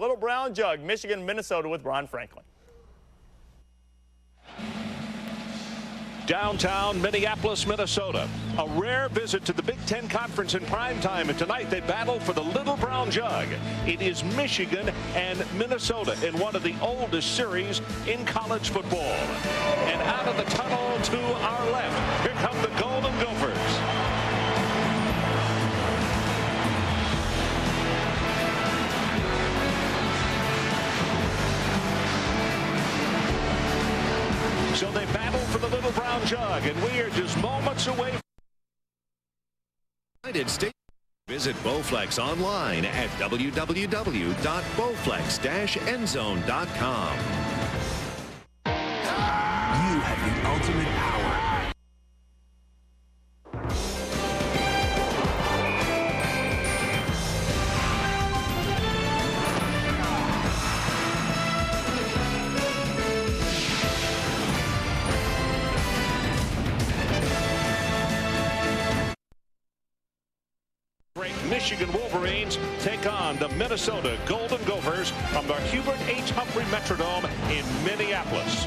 Little Brown Jug, Michigan, Minnesota with Ron Franklin. Downtown Minneapolis, Minnesota. A rare visit to the Big Ten Conference in prime time, and tonight they battle for the Little Brown Jug. It is Michigan and Minnesota in one of the oldest series in college football. And out of the tunnel to our left, here come the Golden Gophers. So they battle for the Little Brown Jug, and we are just moments away from United States. Visit Bowflex online at www.bowflex-endzone.com. You have the ultimate power. Michigan Wolverines take on the Minnesota Golden Gophers from the Hubert H. Humphrey Metrodome in Minneapolis.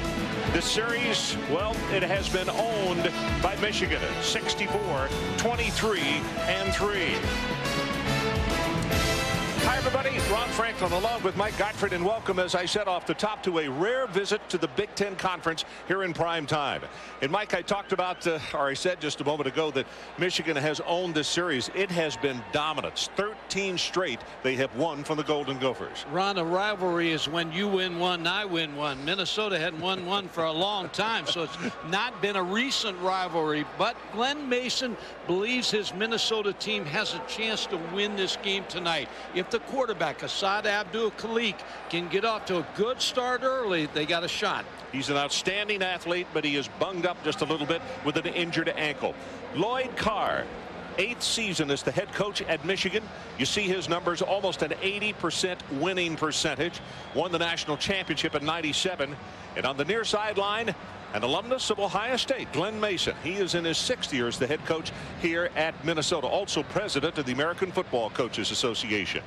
This series, well, it has been owned by Michigan at 64, 23, and 3. Hi, everybody. Ron Franklin along with Mike Gottfried, and welcome, as I said off the top, to a rare visit to the Big Ten Conference here in prime time. And Mike, I talked about, or I said just a moment ago, that Michigan has owned this series. It has been dominance. 13 straight they have won from the Golden Gophers. Ron, a rivalry is when you win one, I win one. Minnesota hadn't won one for a long time, so it's not been a recent rivalry. But Glenn Mason believes his Minnesota team has a chance to win this game tonight. If the quarterback, Assad Abdul-Khalik, can get off to a good start early, they got a shot. He's an outstanding athlete, but he is bunged up just a little bit with an injured ankle. Lloyd Carr, 8th season as the head coach at Michigan. You see his numbers, almost an 80% winning percentage. Won the national championship in '97. And on the near sideline, an alumnus of Ohio State, Glenn Mason. He is in his 6th year as the head coach here at Minnesota, also president of the American Football Coaches Association.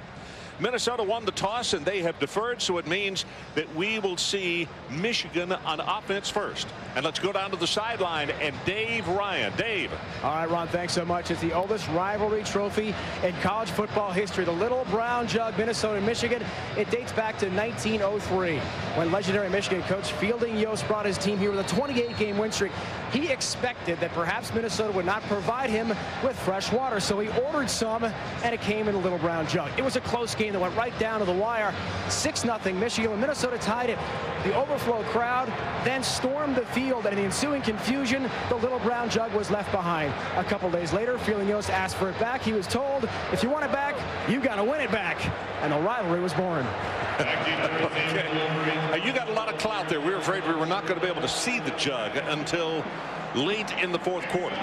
Minnesota won the toss, and they have deferred, so it means that we will see Michigan on offense first. And let's go down to the sideline and Dave Ryan. Dave. All right, Ron, thanks so much. It's the oldest rivalry trophy in college football history. The Little Brown Jug, Minnesota and Michigan. It dates back to 1903 when legendary Michigan coach Fielding Yost brought his team here with a 28-game win streak. He expected that perhaps Minnesota would not provide him with fresh water, so he ordered some, and it came in the Little Brown Jug. It was a close game that went right down to the wire. 6-0 Michigan. When Minnesota tied it, the overflow crowd then stormed the field, and in the ensuing confusion, the Little Brown Jug was left behind. A couple days later, Fielding Yost asked for it back. He was told, if you want it back, you got to win it back. And the rivalry was born. Okay. You got a lot of clout there. We were afraid we were not going to be able to see the jug until late in the 4th quarter.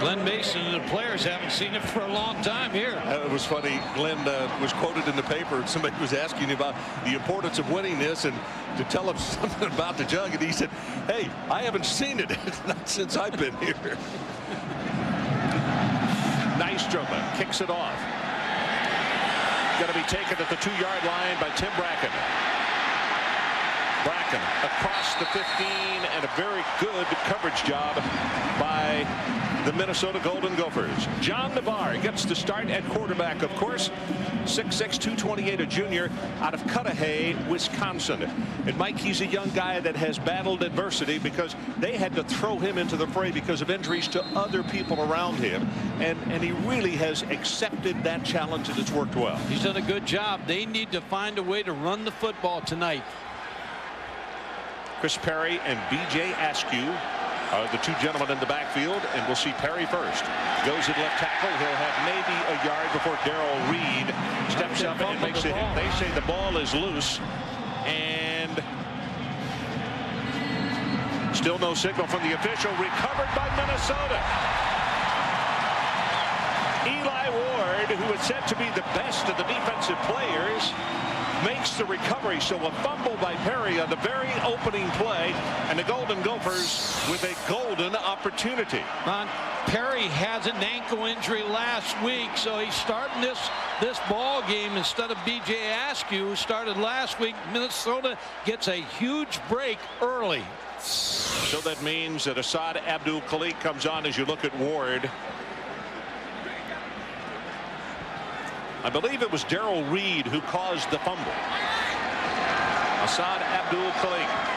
Glenn Mason and the players haven't seen it for a long time here. It was funny. Glenn was quoted in the paper. Somebody was asking about the importance of winning this and to tell him something about the jug. And he said, hey, I haven't seen it. Not since I've been here. Nystrom kicks it off. Going to be taken at the 2-yard line by Tim Bracken. Bracken across the 15, and a very good coverage job by the Minnesota Golden Gophers. John Navarre gets the start at quarterback, of course. 6'6", 228, a junior out of Cudahy, Wisconsin. And Mike, he's a young guy that has battled adversity because they had to throw him into the fray because of injuries to other people around him. And he really has accepted that challenge, and it's worked well. He's done a good job. They need to find a way to run the football tonight. Chris Perry and B.J. Askew are the two gentlemen in the backfield, and we'll see Perry first. Goes at left tackle. He'll have maybe a yard before Darrell Reed steps up and makes the hit. They say the ball is loose, and still no signal from the official. Recovered by Minnesota. Eli Ward, who is said to be the best of the defensive players, makes the recovery. So a fumble by Perry on the very opening play, and the Golden Gophers with a golden opportunity. Ron, Perry has an ankle injury last week, so he's starting this ball game instead of B.J. Askew, who started last week. Minnesota gets a huge break early. So that means that Assad Abdul-Khalik comes on as you look at Ward. I believe it was Darrell Reed who caused the fumble. Assad Abdul-Khalik.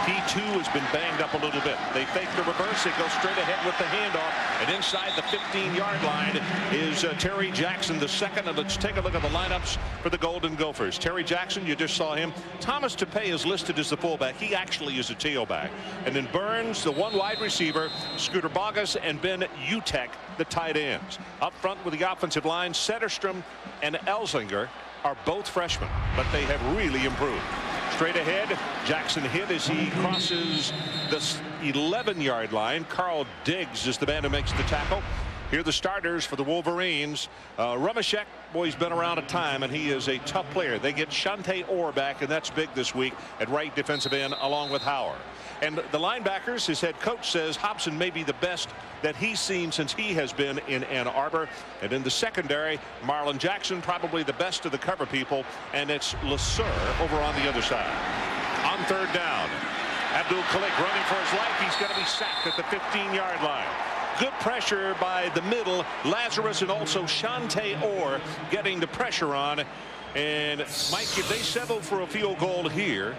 He too has been banged up a little bit. They fake the reverse. They go straight ahead with the handoff. And inside the 15-yard line is Terry Jackson, the second. And let's take a look at the lineups for the Golden Gophers. Terry Jackson, you just saw him. Thomas Tupay is listed as the fullback. He actually is a tailback. And then Burns, the one wide receiver, Scooter Bogus, and Ben Utek, the tight ends. Up front with the offensive line, Setterstrom and Elsinger are both freshmen, but they have really improved. Straight ahead, Jackson hit as he crosses the 11-yard line. Carl Diggs is the man who makes the tackle. Here are the starters for the Wolverines. Rumashek, boy, he's been around a time, and he is a tough player. They get Shante Orr back, and that's big this week at right defensive end, along with Howard. And the linebackers, his head coach says Hobson may be the best that he's seen since he has been in Ann Arbor. And in the secondary, Marlon Jackson, probably the best of the cover people, and it's LeSueur over on the other side. On third down, Abdul-Khalik running for his life. He's going to be sacked at the 15-yard line. Good pressure by the middle, Lazarus, and also Shante Orr getting the pressure on. And Mike, if they settle for a field goal here,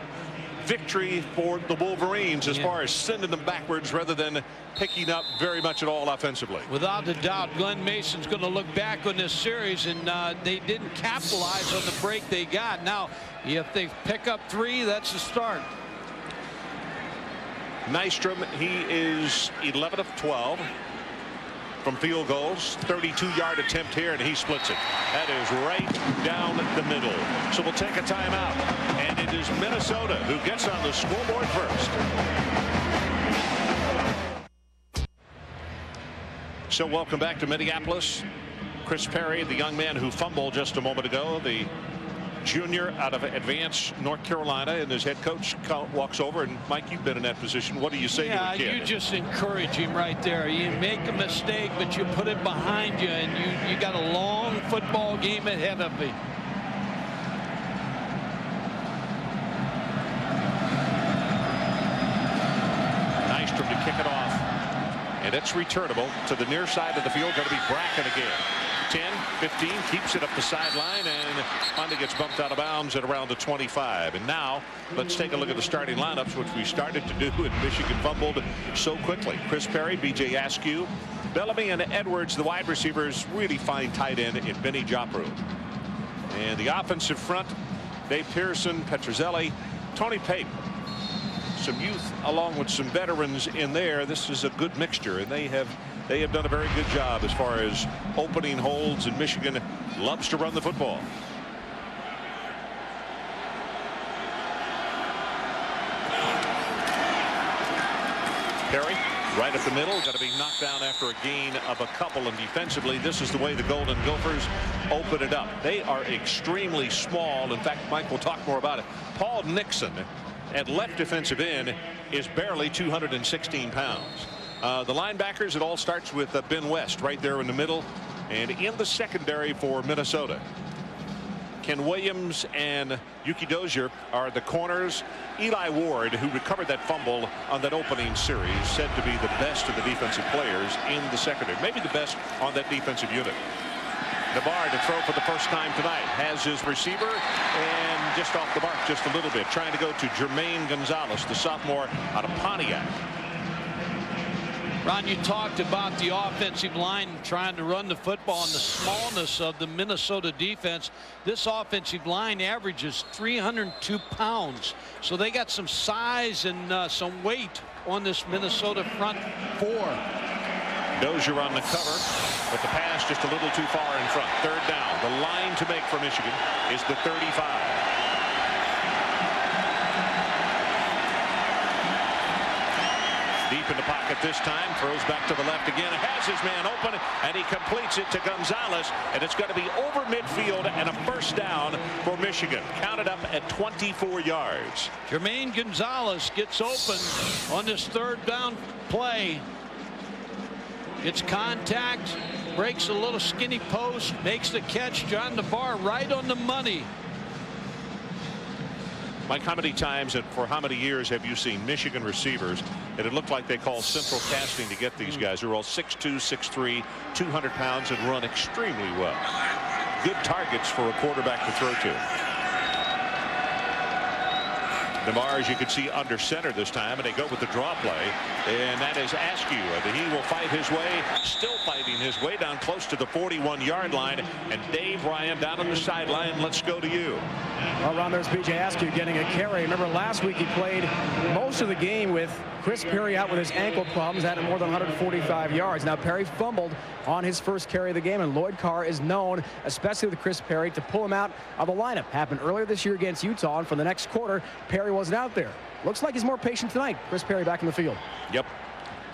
victory for the Wolverines as far as sending them backwards rather than picking up very much at all offensively. Without a doubt, Glenn Mason's going to look back on this series, and they didn't capitalize on the break they got. Now, if they pick up 3, that's the start. Nystrom, he is 11 of 12 from field goals. 32-yard attempt here, and he splits it. That is right down the middle. So we'll take a timeout, and it is Minnesota who gets on the scoreboard first. So welcome back to Minneapolis. Chris Perry, the young man who fumbled just a moment ago, the junior out of Advance, North Carolina, and his head coach walks over. And Mike, you've been in that position. What do you say to a kid? You just encourage him right there. You make a mistake, but you put it behind you, and you got a long football game ahead of you. Nystrom to kick it off, and it's returnable to the near side of the field. Going to be Bracken again. 10, 15, keeps it up the sideline, and finally gets bumped out of bounds at around the 25. And now let's take a look at the starting lineups, which we started to do, and Michigan fumbled so quickly. Chris Perry, B.J. Askew, Bellamy, and Edwards, the wide receivers, really fine tight end in Benny Jopru. And the offensive front, Dave Pearson, Petrozelli, Tony Pape. Some youth along with some veterans in there. This is a good mixture, and they have done a very good job as far as opening holds, and Michigan loves to run the football. Perry right up the middle, got to be knocked down after a gain of a couple, and defensively this is the way the Golden Gophers open it up. They are extremely small. In fact, Mike will talk more about it. Paul Nixon at left defensive end is barely 216 pounds. The linebackers, it all starts with Ben West right there in the middle, and in the secondary for Minnesota, Ken Williams and Yuki Dozier are the corners. Eli Ward, who recovered that fumble on that opening series, said to be the best of the defensive players in the secondary, maybe the best on that defensive unit. Navarre to throw for the first time tonight, has his receiver, and just off the mark just a little bit, trying to go to Jermaine Gonzalez, the sophomore out of Pontiac. Ron, you talked about the offensive line trying to run the football and the smallness of the Minnesota defense. This offensive line averages 302 pounds. So they got some size and some weight on this Minnesota front four. Dozier on the cover, but the pass just a little too far in front. Third down. The line to make for Michigan is the 35. Deep in the pocket this time, throws back to the left again, has his man open, and he completes it to Gonzalez, and it's going to be over midfield and a first down for Michigan. Counted up at 24 yards. Jermaine Gonzalez gets open on this third down play. Gets contact, breaks a little skinny post, makes the catch. John DeBar right on the money. Mike, how many times and for how many years have you seen Michigan receivers, and it looked like they call central casting to get these guys who are all 6'2", 6'3", 200 pounds and run extremely well. Good targets for a quarterback to throw to. DeMar, as you can see, under center this time, and they go with the draw play, and that is Askew. He will fight his way, still fighting his way down close to the 41-yard line, and Dave Ryan down on the sideline. Let's go to you. Well, Ron, there's B.J. Askew getting a carry. Remember last week he played most of the game with Chris Perry out with his ankle problems, had more than 145 yards. Now Perry fumbled on his first carry of the game, and Lloyd Carr is known, especially with Chris Perry, to pull him out of the lineup. Happened earlier this year against Utah, and for the next quarter, Perry wasn't out there. Looks like he's more patient tonight. Chris Perry back in the field. Yep.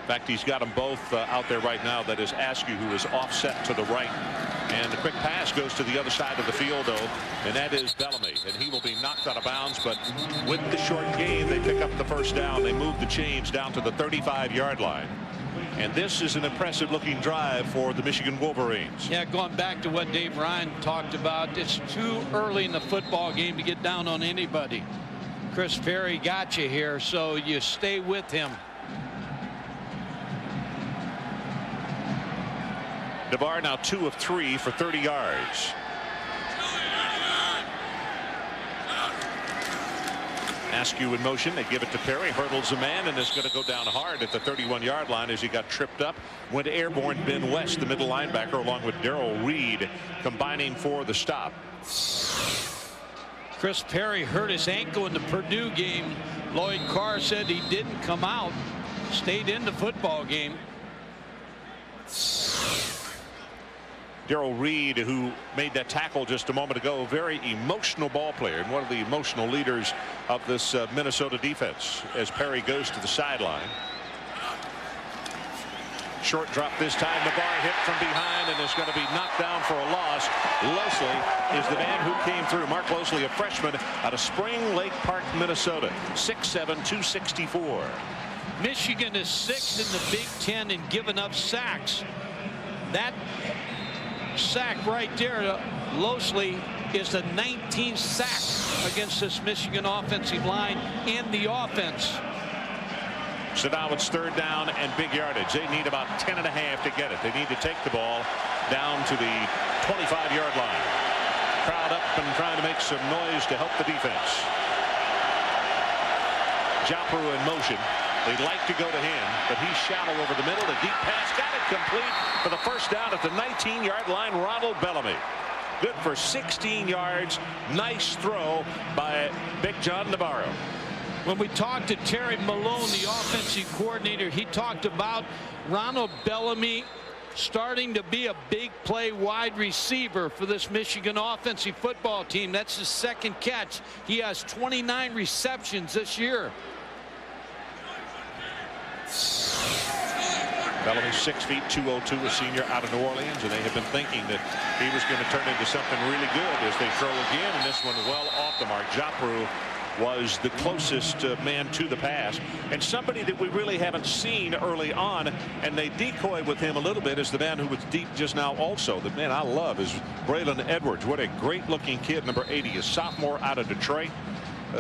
In fact, he's got them both out there right now. That is Askew, who is offset to the right. And the quick pass goes to the other side of the field, though, and that is Bellamy. And he will be knocked out of bounds, but with the short gain, they pick up the first down. They move the chains down to the 35-yard line. And this is an impressive-looking drive for the Michigan Wolverines. Yeah, going back to what Dave Ryan talked about, it's too early in the football game to get down on anybody. Chris Perry got you here, so you stay with him. DeBar now 2 of 3 for 30 yards. Askew in motion. They give it to Perry. Hurdles a man and is going to go down hard at the 31-yard line as he got tripped up. Went airborne. Ben West, the middle linebacker, along with Darrell Reed, combining for the stop. Chris Perry hurt his ankle in the Purdue game. Lloyd Carr said he didn't come out, stayed in the football game. Darrell Reed, who made that tackle just a moment ago, very emotional ball player and one of the emotional leaders of this Minnesota defense as Perry goes to the sideline. Short drop this time. DeBar hit from behind and is going to be knocked down for a loss. Losley is the man who came through. Mark Losley, a freshman out of Spring Lake Park, Minnesota. 6'7", 264. Michigan is 6th in the Big Ten in giving up sacks. That sack right there, Losley, is the 19th sack against this Michigan offensive line and the offense. So now it's third down and big yardage. They need about 10.5 to get it. They need to take the ball down to the 25-yard line. Crowd up and trying to make some noise to help the defense. Japru in motion. They'd like to go to him, but he's shallow over the middle. The deep pass got it complete for the first down at the 19-yard line. Ronald Bellamy. Good for 16 yards. Nice throw by Big John Navarro. When we talked to Terry Malone, the offensive coordinator, he talked about Ronald Bellamy starting to be a big play wide receiver for this Michigan offensive football team. That's his second catch. He has 29 receptions this year. Bellamy 6 feet 202, a senior out of New Orleans, and they have been thinking that he was going to turn into something really good as they throw again, and this one well off the mark. Japru was the closest man to the pass, and somebody that we really haven't seen early on, and they decoy with him a little bit, is the man who was deep just now also. The man I love is Braylon Edwards. What a great looking kid, number 80, a sophomore out of Detroit.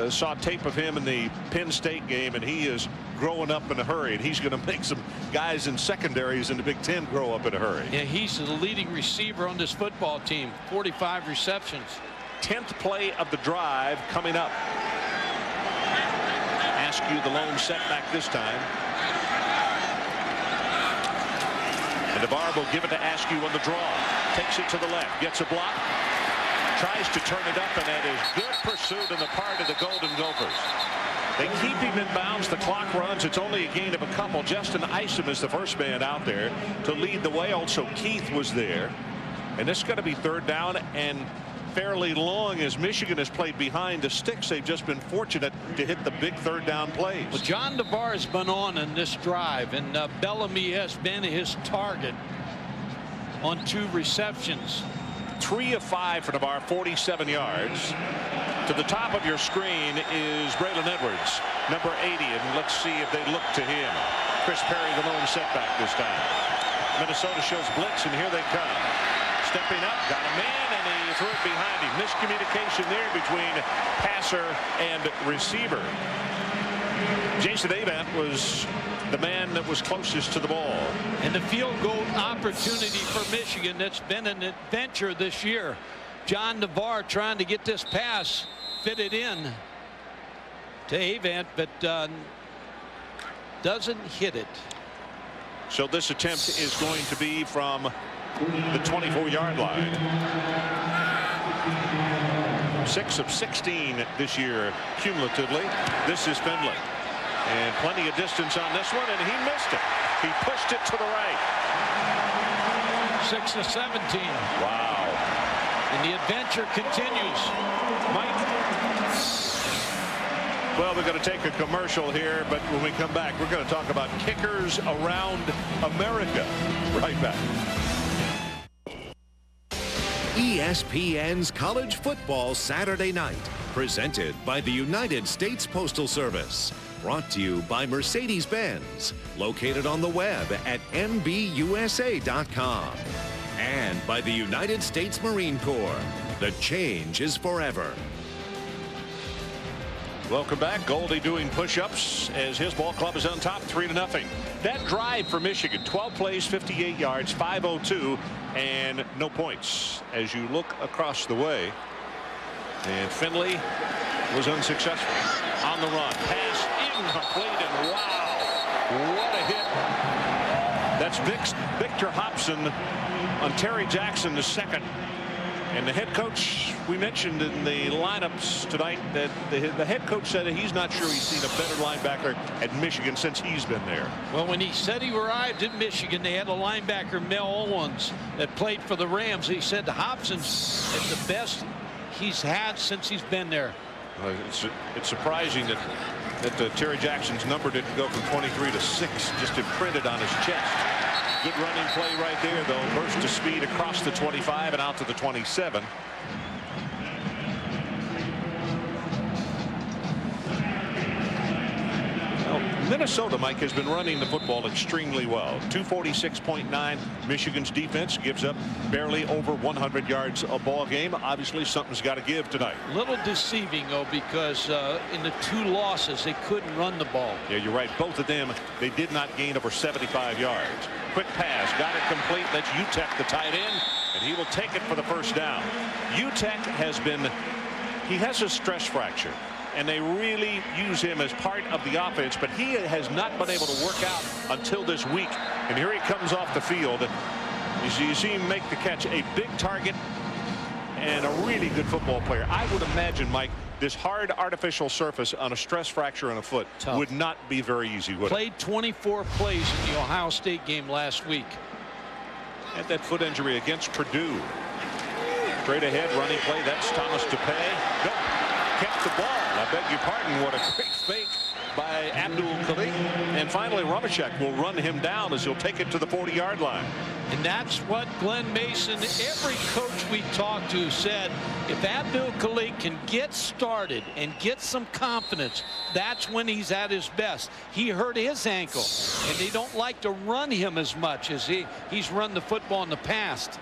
Saw tape of him in the Penn State game, and he is growing up in a hurry, and he's going to make some guys in secondaries in the Big Ten grow up in a hurry. Yeah, he's the leading receiver on this football team. 45 receptions. 10th play of the drive coming up. Askew the lone setback this time. And DeBar will give it to Askew on the draw. Takes it to the left. Gets a block. Tries to turn it up, and that is good pursuit on the part of the Golden Gophers. They keep him in bounds. The clock runs. It's only a gain of a couple. Justin Isom is the first man out there to lead the way. Also, Keith was there. And this is going to be third down and fairly long as Michigan has played behind the sticks. They've just been fortunate to hit the big third down plays. Well, John DeVar has been on in this drive, and Bellamy has been his target on 2 receptions. 3 of 5 for DeVar, 47 yards. To the top of your screen is Braylon Edwards, number 80, and let's see if they look to him. Chris Perry, the lone setback this time. Minnesota shows blitz, and here they come. Stepping up, got a man, and he threw it behind him. Miscommunication there between passer and receiver. Jason Avant was the man that was closest to the ball. And the field goal opportunity for Michigan, that's been an adventure this year. John DeVar trying to get this pass fitted in to Avant, but doesn't hit it. So this attempt is going to be from the 24-yard line. 6 of 16 this year cumulatively. This is Finley. And plenty of distance on this one, and he missed it. He pushed it to the right. 6 of 17. Wow. And the adventure continues. Mike? Well, we're going to take a commercial here, but when we come back, we're going to talk about kickers around America. Right back. ESPN's College Football Saturday Night, presented by the United States Postal Service. Brought to you by Mercedes-Benz, located on the web at MBUSA.com. And by the United States Marine Corps. The change is forever. Welcome back. Goldie doing push-ups as his ball club is on top 3-0. That drive for Michigan, 12 plays, 58 yards, 5:02, and no points as you look across the way. And Finley was unsuccessful on the run. Pass incomplete, and wow, what a hit. That's Victor Hobson on Terry Jackson, the second. And the head coach, we mentioned in the lineups tonight that the head coach said that he's not sure he's seen a better linebacker at Michigan since he's been there. Well, when he said he arrived in Michigan, they had a linebacker, Mel Owens, that played for the Rams. He said Hobson's is the best he's had since he's been there. It's surprising that Terry Jackson's number didn't go from 23 to 6, just imprinted on his chest. Good running play right there, though. Burst of speed across the 25 and out to the 27. Minnesota, Mike, has been running the football extremely well. 246.9. Michigan's defense gives up barely over 100 yards a ball game. Obviously, something's got to give tonight. A little deceiving, though, because in the 2 losses, they couldn't run the ball. Yeah, you're right. Both of them, they did not gain over 75 yards. Quick pass, got it complete. That's Utek, the tight end, and he will take it for the first down. Utek he has a stress fracture, and they really use him as part of the offense, but he has not been able to work out until this week. And here he comes off the field. You see him make the catch, a big target and a really good football player. I would imagine, Mike, this hard artificial surface on a stress fracture in a foot would not be very easy, would it? Played 24 plays in the Ohio State game last week. Had that foot injury against Purdue. Straight ahead running play. That's Thomas DePay. Nope. Kept the ball. I beg your pardon. What a great fake by Abdul Khalik. And finally, Ramachek will run him down as he'll take it to the 40-yard line. And that's what Glenn Mason, every coach we talked to, said if Abdul Khalik can get started and get some confidence, that's when he's at his best. He hurt his ankle, and they don't like to run him as much as he's run the football in the past.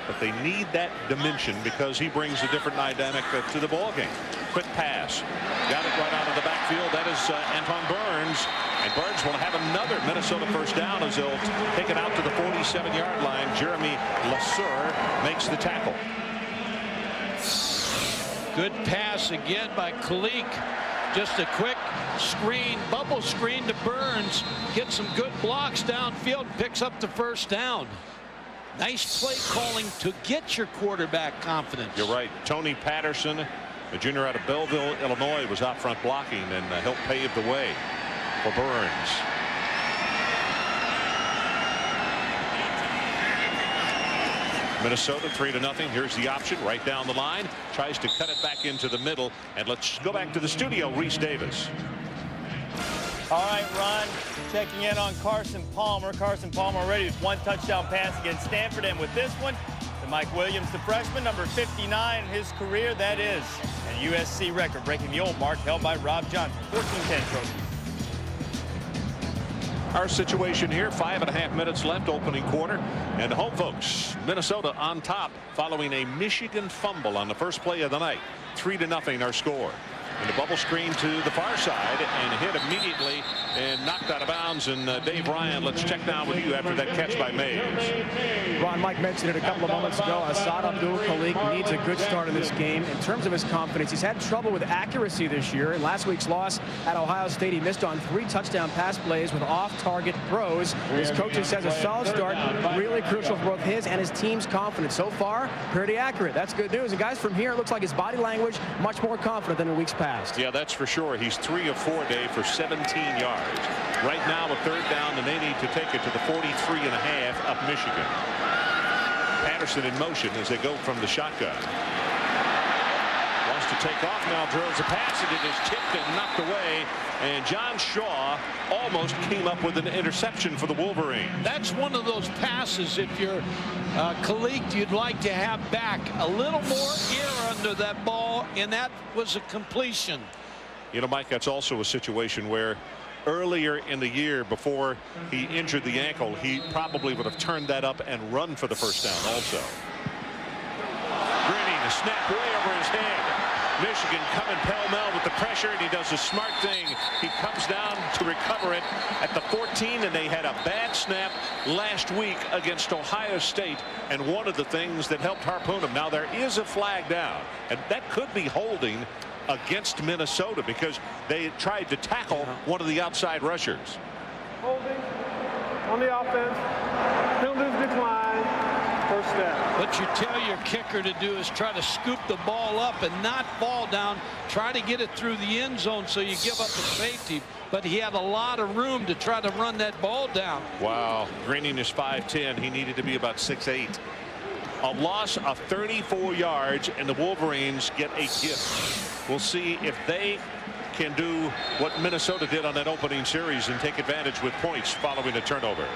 But they need that dimension because he brings a different dynamic to the ball game. Quick pass. Got it right out of the backfield. That is Anton Burns. And Burns will have another Minnesota first down as they'll take it out to the 47-yard line. Jeremy Lasseur makes the tackle. Good pass again by Khalik. Just a quick screen, bubble screen to Burns. Gets some good blocks downfield, picks up the first down. Nice play calling to get your quarterback confidence. You're right. Tony Patterson, a junior out of Belleville, Illinois, was out front blocking and helped pave the way for Burns. Minnesota 3-0. Here's the option right down the line. Tries to cut it back into the middle. And let's go back to the studio. Reese Davis. All right, Ron, checking in on Carson Palmer. Carson Palmer already with 1 touchdown pass against Stanford, and with this one, to Mike Williams, the freshman, number 59 in his career. That is a USC record, breaking the old mark held by Rob Johnson. 14-10 trophy. Our situation here, 5.5 minutes left, opening quarter. And home folks, Minnesota on top following a Michigan fumble on the first play of the night. 3-0 our score. And the bubble screen to the far side and hit immediately and knocked out of bounds. And Dave Ryan, let's check down with you after that catch by Mays. Ron, Mike mentioned it a couple of moments ago. Asad Abdul-Khalik needs a good start in this game. In terms of his confidence, he's had trouble with accuracy this year. In last week's loss at Ohio State, he missed on 3 touchdown pass plays with off-target throws. His coach says a solid start, really crucial for both his and his team's confidence. So far, pretty accurate. That's good news. And guys, from here, it looks like his body language much more confident than in weeks past. Yeah, that's for sure. He's 3 of 4, Dave, for 17 yards. Right now, a 3rd down, and they need to take it to the 43.5 up Michigan. Patterson in motion as they go from the shotgun. Wants to take off now, drills a pass, and it is tipped and knocked away. And John Shaw almost came up with an interception for the Wolverines. That's one of those passes, if you're Khalik, you'd like to have back a little more air under that ball, and that was a completion. You know, Mike, that's also a situation where earlier in the year, before he injured the ankle, he probably would have turned that up and run for the first down also. Grinning, a snap way over his head. Michigan coming pell-mell with the pressure, and he does a smart thing. He comes down to recover it at the 14, and they had a bad snap last week against Ohio State, and one of the things that helped harpoon him. Now, there is a flag down, and that could be holding against Minnesota because they tried to tackle one of the outside rushers. Holding on the offense. Penalties decline. First down. What you tell your kicker to do is try to scoop the ball up and not fall down. Try to get it through the end zone so you give up a safety. But he had a lot of room to try to run that ball down. Wow. Greening is 5'10". He needed to be about 6'8". A loss of 34 yards, and the Wolverines get a gift. We'll see if they can do what Minnesota did on that opening series and take advantage with points following a turnover.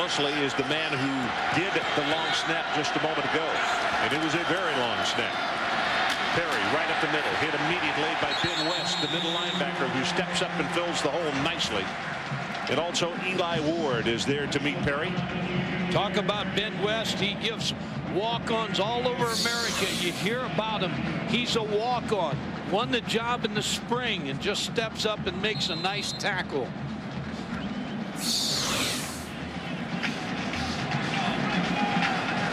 Lushley is the man who did the long snap just a moment ago, and it was a very long snap. Perry right up the middle, hit immediately by Ben West, the middle linebacker, who steps up and fills the hole nicely. And also Eli Ward is there to meet Perry. Talk about Ben West. He gives walk-ons all over America. You hear about him. He's a walk-on. Won the job in the spring and just steps up and makes a nice tackle.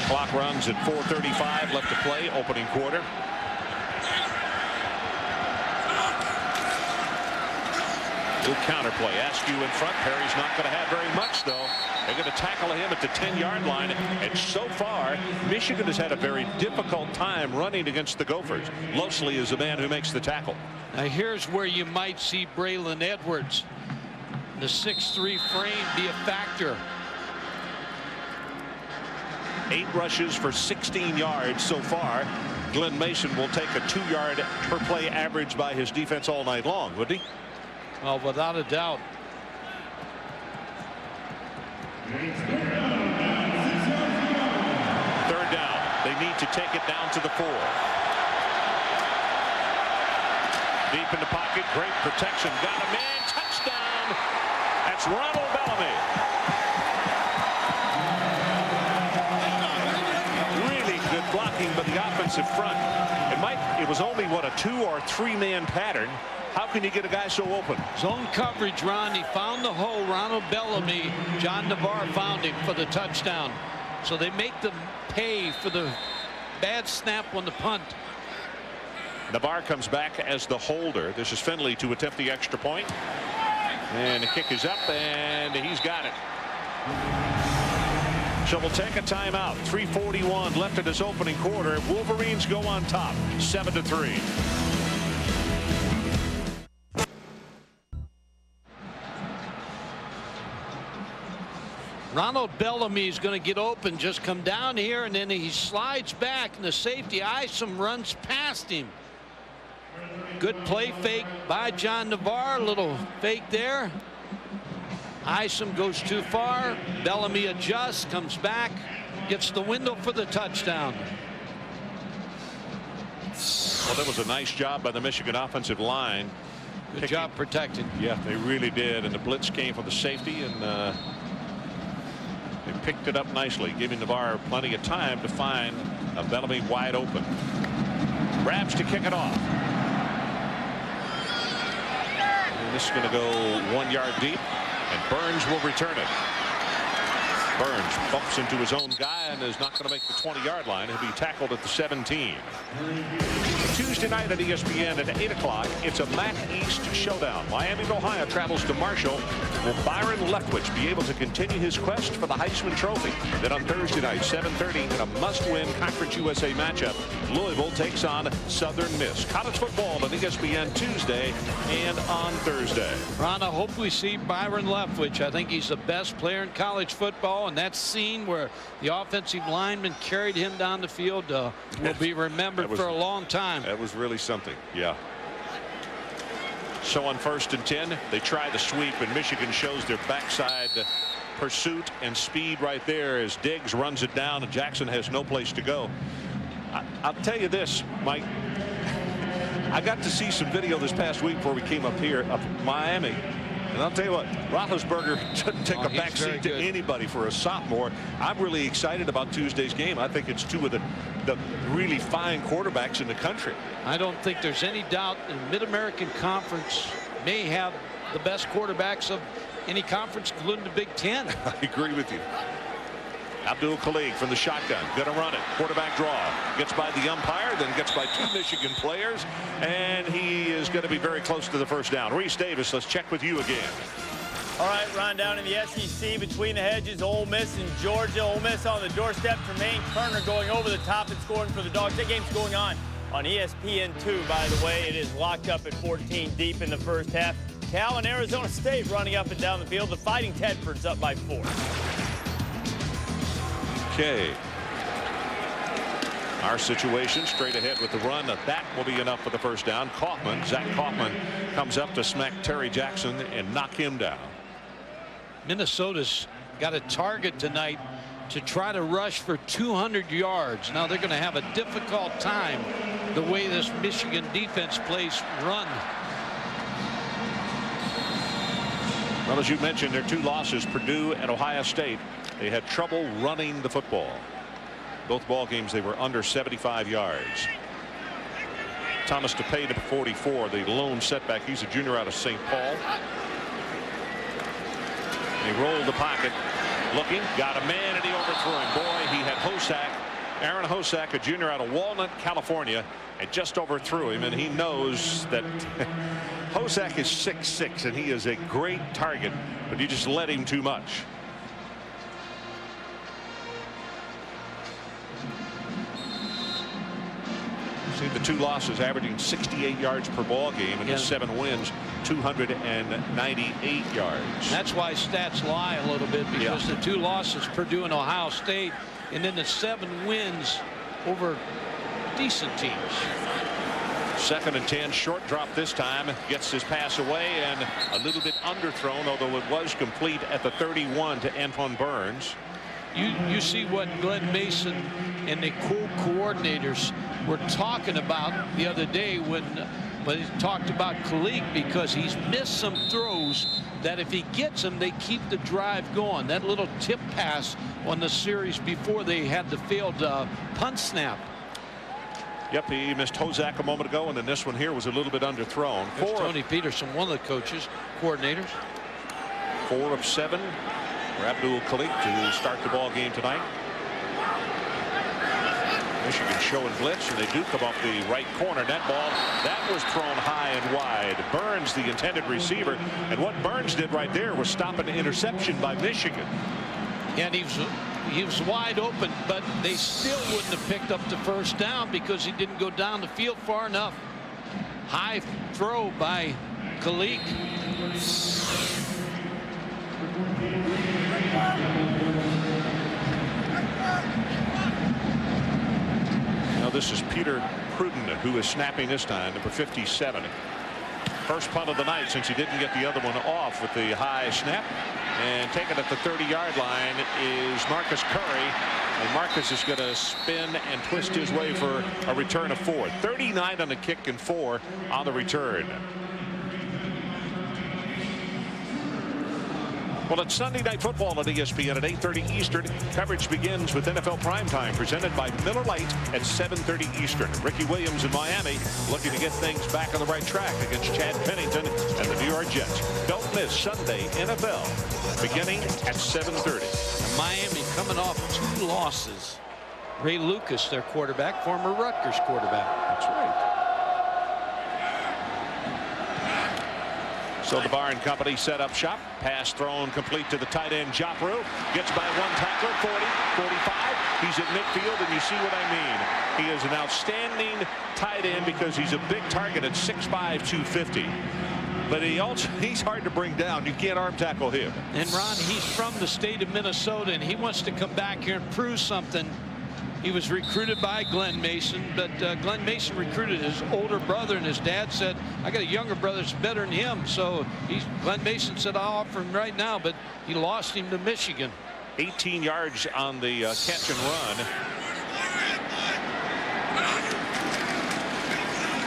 Clock runs at 4:35 left to play, opening quarter. Good counterplay. Askew in front. Perry's not going to have very much, though. They're going to tackle him at the 10-yard line. And so far, Michigan has had a very difficult time running against the Gophers. Losley is the man who makes the tackle. Now, here's where you might see Braylon Edwards, the 6'3" frame, be a factor. 8 rushes for 16 yards so far. Glenn Mason will take a 2-yard per play average by his defense all night long, wouldn't he? Well, without a doubt. Third down. They need to take it down to the 4. Deep in the pocket. Great protection. Got a man. Touchdown. That's Ronald Bellamy. Really good blocking by the offensive front. And Mike, it was only, what, a 2 or 3-man pattern. How can you get a guy so open? Zone coverage, Ron. He found the hole. Ronald Bellamy, John Navarre found him for the touchdown. So they make them pay for the bad snap on the punt. Navarre comes back as the holder. This is Finley to attempt the extra point. And the kick is up, and he's got it. So we'll take a timeout. 3:41 left in this opening quarter. Wolverines go on top, 7-3. Ronald Bellamy is going to get open, just come down here, and then he slides back, and the safety Isom runs past him. Good play fake by John Navarre. Little fake there. Isom goes too far. Bellamy adjusts, comes back, gets the window for the touchdown. Well, that was a nice job by the Michigan offensive line. Good job protecting. Yeah, they really did. And the blitz came from the safety, and they picked it up nicely, giving Navarre plenty of time to find Bellamy wide open. Grabs to kick it off. And this is going to go 1 yard deep, and Burns will return it. Burns bumps into his own guy and is not going to make the 20-yard line. He'll be tackled at the 17. Tuesday night at ESPN at 8 o'clock, it's a MAC East showdown. Miami of Ohio travels to Marshall. Will Byron Leftwich be able to continue his quest for the Heisman Trophy? Then on Thursday night, 7:30, in a must-win Conference USA matchup, Louisville takes on Southern Miss. College football on ESPN Tuesday and on Thursday. Ron, I hope we see Byron Leftwich. I think he's the best player in college football, and that scene where the offensive lineman carried him down the field will be remembered for a long time. That was really something. Yeah. So on 1st and 10, they try the sweep, and Michigan shows their backside pursuit and speed right there as Diggs runs it down, and Jackson has no place to go. I'll tell you this, Mike. I got to see some video this past week before we came up here up in Miami. And I'll tell you what, Roethlisberger doesn't take a backseat to anybody for a sophomore. I'm really excited about Tuesday's game. I think it's two of the really fine quarterbacks in the country. I don't think there's any doubt the Mid-American Conference may have the best quarterbacks of any conference, including the Big Ten. I agree with you. Abdul Khalid from the shotgun, going to run it. Quarterback draw. Gets by the umpire, then gets by 2 Michigan players, and he is going to be very close to the first down. Reese Davis, let's check with you again. All right, Ron, down in the SEC between the hedges, Ole Miss and Georgia. Ole Miss on the doorstep. Tremaine Turner going over the top and scoring for the Dogs. That game's going on ESPN2, by the way. It is locked up at 14 deep in the first half. Cal and Arizona State running up and down the field. The Fighting Tedfords up by 4. Okay. Our situation straight ahead with the run. That will be enough for the first down. Zach Kaufman comes up to smack Terry Jackson and knock him down. Minnesota's got a target tonight to try to rush for 200 yards. Now they're going to have a difficult time the way this Michigan defense plays run. Well, as you mentioned, their 2 losses, Purdue and Ohio State. They had trouble running the football. Both ball games they were under 75 yards. Thomas DePay to 44, the lone setback. He's a junior out of St. Paul. He rolled the pocket, looking, got a man, and he overthrew him. Boy, he had Aaron Hosack, a junior out of Walnut, California, and just overthrew him. And he knows that Hosack is 6'6", and he is a great target, but you just let him too much. The 2 losses averaging 68 yards per ball game, and the 7 wins 298 yards. That's why stats lie a little bit, because the 2 losses, Purdue and Ohio State, and then the 7 wins over decent teams. 2nd and 10, short drop this time, gets his pass away and a little bit underthrown, although it was complete at the 31 to Antoine Burns. You see what Glenn Mason and the coordinators were talking about the other day when he talked about Kalik, because he's missed some throws that if he gets them, they keep the drive going. That little tip pass on the series before they had the failed punt snap. Yep, he missed Hosack a moment ago, and then this one here was a little bit underthrown. Tony Peterson, one of the coordinators. 4 of 7 for Abdul Kalik to start the ball game tonight. Michigan showing blitz, and they do come off the right corner. That ball, that was thrown high and wide. Burns, the intended receiver, and what Burns did right there was stop an interception by Michigan. And he was wide open, but they still wouldn't have picked up the first down because he didn't go down the field far enough. High throw by Kalik. Now this is Peter Pruden who is snapping this time, number 57. First punt of the night since he didn't get the other one off with the high snap. And taken at the 30-yard line is Marcus Curry. And Marcus is going to spin and twist his way for a return of 4. 39 on the kick and 4 on the return. Well, it's Sunday Night Football on ESPN at 8:30 Eastern. Coverage begins with NFL Primetime presented by Miller Lite at 7:30 Eastern. Ricky Williams in Miami looking to get things back on the right track against Chad Pennington and the New York Jets. Don't miss Sunday NFL beginning at 7:30. Miami coming off 2 losses. Ray Lucas, their quarterback, former Rutgers quarterback. That's right. So the Bar and Company set up shop. Pass thrown complete to the tight end Joffre. Gets by 1 tackler, 40, 45. He's at midfield, and you see what I mean. He is an outstanding tight end because he's a big target at 6'5", 250. But he's hard to bring down. You can't arm tackle him. And Ron, he's from the state of Minnesota, and he wants to come back here and prove something. He was recruited by Glenn Mason, but Glenn Mason recruited his older brother, and his dad said, I got a younger brother that's better than him. So Glenn Mason said, I'll offer him right now, but he lost him to Michigan. 18 yards on the catch and run.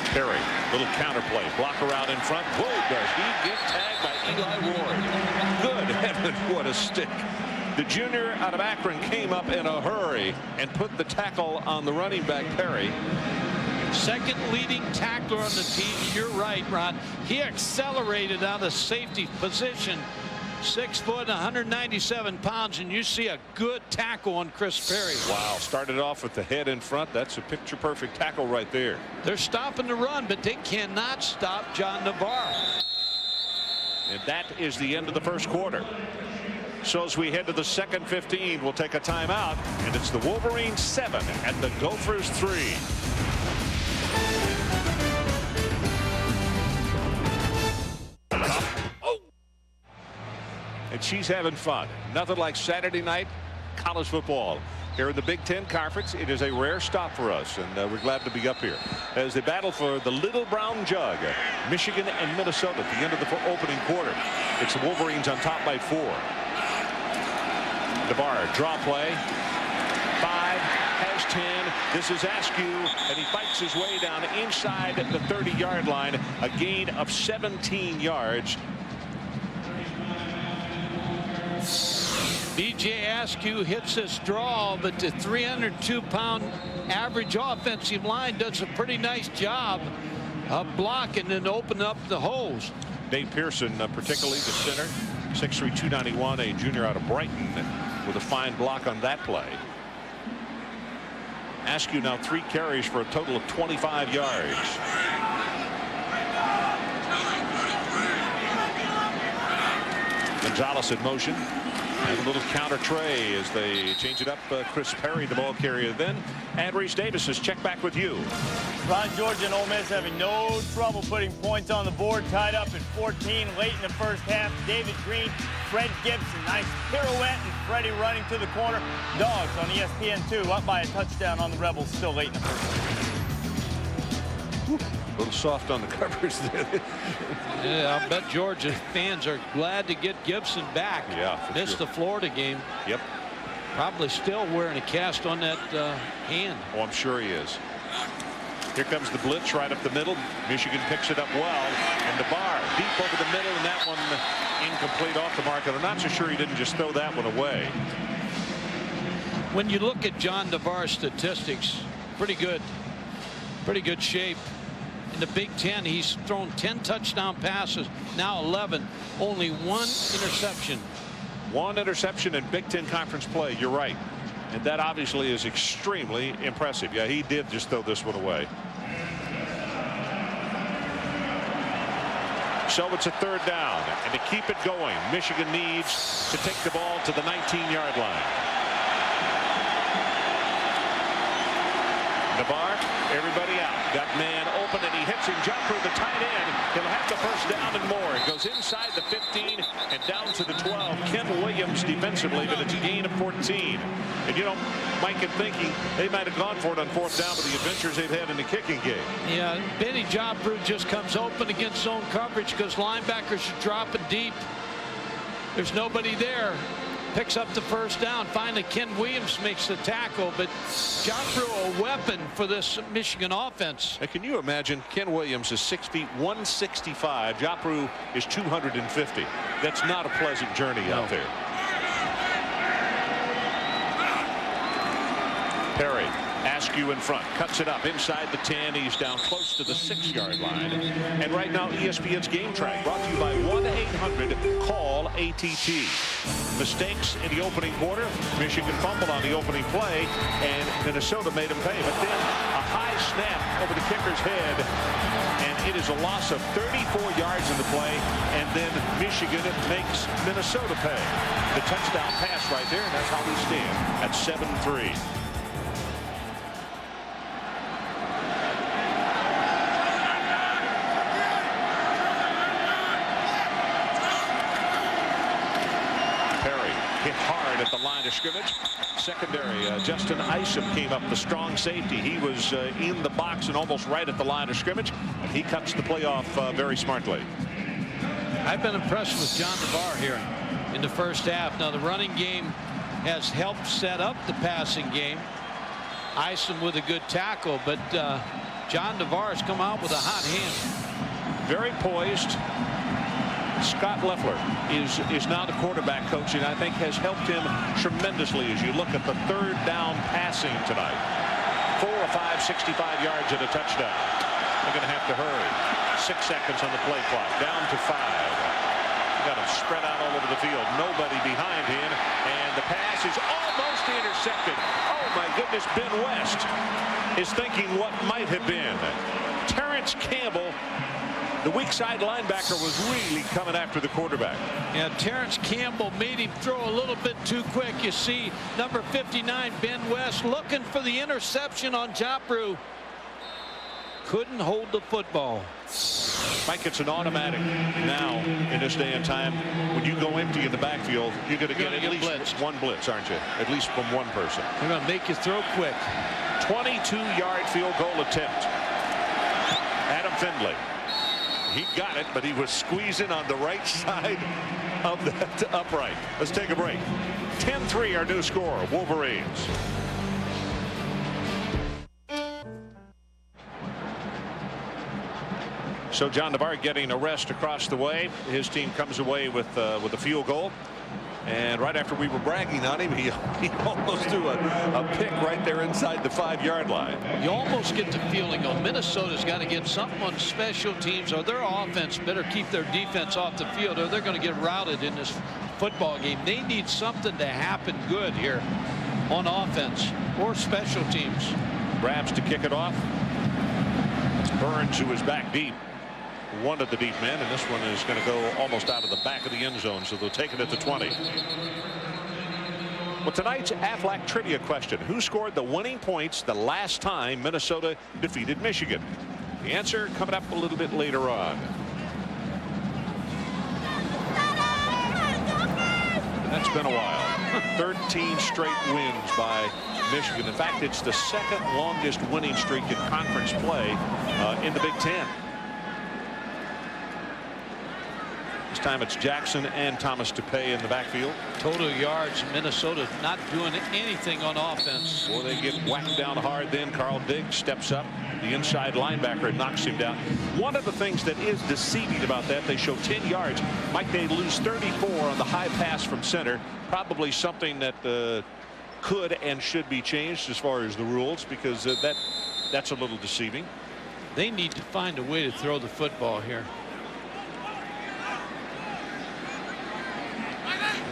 Perry, little counterplay, blocker out in front. Whoa, does he get tagged by Eli Ward? Good heavens, what a stick. The junior out of Akron came up in a hurry and put the tackle on the running back, Perry. Second leading tackler on the team. You're right, Ron. He accelerated out of safety position. 6 foot, 197 pounds, and you see a good tackle on Chris Perry. Wow, started off with the head in front. That's a picture-perfect tackle right there. They're stopping the run, but they cannot stop John Navarre. And that is the end of the first quarter. So as we head to the second 15, we'll take a timeout, and it's the Wolverines 7 and the Gophers 3. Oh! And she's having fun. Nothing like Saturday night college football. Here in the Big Ten Conference, it is a rare stop for us, and we're glad to be up here as they battle for the Little Brown Jug. Michigan and Minnesota at the end of the opening quarter. It's the Wolverines on top by 4. Navarre, draw play. 5, has 10. This is Askew, and he fights his way down inside the 30-yard line. A gain of 17 yards. B.J. Askew hits this draw, but the 302-pound average offensive line does a pretty nice job of blocking and opening up the holes. Dave Pearson, particularly the center, 6'3", 291, a junior out of Brighton, with a fine block on that play. Askew now 3 carries for a total of 25 yards. Gonzalez in motion. And a little counter tray as they change it up. Chris Perry, the ball carrier then. And Reese Davis is checked back with you. Ron, Georgia and Ole Miss having no trouble putting points on the board. Tied up at 14 late in the first half. David Green, Fred Gibson, nice pirouette, and Freddie running to the corner. Dogs on ESPN2 up by a touchdown on the Rebels still late in the first half. A little soft on the covers there. Yeah, I'll bet Georgia fans are glad to get Gibson back. Yeah, missed the Florida game. Yep. Probably still wearing a cast on that hand. Oh, I'm sure he is. Here comes the blitz right up the middle. Michigan picks it up well. And Navarre deep over the middle, and that one incomplete off the mark. And I'm not so sure he didn't just throw that one away. When you look at John Navarre's statistics, pretty good shape. In the Big Ten, he's thrown 10 touchdown passes, now 11, only 1 interception. 1 interception in Big Ten Conference play. You're right. And that obviously is extremely impressive. Yeah, he did just throw this one away. So it's a 3rd down. And to keep it going, Michigan needs to take the ball to the 19-yard line. Navarre, everybody out. Got man open, and he hits him. Jump for the tight end. He'll have the first down and more. He goes inside the 15 and down to the 12. Ken Williams defensively, but it's a gain of 14. And you know, Mike, in thinking they might have gone for it on 4th down with the adventures they've had in the kicking game. Yeah, Benny Jobbru just comes open against zone coverage because linebackers are dropping deep. There's nobody there. Picks up the 1st down. Finally, Ken Williams makes the tackle, but Jobbru a weapon for this Michigan offense. Now, can you imagine? Ken Williams is 6 feet 165. Jobbru is 250. That's not a pleasant journey out there. Perry, Askew in front, cuts it up inside the 10. He's down close to the 6-yard line. And right now, ESPN's Game Track brought to you by 1-800-CALL-ATT. Mistakes in the opening quarter. Michigan fumbled on the opening play, and Minnesota made him pay. But then a high snap over the kicker's head, and it is a loss of 34 yards in the play, and then Michigan makes Minnesota pay. The touchdown pass right there, and that's how we stand at 7-3. Hit hard at the line of scrimmage. Secondary, Justin Isom came up, the strong safety. He was in the box and almost right at the line of scrimmage, and he cuts the play off very smartly. I've been impressed with John DeVar here in the 1st half. Now the running game has helped set up the passing game. Isom with a good tackle, but John DeVar has come out with a hot hand. Very poised. Scott Leffler is now the quarterback coach, and I think has helped him tremendously as you look at the 3rd down passing tonight. 4 or 5, 65 yards and a touchdown. They're going to have to hurry. 6 seconds on the play clock. Down to 5. Got him spread out all over the field. Nobody behind him, and the pass is almost intercepted. Oh my goodness, Ben West is thinking what might have been. Terrence Campbell, the weak side linebacker, was really coming after the quarterback. Yeah, Terrence Campbell made him throw a little bit too quick. You see number 59, Ben West, looking for the interception on Jobbru. Couldn't hold the football. Mike, it's an automatic now in this day and time. When you go empty in the backfield, you're going to get at least one blitz, aren't you? At least from one person. They're going to make you throw quick. 22-yard field goal attempt. Adam Findlay. He got it, but he was squeezing on the right side of that upright. Let's take a break. 10-3 our new score. Wolverines. So John DeVar getting a rest across the way. His team comes away with a field goal. And right after we were bragging on him, he almost threw a pick right there inside the 5-yard line. You almost get the feeling, oh, Minnesota's got to get something on special teams, or their offense better keep their defense off the field, or they're going to get routed in this football game. They need something to happen good here on offense or special teams. Grabs to kick it off. Burns, who is back deep, one of the deep men, and this one is going to go almost out of the back of the end zone, so they'll take it at the 20. Well, tonight's Aflac trivia question: who scored the winning points the last time Minnesota defeated Michigan? The answer coming up a little bit later on. And that's been a while. 13 straight wins by Michigan. In fact, it's the 2nd longest winning streak in conference play in the Big Ten. This time it's Jackson and Thomas Dupay in the backfield. Total yards, Minnesota not doing anything on offense. Or they get whacked down hard. Then Carl Diggs steps up, the inside linebacker, and knocks him down. One of the things that is deceiving about that, they show 10 yards. Mike, they lose 34 on the high pass from center. Probably something that could and should be changed as far as the rules, because that's a little deceiving. They need to find a way to throw the football here.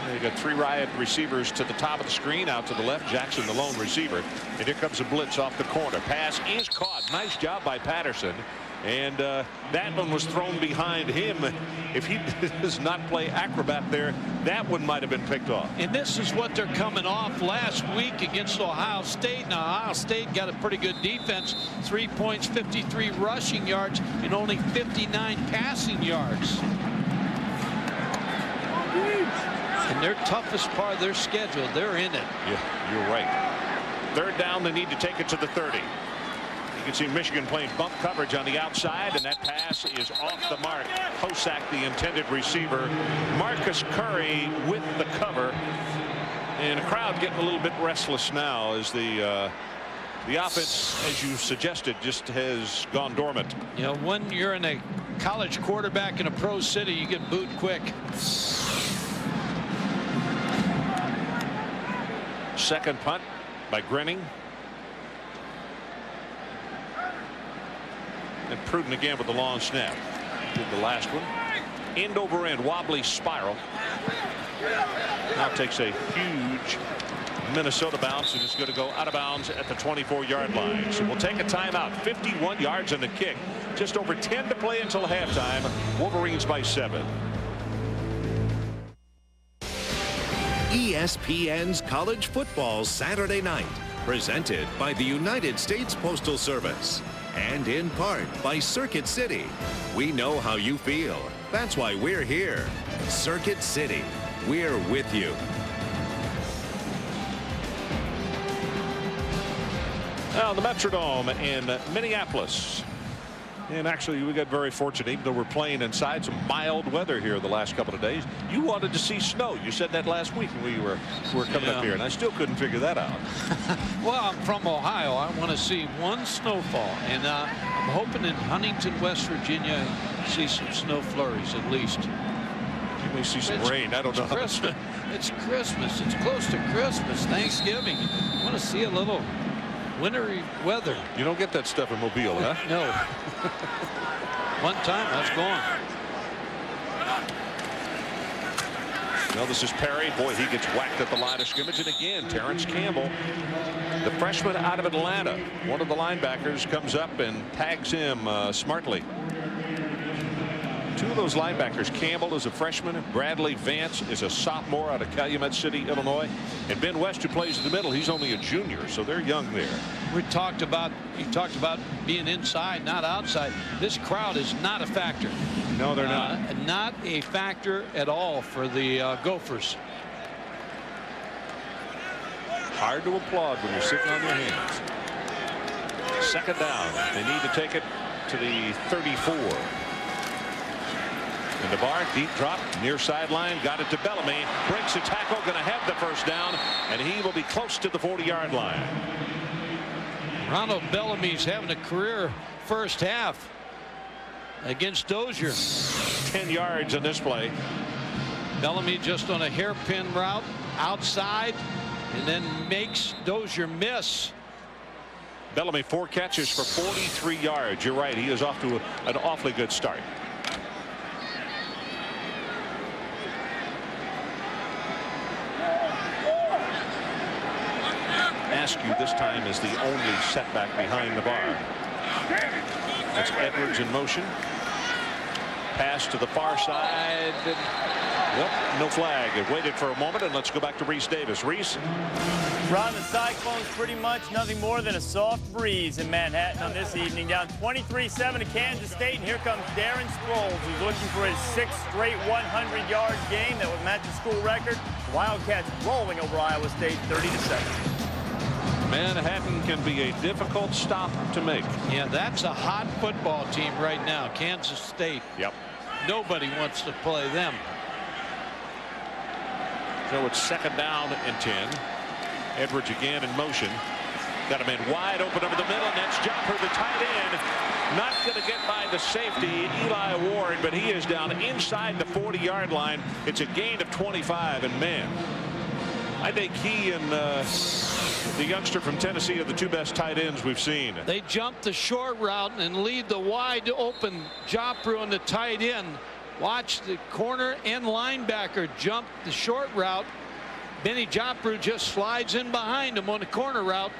They got 3 riot receivers to the top of the screen. Out to the left, Jackson the lone receiver, and here comes a blitz off the corner. Pass is caught. Nice job by Patterson, and that one was thrown behind him. If he does not play acrobat there, that one might have been picked off. And this is what they're coming off last week against Ohio State. Now Ohio State got a pretty good defense, 3 points, 53 rushing yards, and only 59 passing yards. And their toughest part of their schedule, they're in it. Yeah, you're right. Third down, they need to take it to the 30. You can see Michigan playing bump coverage on the outside, and that pass is off the mark. Hosack, the intended receiver. Marcus Curry with the cover. And the crowd getting a little bit restless now as the offense, as you suggested, just has gone dormant. You know, when you're in a college quarterback in a pro city, you get booed quick. Second punt by Grinning. And Pruden again with the long snap. Did the last one. End over end, wobbly spiral. Now takes a huge Minnesota bounce and is going to go out of bounds at the 24-yard line. So we'll take a timeout. 51 yards on the kick. Just over 10 to play until halftime. Wolverines by 7. ESPN's College Football Saturday Night, presented by the United States Postal Service and in part by Circuit City. We know how you feel. That's why we're here. Circuit City. We're with you. Now the Metrodome in Minneapolis. And actually, we got very fortunate, even though we're playing inside, some mild weather here the last couple of days. You wanted to see snow. You said that last week when we were coming up here, and I still couldn't figure that out. Well, I'm from Ohio. I want to see one snowfall, and I'm hoping in Huntington, West Virginia, see some snow flurries at least. You may see some rain. I don't know. Christmas. It's Christmas. It's close to Christmas. Thanksgiving. I want to see a little wintry weather. You don't get that stuff in Mobile, huh? No. One time, that's gone. Well, this is Perry. Boy, he gets whacked at the line of scrimmage. And again, Terrence Campbell, the freshman out of Atlanta, one of the linebackers, comes up and tags him smartly. Two of those linebackers, Campbell is a freshman, Bradley Vance is a sophomore out of Calumet City, Illinois, and Ben West, who plays in the middle, he's only a junior, so they're young there. You talked about being inside, not outside. This crowd is not a factor. No, they're not. Not a factor at all for the Gophers. Hard to applaud when you're sitting on your hands. Second down. They need to take it to the 34. And the bar, deep drop, near sideline, got it to Bellamy, breaks a tackle, going to have the first down, and he will be close to the 40-yard line. Ronald Bellamy's having a career first half against Dozier. 10 yards on this play. Bellamy just on a hairpin route outside, and then makes Dozier miss. Bellamy 4 catches for 43 yards. You're right, he is off to an awfully good start. Askew this time is the only setback behind the bar. That's Edwards in motion. Pass to the far side. Yep, no flag. It waited for a moment, and let's go back to Reese Davis. Reese. Ron, the Cyclones pretty much nothing more than a soft breeze in Manhattan on this evening. Down 23-7 to Kansas State, and here comes Darren Sproles, who's looking for his 6th straight 100-yard game that would match the school record. The Wildcats rolling over Iowa State 30-7. Manhattan can be a difficult stop to make. Yeah, that's a hot football team right now, Kansas State. Yep. Nobody wants to play them. So it's second down and 10. Edwards again in motion. Got a man wide open over the middle, and that's Jumper, the tight end. Not going to get by the safety, Eli Ward, but he is down inside the 40-yard line. It's a gain of 25, and man, I think he and the youngster from Tennessee are the two best tight ends we've seen. They jump the short route and lead the wide open Jopru on the tight end. Watch the corner and linebacker jump the short route. Benny Jopru just slides in behind him on the corner route.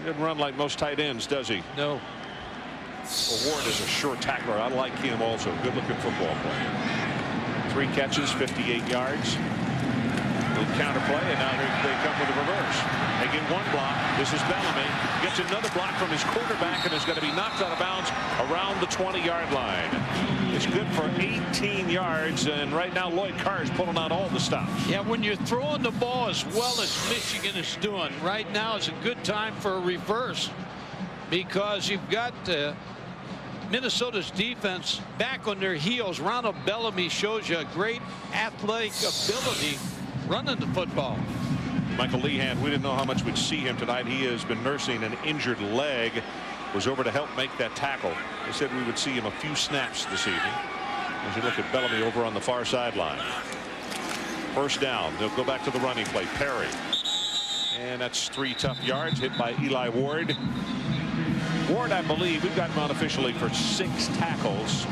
He doesn't run like most tight ends, does he? No. Well, Ward is a sure tackler. I like him also. Good looking football player. 3 catches, 58 yards. Little counterplay, and now they come with a reverse. They get 1 block. This is Bellamy. Gets another block from his quarterback and is going to be knocked out of bounds around the 20-yard line. It's good for 18 yards, and right now Lloyd Carr is pulling out all the stops. Yeah, when you're throwing the ball as well as Michigan is doing, right now is a good time for a reverse, because you've got Minnesota's defense back on their heels. Ronald Bellamy shows you a great athletic ability running the football. Michael Lehan, we didn't know how much we'd see him tonight. He has been nursing an injured leg. Was over to help make that tackle. They said we would see him a few snaps this evening. As you look at Bellamy over on the far sideline. First down. They'll go back to the running play. Perry. And that's 3 tough yards hit by Eli Ward. Ward, I believe, we've got him unofficially for 6 tackles.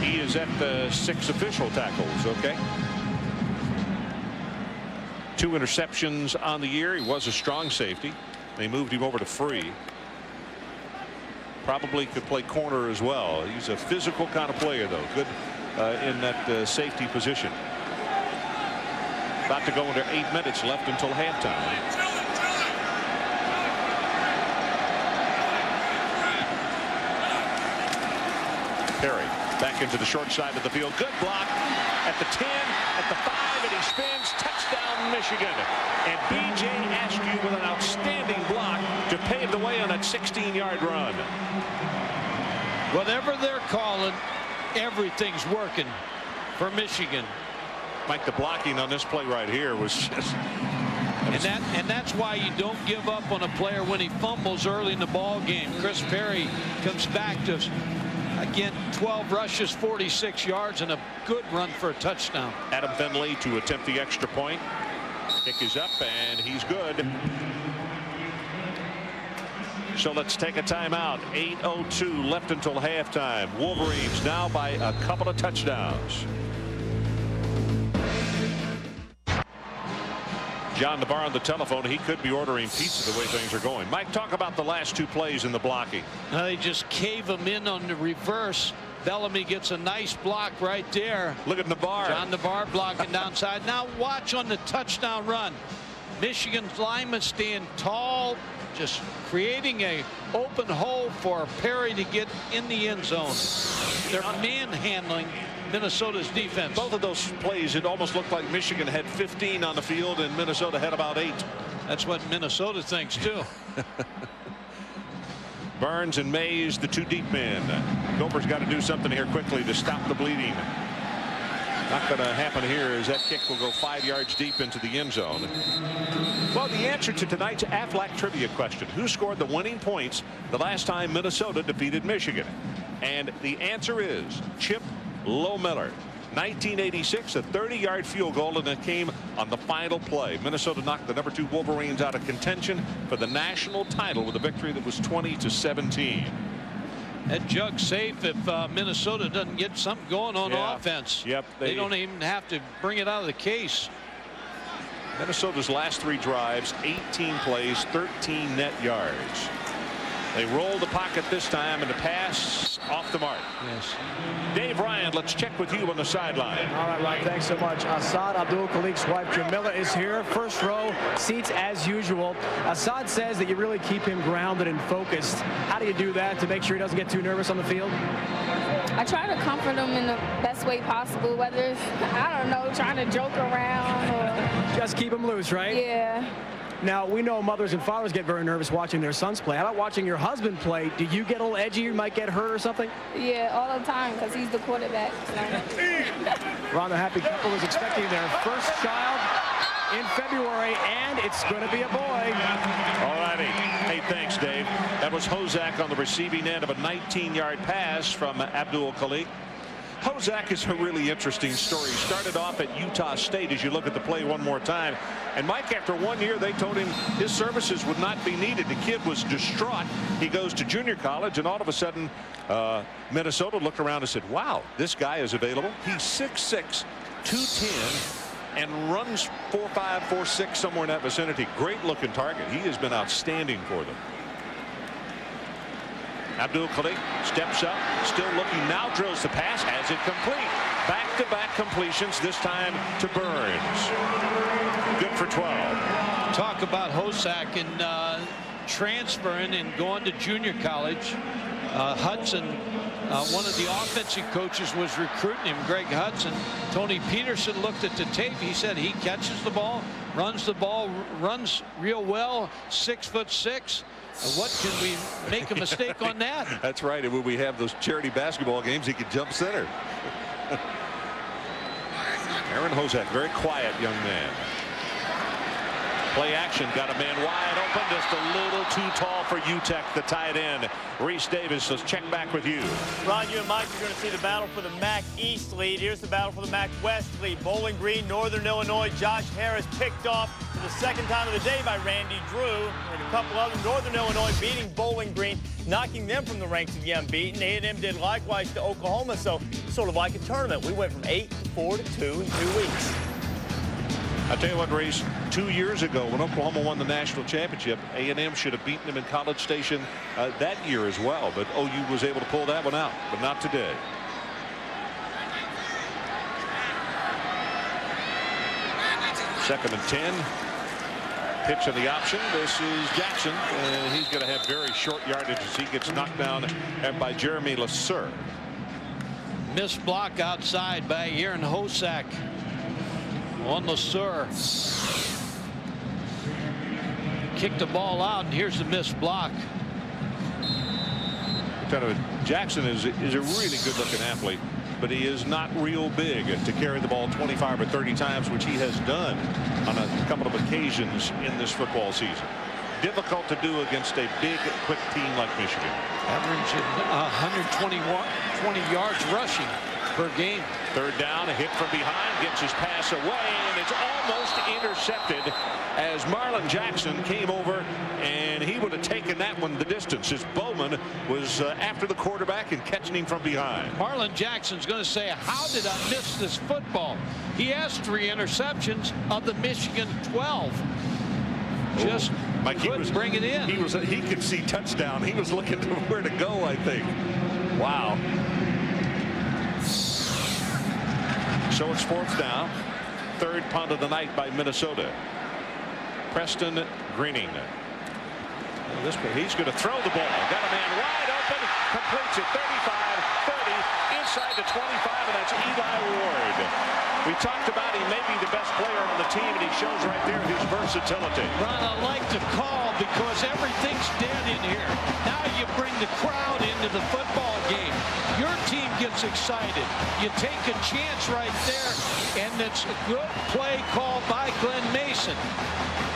He is at the 6 official tackles. Okay. 2 interceptions on the year. He was a strong safety. They moved him over to free. Probably could play corner as well. He's a physical kind of player, though. Good in that safety position. About to go under 8 minutes left until halftime. Perry back into the short side of the field. Good block at the 10, at the 5, and he spins. Touchdown, Michigan. And B.J. Askew with an outstanding block to pave the way on that 16-yard run. Whatever they're calling, everything's working for Michigan. Mike, the blocking on this play right here was just... And that's why you don't give up on a player when he fumbles early in the ball game. Chris Perry comes back to, again, 12 rushes, 46 yards, and a good run for a touchdown. Adam Finley to attempt the extra point. Kick is up, and he's good. So let's take a timeout. 8:02 left until halftime. Wolverines now by a couple of touchdowns. John Navarre on the telephone. He could be ordering pizza the way things are going. Mike, talk about the last 2 plays in the blocking. They just cave him in on the reverse. Bellamy gets a nice block right there. Look at Navarre. John Navarre blocking downside. Now watch on the touchdown run. Michigan's linemen staying tall, just creating a open hole for Perry to get in the end zone. They're manhandling Minnesota's defense. Both of those plays, it almost looked like Michigan had 15 on the field and Minnesota had about 8. That's what Minnesota thinks too. Burns and Mays, the 2 deep men. Gopher's got to do something here quickly to stop the bleeding. Not going to happen here, as that kick will go 5 yards deep into the end zone. Well, the answer to tonight's Aflac trivia question: who scored the winning points the last time Minnesota defeated Michigan? And the answer is Chip Lohmiller. 1986, a 30-yard field goal, and it came on the final play. Minnesota knocked the number 2 Wolverines out of contention for the national title with a victory that was 20-17. That jug's safe if Minnesota doesn't get something going on offense. Yep. They don't even have to bring it out of the case. Minnesota's last 3 drives, 18 plays, 13 net yards. They roll the pocket this time, and the pass off the mark. Yes. Dave Ryan, let's check with you on the sideline. All right, Ryan, thanks so much. Assad Abdul-Khalik's wife, Jamila, is here. First row seats as usual. Assad says that you really keep him grounded and focused. How do you do that to make sure he doesn't get too nervous on the field? I try to comfort him in the best way possible, whether it's, I don't know, trying to joke around or... Just keep him loose, right? Yeah. Now, we know mothers and fathers get very nervous watching their sons play. How about watching your husband play? Do you get a little edgy? You might get hurt or something? Yeah, all the time, because he's the quarterback. So. Ron, the happy couple is expecting their first child in February, and it's going to be a boy. All righty. Hey, thanks, Dave. That was Hozak on the receiving end of a 19-yard pass from Abdul Khalik. Hozak is a really interesting story. He started off at Utah State, as you look at the play one more time. And Mike, after 1 year, they told him his services would not be needed. The kid was distraught. He goes to junior college, and all of a sudden, Minnesota looked around and said, wow, this guy is available. He's 6'6", 210, and runs 4'5", 4'6", somewhere in that vicinity. Great looking target. He has been outstanding for them. Abdul Khalik steps up, still looking, now drills the pass, has it complete. Back-to-back completions, this time to Burns. Good for 12. Talk about Hozak and transferring and going to junior college. Hudson One of the offensive coaches was recruiting him, Greg Hudson. Tony Peterson looked at the tape. He said he catches the ball, runs real well, 6'6". What can we make a mistake on that? That's right. And when we have those charity basketball games, he can jump center. Aaron Hozak, very quiet young man. Play action, got a man wide open, just a little too tall for UTEP, the tight end. Reese Davis, let's check back with you. Ron, you and Mike are going to see the battle for the MAC East lead. Here's the battle for the MAC West lead. Bowling Green, Northern Illinois, Josh Harris picked off for the second time of the day by Randy Drew. And a couple other Northern Illinois beating Bowling Green, knocking them from the ranks of the unbeaten. A&M did likewise to Oklahoma, so sort of like a tournament. We went from 8 to 4 to 2 in 2 weeks. I'll tell you what, Reese, 2 years ago when Oklahoma won the national championship, A&M should have beaten them in College Station that year as well. But OU was able to pull that one out, but not today. Second and 10. Pitch of the option. This is Jackson, and he's going to have very short yardage as he gets knocked down by Jeremy LeSueur. Missed block outside by Aaron Hozak on LeSueur. Kicked the ball out, and here's the missed block. Jackson is a really good-looking athlete, but he is not real big to carry the ball 25 or 30 times, which he has done on a couple of occasions in this football season. Difficult to do against a big, quick team like Michigan. Averaging 120 yards rushing per game. Third down, a hit from behind, gets his pass away, and it's almost intercepted as Marlon Jackson came over, and he would have taken that one the distance as Bowman was after the quarterback and catching him from behind. Marlon Jackson's going to say, how did I miss this football? He has 3 interceptions of the Michigan 12. Just couldn't bring it in. He could see touchdown. He was looking to where to go, I think. Wow. So it's 4th down. 3rd punt of the night by Minnesota. Preston Greening. He's going to throw the ball. Got a man wide open. Completes it 35, 30, inside the 25, and that's Eli Ward. We talked about he may be the best player on the team, and he shows right there his versatility. Ron, I like to call because everything's dead in here. Now you bring the crowd into the football game. Your team gets excited. You take a chance right there, and it's a good play called by Glenn Mason.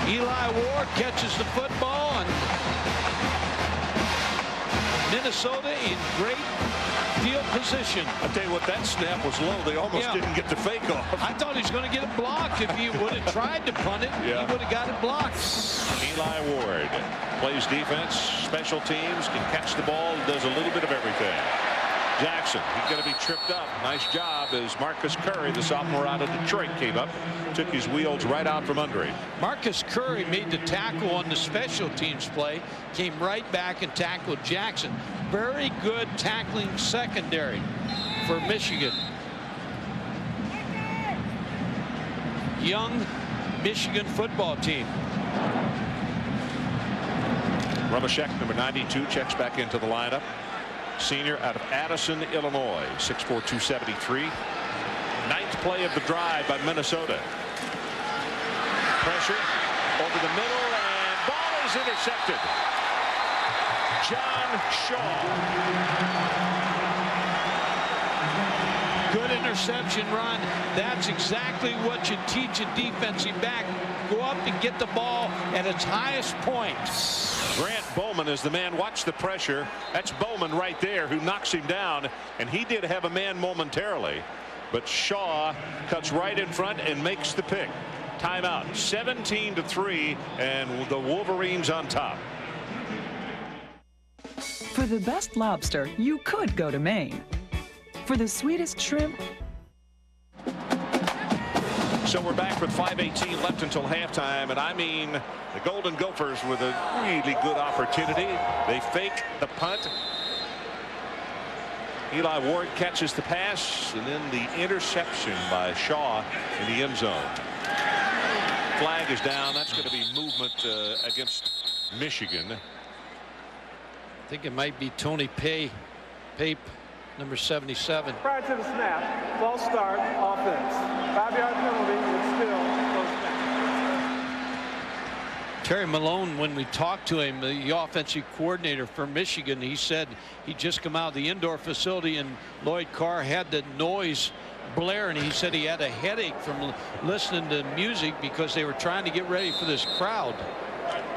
Eli Ward catches the football, and Minnesota in great field position. I'll tell you what, that snap was low. They almost didn't get the fake off. I thought he was going to get it blocked. If he would have tried to punt it, he would have got it blocked. Eli Ward plays defense, special teams, can catch the ball, does a little bit of everything. Jackson, he's going to be tripped up. Nice job as Marcus Curry, the sophomore out of Detroit, came up, took his wheels right out from under him. Marcus Curry made the tackle on the special teams play, came right back and tackled Jackson. Very good tackling secondary for Michigan. Young Michigan football team. Rumashek, number 92, checks back into the lineup. Senior out of Addison, Illinois, 6'4", 273. 9th play of the drive by Minnesota. Pressure over the middle, and ball is intercepted. John Shaw. Good interception, Ron. That's exactly what you teach a defensive back. Go up and get the ball at its highest point. Grant Bowman is the man. Watch the pressure. That's Bowman right there who knocks him down, and he did have a man momentarily, but Shaw cuts right in front and makes the pick. Timeout. 17-3, and the Wolverines on top. For the best lobster, you could go to Maine. For the sweetest shrimp. So we're back with 5:18 left until halftime, and I mean the Golden Gophers with a really good opportunity. They fake the punt. Eli Ward catches the pass, and then the interception by Shaw in the end zone. Flag is down. That's going to be movement against Michigan. I think it might be Tony Pape Number 77. Prior to the snap, false start, offense. 5-yard penalty, it's still first down. Terry Malone, when we talked to him, the offensive coordinator for Michigan, he said he'd just come out of the indoor facility and Lloyd Carr had the noise blaring. He said he had a headache from listening to music because they were trying to get ready for this crowd.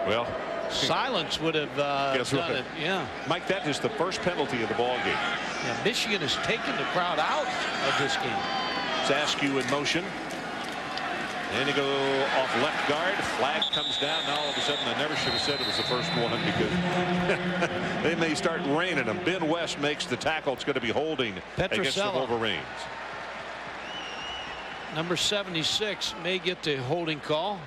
Well, silence would have done it. Yeah, Mike, that is the first penalty of the ball game. Yeah, Michigan has taken the crowd out of this game. Zaskew in motion. And they go off left guard. Flag comes down. Now all of a sudden, I never should have said it was the first one because they may start raining them. Ben West makes the tackle. It's going to be holding against the Wolverines. Number 76 may get the holding call.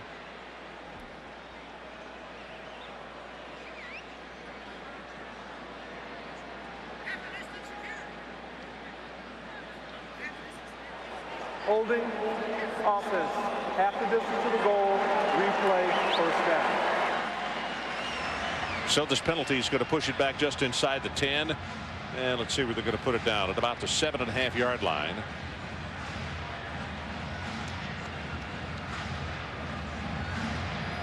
Holding, offense. Half the distance to the goal, replay, first down. So this penalty is going to push it back just inside the 10. And let's see where they're going to put it down at about the 7.5-yard line.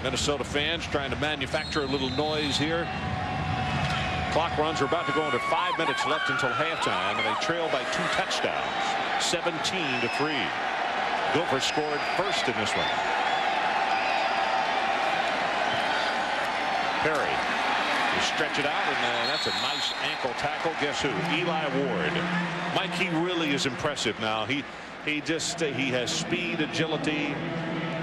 Minnesota fans trying to manufacture a little noise here. Clock runs are about to go under 5 minutes left until halftime, and they trail by 2 touchdowns, 17-3. Gophers scored first in this one. Perry, you stretch it out, and that's a nice ankle tackle. Guess who? Eli Ward. Mike, he really is impressive now. He has speed, agility,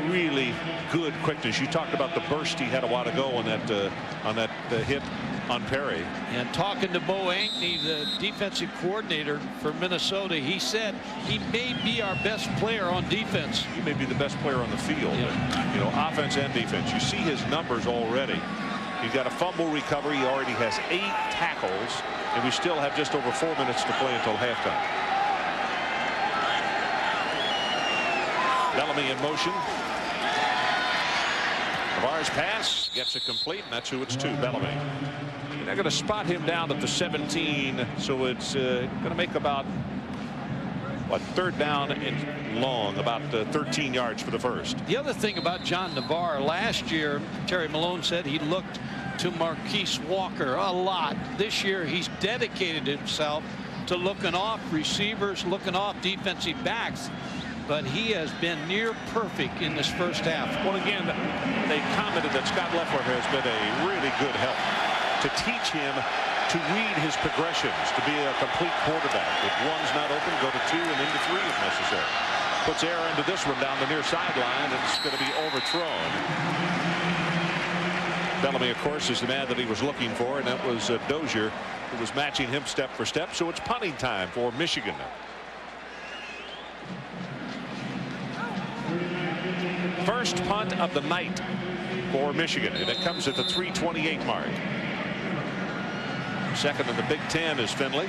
really good quickness. You talked about the burst he had a while ago on that hit on Perry. And talking to Bo Ankney, the defensive coordinator for Minnesota, he said he may be our best player on defense. He may be the best player on the field. Yeah. You know, offense and defense. You see his numbers already. He's got a fumble recovery. He already has 8 tackles, and we still have just over 4 minutes to play until halftime. Bellamy in motion. Navarre's pass gets it complete, and that's who it's to, Bellamy. And they're going to spot him down at the 17, so it's going to make about, what, 3rd down and long, about 13 yards for the first. The other thing about John Navarre, last year, Terry Malone said he looked to Marquise Walker a lot. This year, he's dedicated himself to looking off receivers, looking off defensive backs. But he has been near perfect in this first half. Well, again, they commented that Scott Leffler has been a really good help to teach him to read his progressions, to be a complete quarterback. If one's not open, go to 2 and into 3 if necessary. Puts air into this one down the near sideline, and it's going to be overthrown. Bellamy, of course, is the man that he was looking for, and that was Dozier, who was matching him step for step. So it's punting time for Michigan. First punt of the night for Michigan, and it comes at the 3:28 mark. Second in the Big Ten is Finley.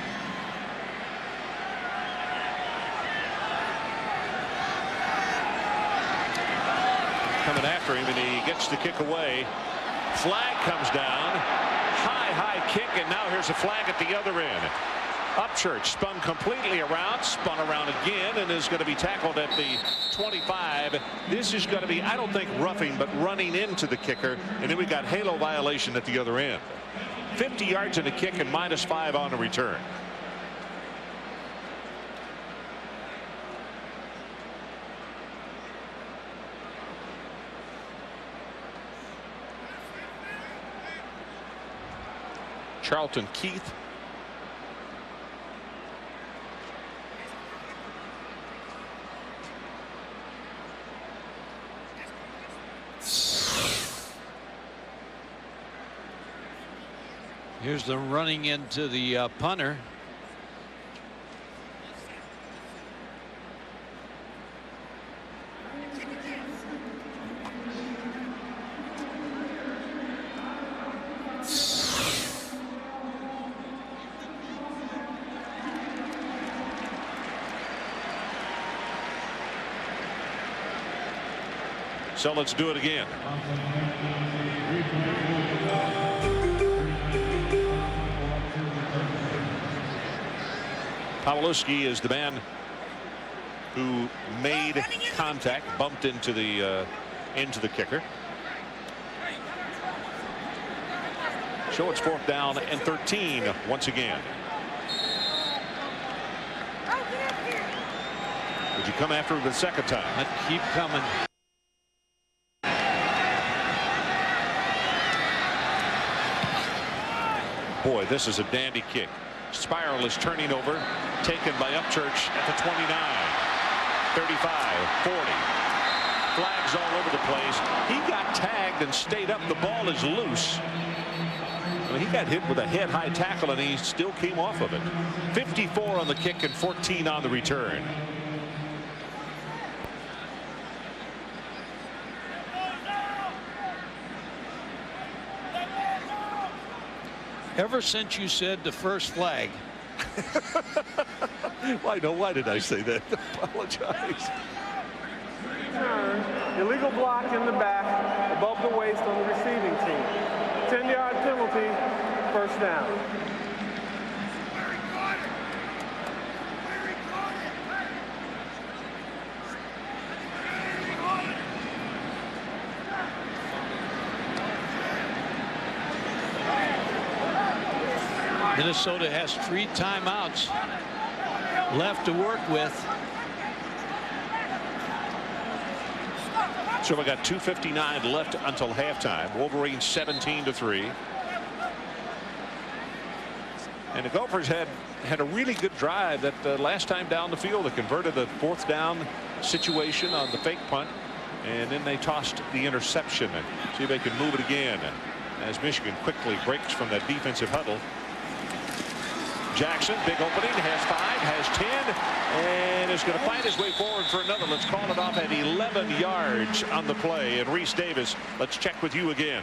Coming after him, and he gets the kick away. Flag comes down. High kick, and now here's a flag at the other end. Upchurch spun completely around, spun around again, and is going to be tackled at the 25. This is going to be, I don't think roughing, but running into the kicker, and then we got halo violation at the other end. 50 yards in the kick and -5 on the return. Charlton Keith. Here's the running into the punter. So let's do it again. Pawlowski is the man who made contact, bumped into the kicker. So it's 4th down and 13 once again. Would you come after him the second time? I'd keep coming. Boy, this is a dandy kick. Spiral is turning over, taken by Upchurch at the 29, 35, 40. Flags all over the place. He got tagged and stayed up. The ball is loose. I mean, he got hit with a head-high tackle, and he still came off of it. 54 on the kick and 14 on the return. Ever since you said the first flag. Why did I say that? Apologize. Turn, illegal block in the back, above the waist on the receiving team. 10-yard penalty, 1st down. Minnesota has 3 timeouts left to work with. So we got 2:59 left until halftime. Wolverines 17-3. And the Gophers had a really good drive that last time down the field. They converted the 4th down situation on the fake punt, and then they tossed the interception and see if they can move it again as Michigan quickly breaks from that defensive huddle. Jackson, big opening, has 5, has 10, and is going to find his way forward for another. Let's call it off at 11 yards on the play. And Reese Davis, let's check with you again.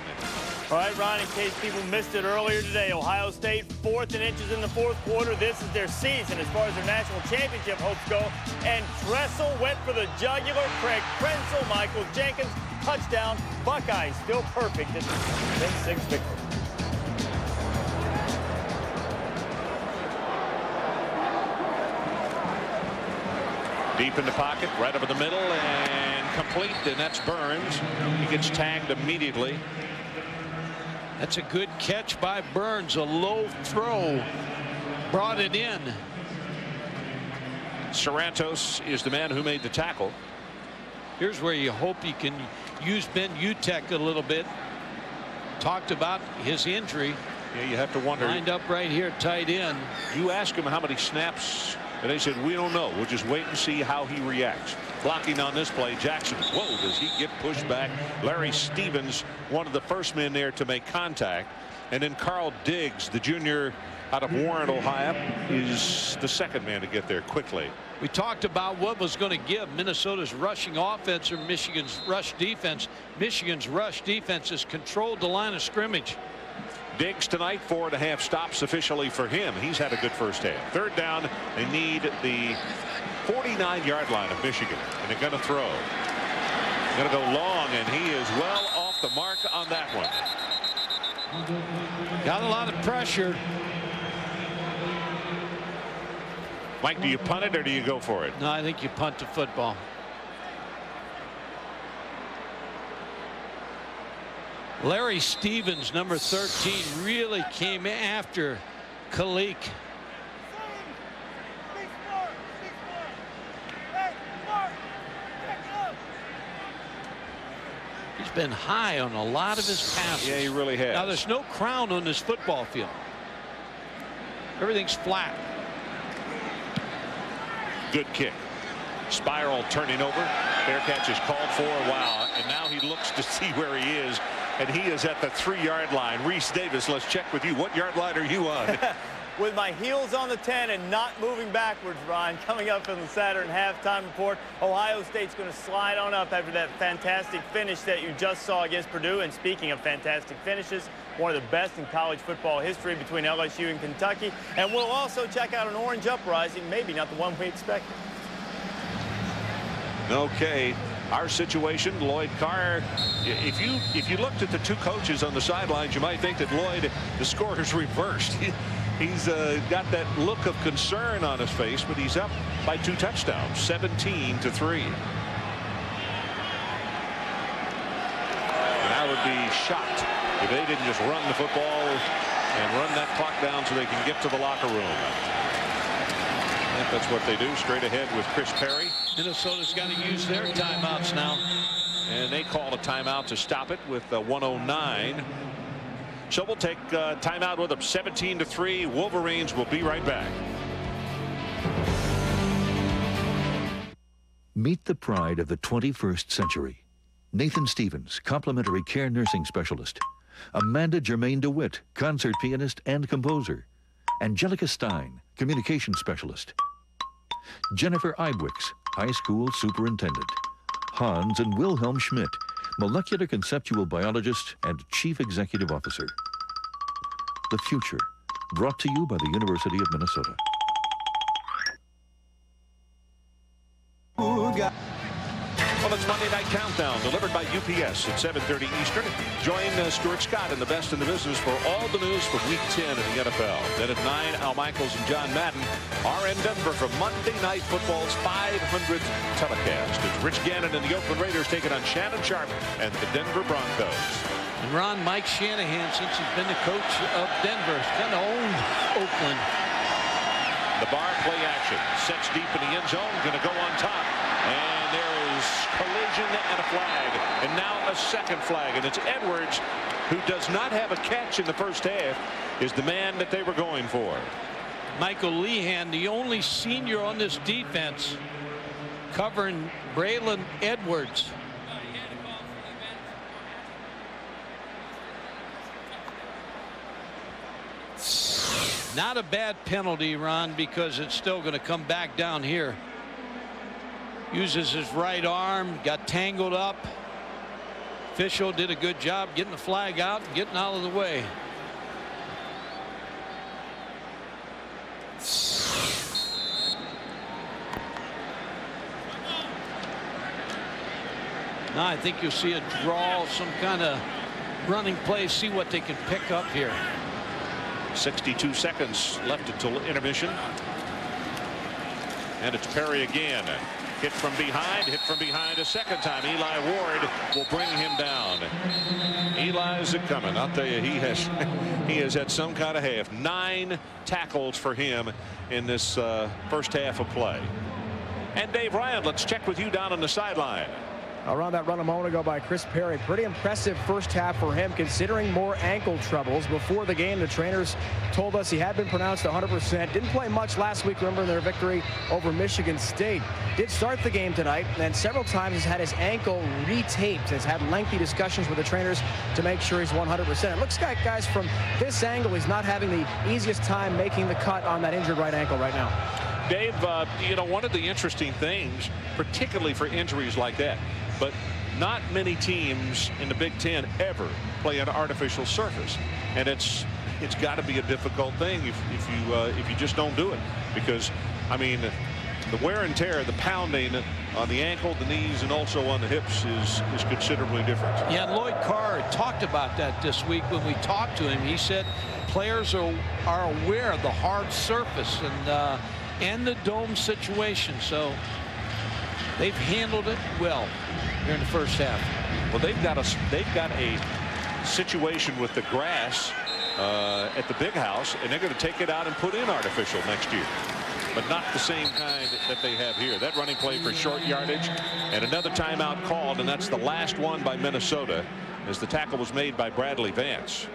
All right, Ron, in case people missed it earlier today, Ohio State 4th in inches in the 4th quarter. This is their season as far as their national championship hopes go. And Tressel went for the jugular. Craig Krenzel, Michael Jenkins, touchdown. Buckeyes still perfect at the 10-6 victory. Deep in the pocket, right over the middle, and complete, and that's Burns. He gets tagged immediately. That's a good catch by Burns. A low throw brought it in. Sarantos is the man who made the tackle. Here's where you hope you can use Ben Utek a little bit. Talked about his injury. Yeah, you have to wonder. Lined up right here, tight end. You ask him how many snaps, and they said, we don't know. We'll just wait and see how he reacts. Blocking on this play, Jackson. Whoa, does he get pushed back? Larry Stevens, one of the first men there to make contact. And then Carl Diggs, the junior out of Warren, Ohio, is the second man to get there quickly. We talked about what was going to give Minnesota's rushing offense or Michigan's rush defense. Michigan's rush defense has controlled the line of scrimmage. Diggs tonight, 4.5 stops officially for him. He's had a good first half. 3rd down, they need the 49-yard line of Michigan, and they're going to throw. Going to go long, and he is well off the mark on that one. Got a lot of pressure. Mike, do you punt it or do you go for it? No, I think you punt the football. Larry Stevens, number 13, really came after Kalik. He's been high on a lot of his passes. Yeah, he really has. Now, there's no crown on this football field. Everything's flat. Good kick. Spiral turning over. Fair catch is called for. Wow. And now he looks to see where he is. And he is at the 3-yard line. Reese Davis, let's check with you. What yard line are you on? With my heels on the 10 and not moving backwards, Ron. Coming up in the Saturn halftime report, Ohio State's going to slide on up after that fantastic finish that you just saw against Purdue. And speaking of fantastic finishes, one of the best in college football history between LSU and Kentucky. And we'll also check out an orange uprising, maybe not the one we expected. Okay. Our situation, Lloyd Carr, if you looked at the two coaches on the sidelines, you might think that Lloyd, the score is reversed. He's got that look of concern on his face, but he's up by 2 touchdowns, 17-3. And I would be shocked if they didn't just run the football and run that clock down so they can get to the locker room. I think that's what they do. Straight ahead with Chris Perry. Minnesota's got to use their timeouts now. And they call a timeout to stop it with 1:09. So we'll take timeout with them. 17-3. Wolverines will be right back. Meet the pride of the 21st century. Nathan Stevens, complementary care nursing specialist. Amanda Germain DeWitt, concert pianist and composer. Angelica Stein, communication specialist. Jennifer Ibwix, high school superintendent. Hans and Wilhelm Schmidt, molecular conceptual biologist and chief executive officer. The future, brought to you by the University of Minnesota. Well, it's Monday Night Countdown, delivered by UPS at 7:30 Eastern. Join Stuart Scott and the best in the business for all the news from Week 10 in the NFL. Then at 9, Al Michaels and John Madden are in Denver for Monday Night Football's 500th telecast. It's Rich Gannon and the Oakland Raiders taking on Shannon Sharp and the Denver Broncos. And Ron, Mike Shanahan, since he's been the coach of Denver, has kind of owned Oakland. The bar play action. Sets deep in the end zone. Going to go on top. And there is collision and a flag. And now a second flag. And it's Edwards, who does not have a catch in the first half, is the man that they were going for. Michael Lehan, the only senior on this defense, covering Braylon Edwards. Not a bad penalty, Ron, because it's still going to come back down here. Uses his right arm, got tangled up. Official did a good job getting the flag out and getting out of the way. Now I think you'll see a draw, some kind of running play, see what they can pick up here. 62 seconds left until intermission. And it's Perry again. Hit from behind a second time. Eli Ward will bring him down. Eli's coming. I'll tell you, he has had some kind of half. 9 tackles for him in this first half of play. And Dave Ryan, let's check with you down on the sideline. Around that run a moment ago by Chris Perry. Pretty impressive first half for him, considering more ankle troubles. Before the game, the trainers told us he had been pronounced 100%. Didn't play much last week, remember, in their victory over Michigan State. Did start the game tonight, and several times has had his ankle retaped. Has had lengthy discussions with the trainers to make sure he's 100%. It looks like, guys, from this angle, he's not having the easiest time making the cut on that injured right ankle right now. Dave, you know, one of the interesting things, particularly for injuries like that, but not many teams in the Big Ten ever play an artificial surface, and it's got to be a difficult thing if you just don't do it, because I mean the wear and tear, the pounding on the ankle, the knees, and also on the hips is considerably different. Yeah, Lloyd Carr talked about that this week when we talked to him. He said players are aware of the hard surface and the dome situation, so they've handled it well here in the first half. Well, they've got a situation with the grass at the big house, and they're going to take it out and put in artificial next year, but not the same kind that they have here. That running play for short yardage, and another timeout called, and that's the last one by Minnesota, as the tackle was made by Bradley Vance.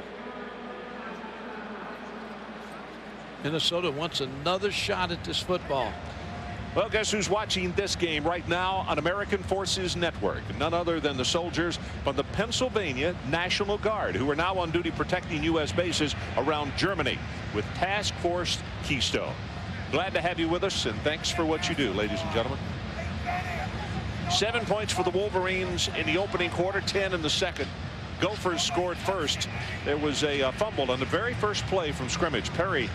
Minnesota wants another shot at this football. Well, guess who's watching this game right now on American Forces Network? None other than the soldiers from the Pennsylvania National Guard, who are now on duty protecting U.S. bases around Germany with Task Force Keystone. Glad to have you with us, and thanks for what you do, ladies and gentlemen. 7 points for the Wolverines in the opening quarter, 10 in the second. Gophers scored first. There was a fumble on the very first play from scrimmage. Perry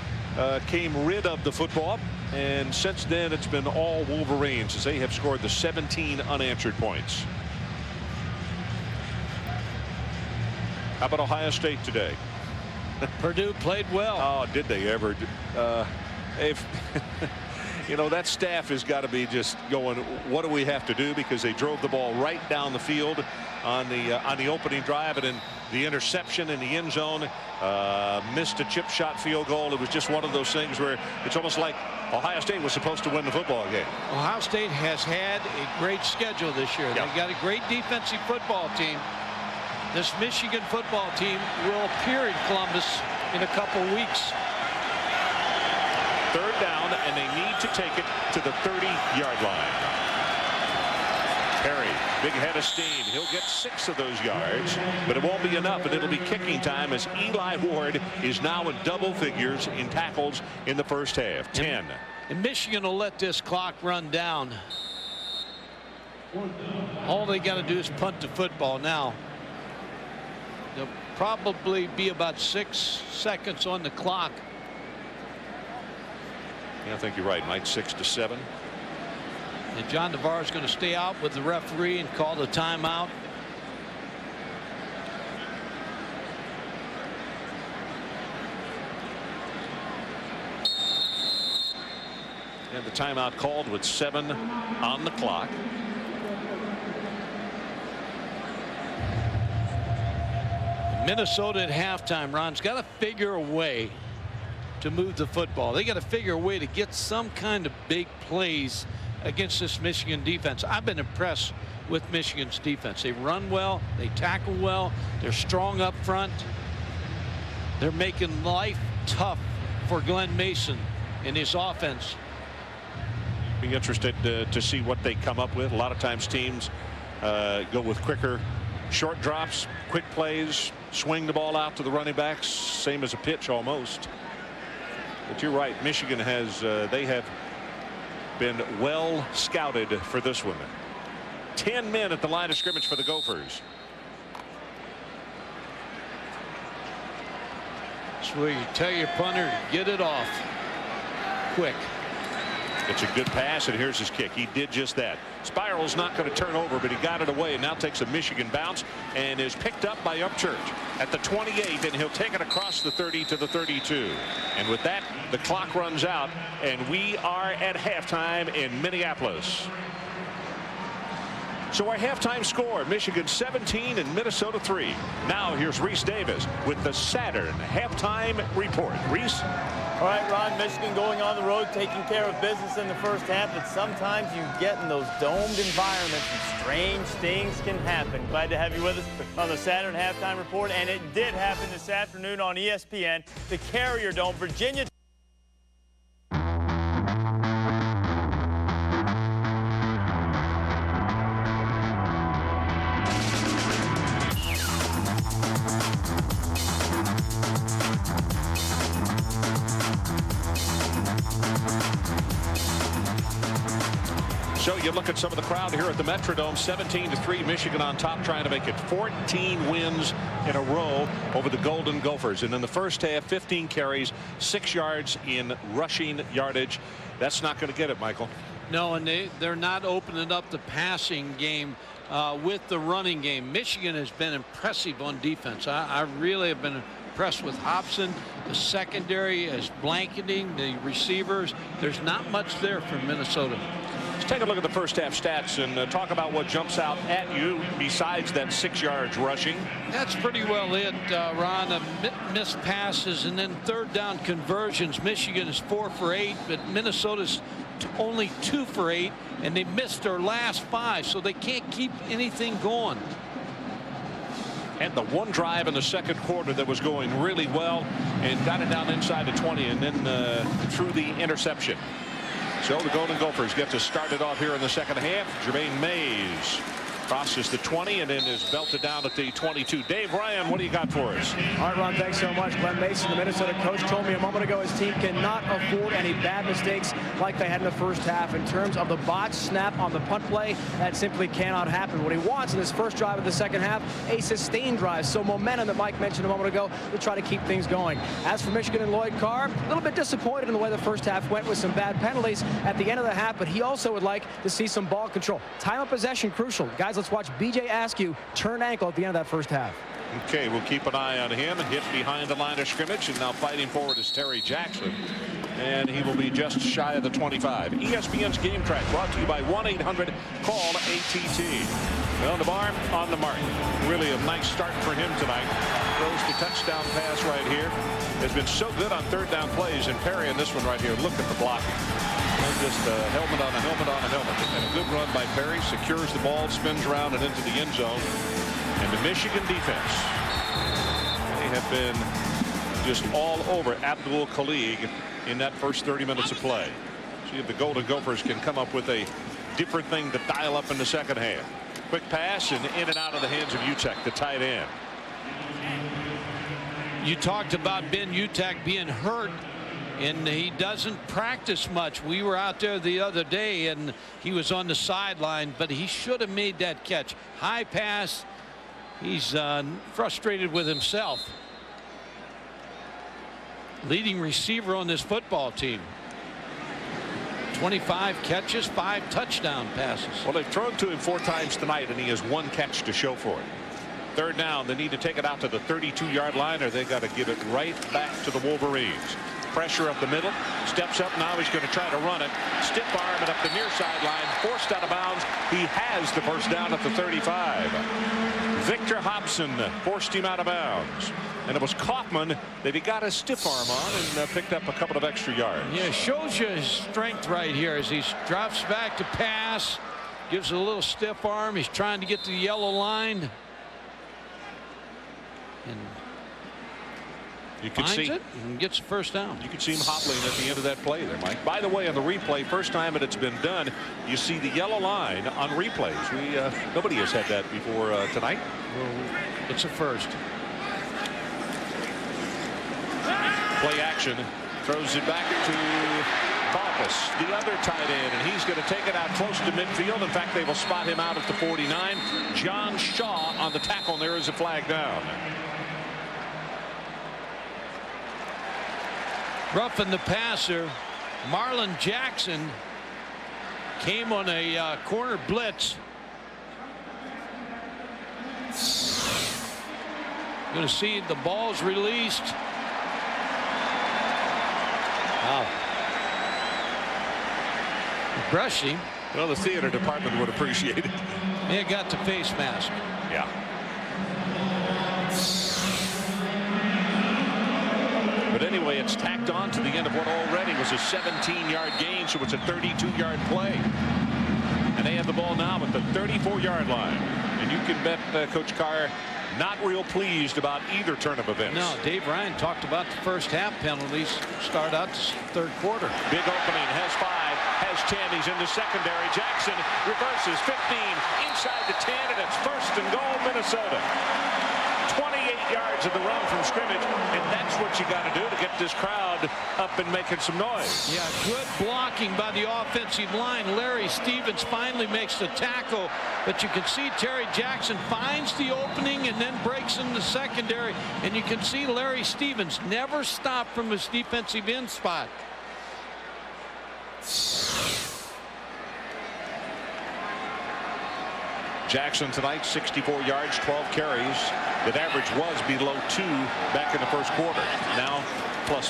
came rid of the football, and since then it's been all Wolverines as they have scored the 17 unanswered points. How about Ohio State today? Purdue played well. Oh, did they ever? If you know, that staff has got to be just going, what do we have to do? Because they drove the ball right down the field on the opening drive, and then the interception in the end zone, missed a chip shot field goal. It was just one of those things where it's almost like Ohio State was supposed to win the football game. Ohio State has had a great schedule this year. They've got a great defensive football team. This Michigan football team will appear in Columbus in a couple weeks. Third down, and they need to take it to the 30-yard line. Perry, big head of steam. He'll get 6 of those yards, but it won't be enough, and it'll be kicking time as Eli Ward is now in double figures in tackles in the first half. 10. And Michigan will let this clock run down. All they got to do is punt the football now. There'll probably be about 6 seconds on the clock. Yeah, I think you're right, Mike. 6 to 7. And John Navarre is going to stay out with the referee and call the timeout. And the timeout called with 7 on the clock. Minnesota at halftime, Ron's got to figure a way to move the football. They got to figure a way to get some kind of big plays against this Michigan defense. I've been impressed with Michigan's defense. They run well, they tackle well, they're strong up front. They're making life tough for Glenn Mason in his offense. Be interested to see what they come up with. A lot of times teams go with quicker short drops, quick plays, swing the ball out to the running backs, same as a pitch almost. But you're right, Michigan has they have been well scouted for this one. 10 men at the line of scrimmage for the Gophers. That's where you tell your punter to get it off quick. It's a good pass, and here's his kick. He did just that. Spiral's not going to turn over, but he got it away and now takes a Michigan bounce and is picked up by Upchurch at the 28, and he'll take it across the 30 to the 32. And with that, the clock runs out, and we are at halftime in Minneapolis. So our halftime score, Michigan 17 and Minnesota 3. Now here's Reese Davis with the Saturn halftime report. Reese? All right, Ron, Michigan going on the road, taking care of business in the first half, but sometimes you get in those domed environments and strange things can happen. Glad to have you with us on the Saturn halftime report, and it did happen this afternoon on ESPN. The Carrier Dome, Virginia. So you look at some of the crowd here at the Metrodome. 17-3, Michigan on top, trying to make it 14 wins in a row over the Golden Gophers. And in the first half, 15 carries, 6 yards in rushing yardage. That's not going to get it, Michael. No, and they're not opening up the passing game with the running game. Michigan has been impressive on defense. I really have been impressed with Hobson. The secondary is blanketing the receivers. There's not much there from Minnesota. Let's take a look at the first half stats and talk about what jumps out at you besides that 6 yards rushing. That's pretty well it, Ron. Missed passes and then third down conversions. Michigan is 4 for 8, but Minnesota's only 2 for 8, and they missed their last 5, so they can't keep anything going. And the one drive in the second quarter that was going really well and got it down inside the 20 and then threw the interception. So the Golden Gophers get to start it off here in the second half. Jermaine Mays crosses the 20 and then is belted down at the 22. Dave Ryan, what do you got for us? All right, Ron, thanks so much. Glenn Mason, the Minnesota coach, told me a moment ago his team cannot afford any bad mistakes like they had in the first half. In terms of the botch snap on the punt play, that simply cannot happen. What he wants in his first drive of the second half, a sustained drive. So momentum that Mike mentioned a moment ago to try to keep things going. As for Michigan and Lloyd Carr, a little bit disappointed in the way the first half went with some bad penalties at the end of the half, but he also would like to see some ball control. Time of possession crucial. Guys, let's watch B.J. Askew turn ankle at the end of that first half. Okay, we'll keep an eye on him. Hit behind the line of scrimmage, and now fighting forward is Terry Jackson. And he will be just shy of the 25. ESPN's Game Track brought to you by 1-800-CALL-ATT. On the bar, on the mark. Really a nice start for him tonight. Throws the touchdown pass right here. Has been so good on third down plays. And Perry in this one right here. Look at the blocking. Just a helmet on a helmet on a helmet. And a good run by Perry. Secures the ball, spins around and into the end zone. And the Michigan defense, they have been just all over Abdul Khalid in that first 30 minutes of play. See if the Golden Gophers can come up with a different thing to dial up in the second half. Quick pass and in and out of the hands of Utek, the tight end. You talked about Ben Utek being hurt, and he doesn't practice much. We were out there the other day, and he was on the sideline, but he should have made that catch. High pass. He's frustrated with himself. Leading receiver on this football team. 25 catches, 5 touchdown passes. Well, they've thrown to him 4 times tonight, and he has 1 catch to show for it. Third down, they need to take it out to the 32-yard line, or they got to give it right back to the Wolverines. Pressure up the middle, steps up, now he's going to try to run it. Stiff arm it up the near sideline, forced out of bounds. He has the first down at the 35. Victor Hobson forced him out of bounds. And it was Kaufman that he got a stiff arm on and picked up a couple of extra yards. Yeah, shows you his strength right here as he drops back to pass, gives a little stiff arm. He's trying to get to the yellow line. And you can see it and gets the first down. You could see him hobbling at the end of that play there, Mike. By the way, on the replay, first time that it's been done, you see the yellow line on replays. Nobody has had that before tonight. Well, it's a first. Play action, throws it back to Baucus, the other tight end, and he's going to take it out close to midfield. In fact, they will spot him out at the 49. John Shaw on the tackle, and there is a flag down. Roughing the passer. Marlon Jackson came on a corner blitz. Going to see the ball's released. Wow. Brushed him. Well, the theater department would appreciate it. Yeah, got the face mask. Yeah. But anyway, it's tacked on to the end of what already was a 17-yard gain, so it's a 32-yard play. And they have the ball now at the 34-yard line. And you can bet Coach Carr not real pleased about either turn of events. No, Dave Ryan talked about the first half penalties. Start out the third quarter. Big opening, has 5, has 10. He's in the secondary. Jackson reverses 15 inside the 10, and it's first and goal, Minnesota. 28 yards of the run from scrimmage, and that's what you got to do to get this crowd up and making some noise. Yeah, good blocking by the offensive line. Larry Stevens finally makes the tackle, but you can see Terry Jackson finds the opening and then breaks in the secondary, and you can see Larry Stevens never stopped from his defensive end spot. Jackson tonight, 64 yards, 12 carries. That average was below 2 back in the first quarter. Now +5.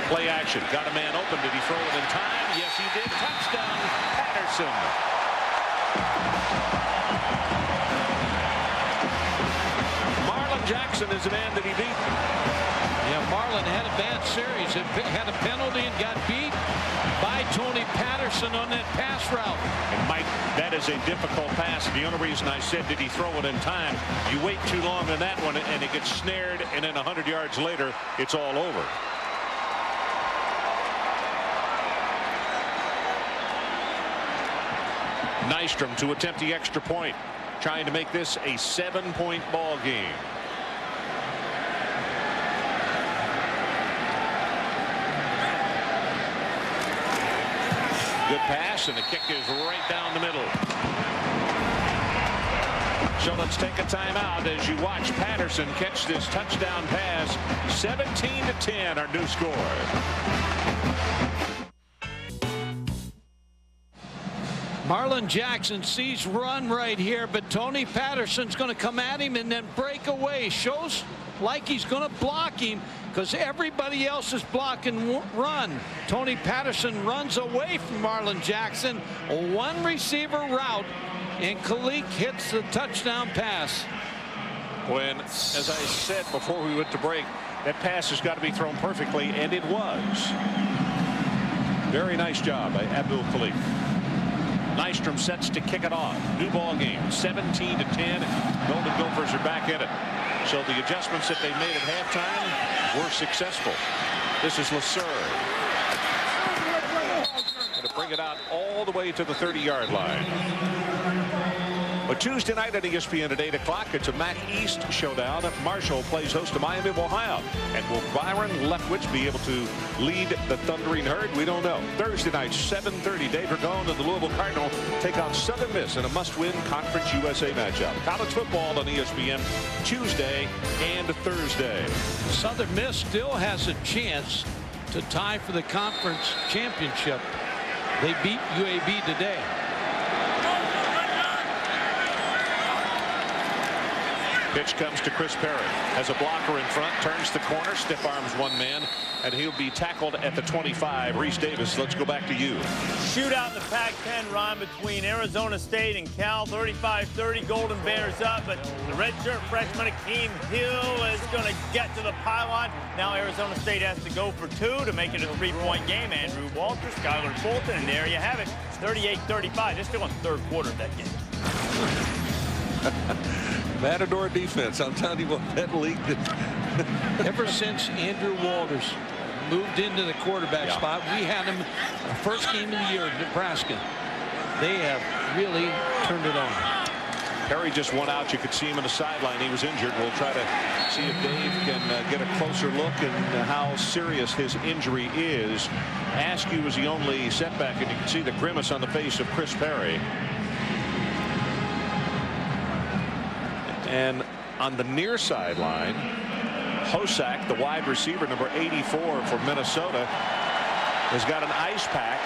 Play action. Got a man open. Did he throw it in time? Yes, he did. Touchdown, Patterson. Marlon Jackson is the man that he beat. Yeah, Marlon had a bad series. Had a penalty and got beat by Tony Patterson on that pass route. And Mike, that is a difficult pass. The only reason I said did he throw it in time, you wait too long on that one and it gets snared, and then 100 yards later it's all over. Nystrom to attempt the extra point, trying to make this a 7-point ball game. Good pass, and the kick is right down the middle. So let's take a timeout as you watch Patterson catch this touchdown pass. 17-10, our new score. Marlon Jackson sees run right here, but Tony Patterson's going to come at him and then break away. Shows like he's going to block him because everybody else is blocking run. Tony Patterson runs away from Marlon Jackson. A one receiver route, and Kalik hits the touchdown pass. When, as I said before we went to break, that pass has got to be thrown perfectly, and it was. Very nice job by Abdul Khalif. Nystrom sets to kick it off. New ball game, 17-10. Golden Gophers are back in it. So the adjustments that they made at halftime were successful. This is Lasser. Going to bring it out all the way to the 30-yard line. But Tuesday night on ESPN at 8 o'clock, it's a MAC East showdown. Marshall plays host to Miami of Ohio. And will Byron Leftwich be able to lead the Thundering Herd? We don't know. Thursday night, 7:30, Dave Ragone and the Louisville Cardinal take on Southern Miss in a must-win Conference USA matchup. College football on ESPN Tuesday and Thursday. Southern Miss still has a chance to tie for the conference championship. They beat UAB today. Pitch comes to Chris Perry. Has a blocker in front, turns the corner, stiff arms one man, and he'll be tackled at the 25. Reese Davis, let's go back to you. Shootout in the Pac-10, Ron, between Arizona State and Cal. 35-30, Golden Bears up, but the redshirt freshman Akeem Hill is going to get to the pylon. Now Arizona State has to go for two to make it a three-point game. Andrew Walters, Skylar Fulton, and there you have it, 38-35. They're still in the third quarter of that game. Matador defense. I'm telling you what, that league. Ever since Andrew Walters moved into the quarterback spot, we had him the first game of the year in Nebraska. They have really turned it on. Perry just went out. You could see him on the sideline. He was injured. We'll try to see if Dave can get a closer look at how serious his injury is. Askew was the only setback, and you can see the grimace on the face of Chris Perry. And on the near sideline, Hosack, the wide receiver, number 84 for Minnesota, has got an ice pack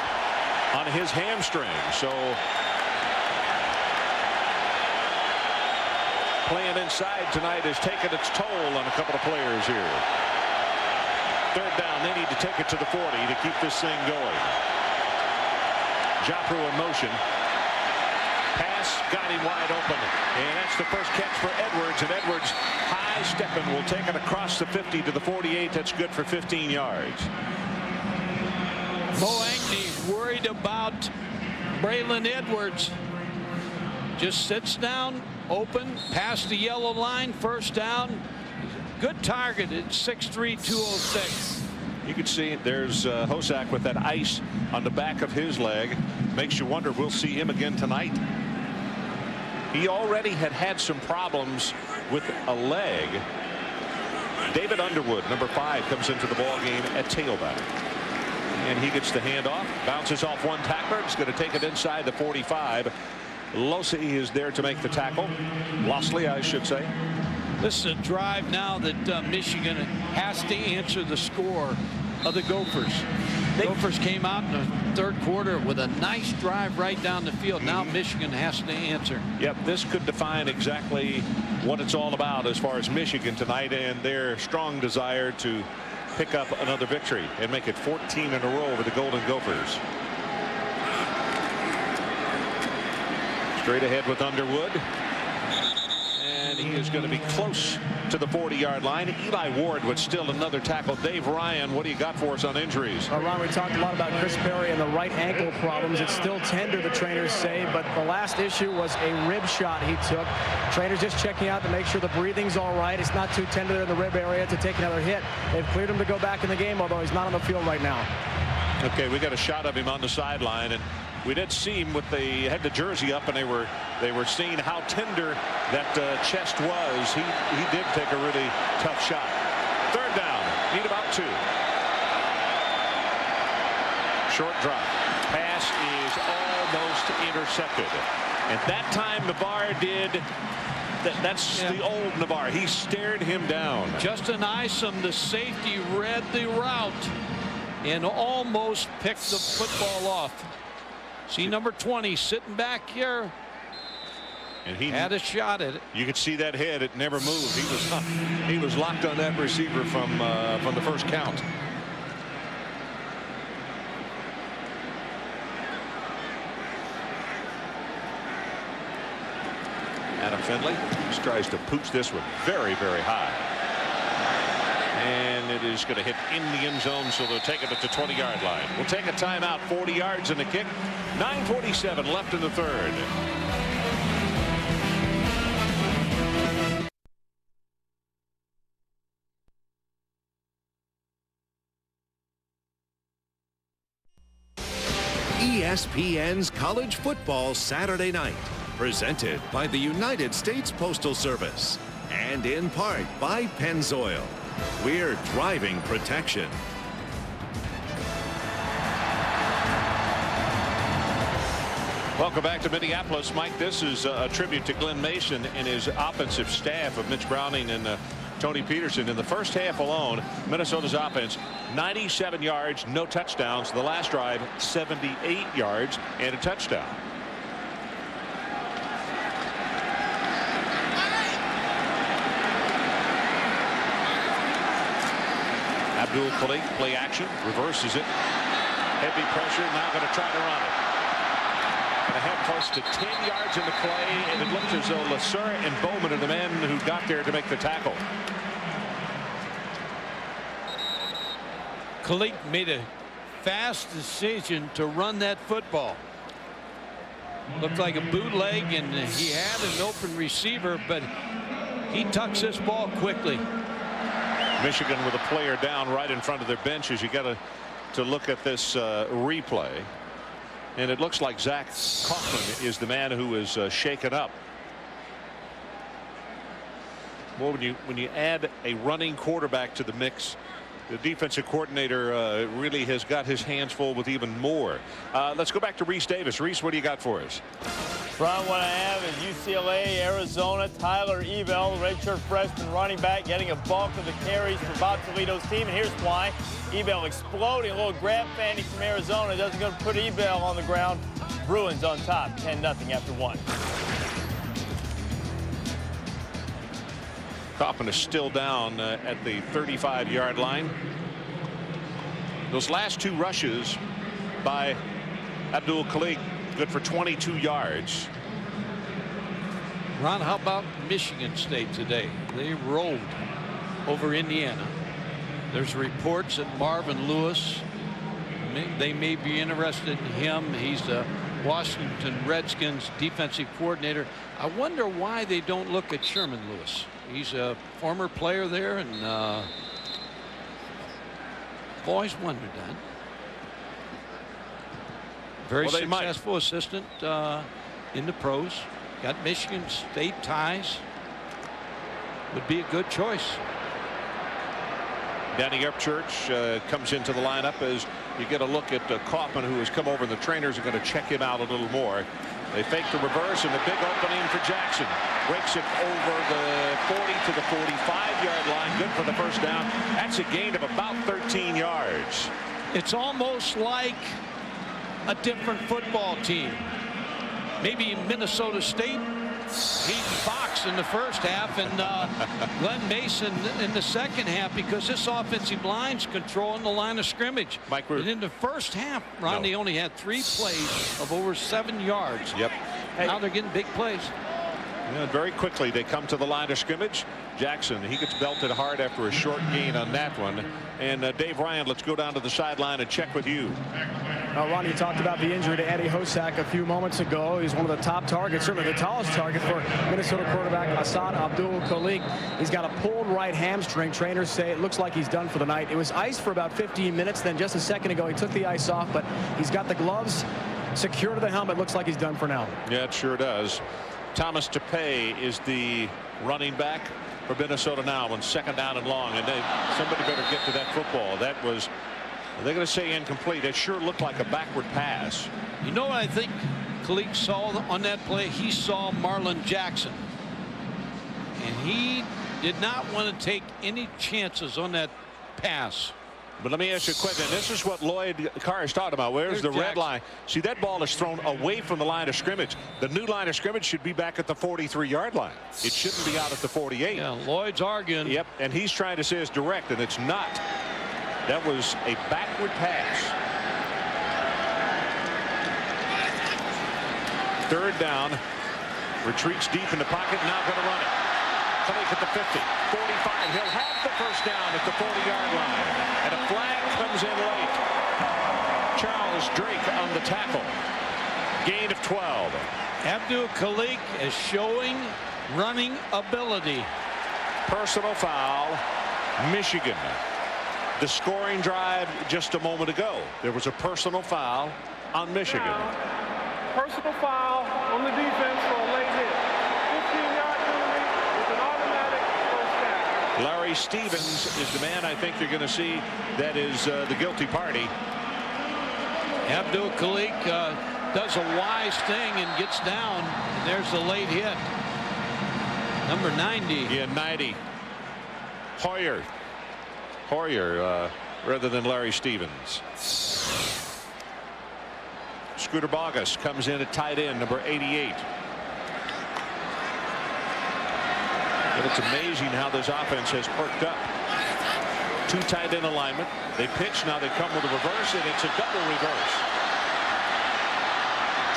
on his hamstring. So playing inside tonight has taken its toll on a couple of players here. Third down, they need to take it to the 40 to keep this thing going. Japru in motion. Pass got him wide open, and that's the first catch for Edwards, and Edwards high stepping will take it across the 50 to the 48. That's good for 15 yards. Bo Ankney worried about Braylon Edwards. Just sits down, open, past the yellow line, first down. Good target at 6'3", 206. You can see there's Hosack with that ice on the back of his leg. Makes you wonder if we'll see him again tonight. He already had some problems with a leg. David Underwood, number 5, comes into the ball game at tailback. And he gets the handoff, bounces off one tackler. He's going to take it inside the 45. Losi is there to make the tackle. Lossley, I should say. This is a drive now that Michigan has to answer the score of the Gophers. Gophers came out in the third quarter with a nice drive right down the field. Now Michigan has to answer. Yep, this could define exactly what it's all about as far as Michigan tonight and their strong desire to pick up another victory and make it 14 in a row over the Golden Gophers. Straight ahead with Underwood. And he is going to be close to the 40-yard line. Eli Ward with still another tackle. Dave Ryan, what do you got for us on injuries? Ron, we talked a lot about Chris Perry and the right ankle problems. It's still tender, the trainers say, but the last issue was a rib shot he took. Trainers just checking out to make sure the breathing's all right. It's not too tender in the rib area to take another hit. They've cleared him to go back in the game, although he's not on the field right now. Okay, we got a shot of him on the sideline, and we did see him with they had the jersey up, and they were seeing how tender that chest was. He did take a really tough shot. Third down, need about 2. Short drop. Pass is almost intercepted, and that time Navarre did. That's the old Navarre. He stared him down. Justin Isom, the safety, read the route and almost picked the football off. See number 20 sitting back here. And he had a shot at it. You could see that head. It never moved. He was locked on that receiver from the first count. Adam Finley just tries to pooch this one very, very high. And it is going to hit in the end zone, so they'll take it at the 20-yard line. We'll take a timeout, 40 yards in the kick. 9:47 left in the third. ESPN's College Football Saturday Night, presented by the United States Postal Service and in part by Pennzoil. We're driving protection. Welcome back to Minneapolis, Mike. This is a tribute to Glenn Mason and his offensive staff of Mitch Browning and Tony Peterson. In the first half alone, Minnesota's offense 97 yards, no touchdowns. The last drive 78 yards and a touchdown. Abdul Khalik, play action, reverses it. Heavy pressure, now going to try to run it. Going to head close to 10 yards in the play, and it looked as though Lasser and Bowman are the men who got there to make the tackle. Khalik made a fast decision to run that football. Looked like a bootleg, and he had an open receiver, but he tucks this ball quickly. Michigan with a player down right in front of their benches. You got to look at this replay, and it looks like Zach Kaufman is the man who is shaken up. Well, when you add a running quarterback to the mix, the defensive coordinator really has got his hands full with even more. Let's go back to Reese Davis. Reese, what do you got for us? Front, what I have is UCLA, Arizona, Tyler Ebel, redshirt freshman running back, getting a bulk of the carries for Bob Toledo's team. And here's why. Ebel exploding, a little grab fanny from Arizona. Doesn't go to put Ebel on the ground. Bruins on top, 10-0 after one. Kaufman is still down at the 35-yard line. Those last two rushes by Abdul Khalik, good for 22 yards. Ron, how about Michigan State today? They rolled over Indiana. There's reports that Marvin Lewis, they may be interested in him. He's the Washington Redskins defensive coordinator. I wonder why they don't look at Sherman Lewis. He's a former player there, and I've always wondered that. Very successful assistant in the pros. Got Michigan State ties. Would be a good choice. Danny Upchurch comes into the lineup as you get a look at Kaufman, who has come over, and the trainers are going to check him out a little more. They fake the reverse, and the big opening for Jackson. Breaks it over the 40 to the 45-yard line. Good for the first down. That's a gain of about 13 yards. It's almost like a different football team. Maybe Minnesota State beat Fox in the first half, and Glenn Mason in the second half, because this offensive line's controlling the line of scrimmage. Mike, and in the first half, Ron, they only had 3 plays of over 7 yards. Yep. Now they're getting big plays. Yeah, very quickly they come to the line of scrimmage. Jackson, he gets belted hard after a short gain on that one. And Dave Ryan, let's go down to the sideline and check with you. Ron, you talked about the injury to Eddie Hosack a few moments ago. He's one of the top targets, certainly the tallest target for Minnesota quarterback Hassan Abdul Khalik. He's got a pulled right hamstring. Trainers say it looks like he's done for the night. It was iced for about 15 minutes. Then just a second ago, he took the ice off, but he's got the gloves secured to the helmet. Looks like he's done for now. Yeah, it sure does. Thomas Tepay is the running back for Minnesota now on second down and long, and somebody better get to that football. That was, they're going to say incomplete. It sure looked like a backward pass. You know what I think Khalik saw on that play? He saw Marlon Jackson, and he did not want to take any chances on that pass. But let me ask you a question. This is what Lloyd Carr is talking about. Where's the red line? See, that ball is thrown away from the line of scrimmage. The new line of scrimmage should be back at the 43-yard line. It shouldn't be out at the 48. Yeah, Lloyd's arguing. Yep, and he's trying to say it's direct, and it's not. That was a backward pass. Third down. Retreats deep in the pocket. Now going to run it. Coming at the 50, 45. He'll have the first down at the 40-yard line. And a flag comes in late. Charles Drake on the tackle. Gain of 12. Abdul Khalik is showing running ability. Personal foul. Michigan. The scoring drive just a moment ago. There was a personal foul on Michigan. Now, personal foul on the defense for a late hit. 15-yard penalty with an automatic first down. Larry Stevens is the man I think you're going to see that is the guilty party. Abdul Khalik does a wise thing and gets down. And there's the late hit. Number 90. Yeah, 90. Hoyer rather than Larry Stevens. Scooter Bogus comes in at tight end, number 88. But it's amazing how this offense has perked up. Two tight end alignment. They pitch, now they come with a reverse, and it's a double reverse.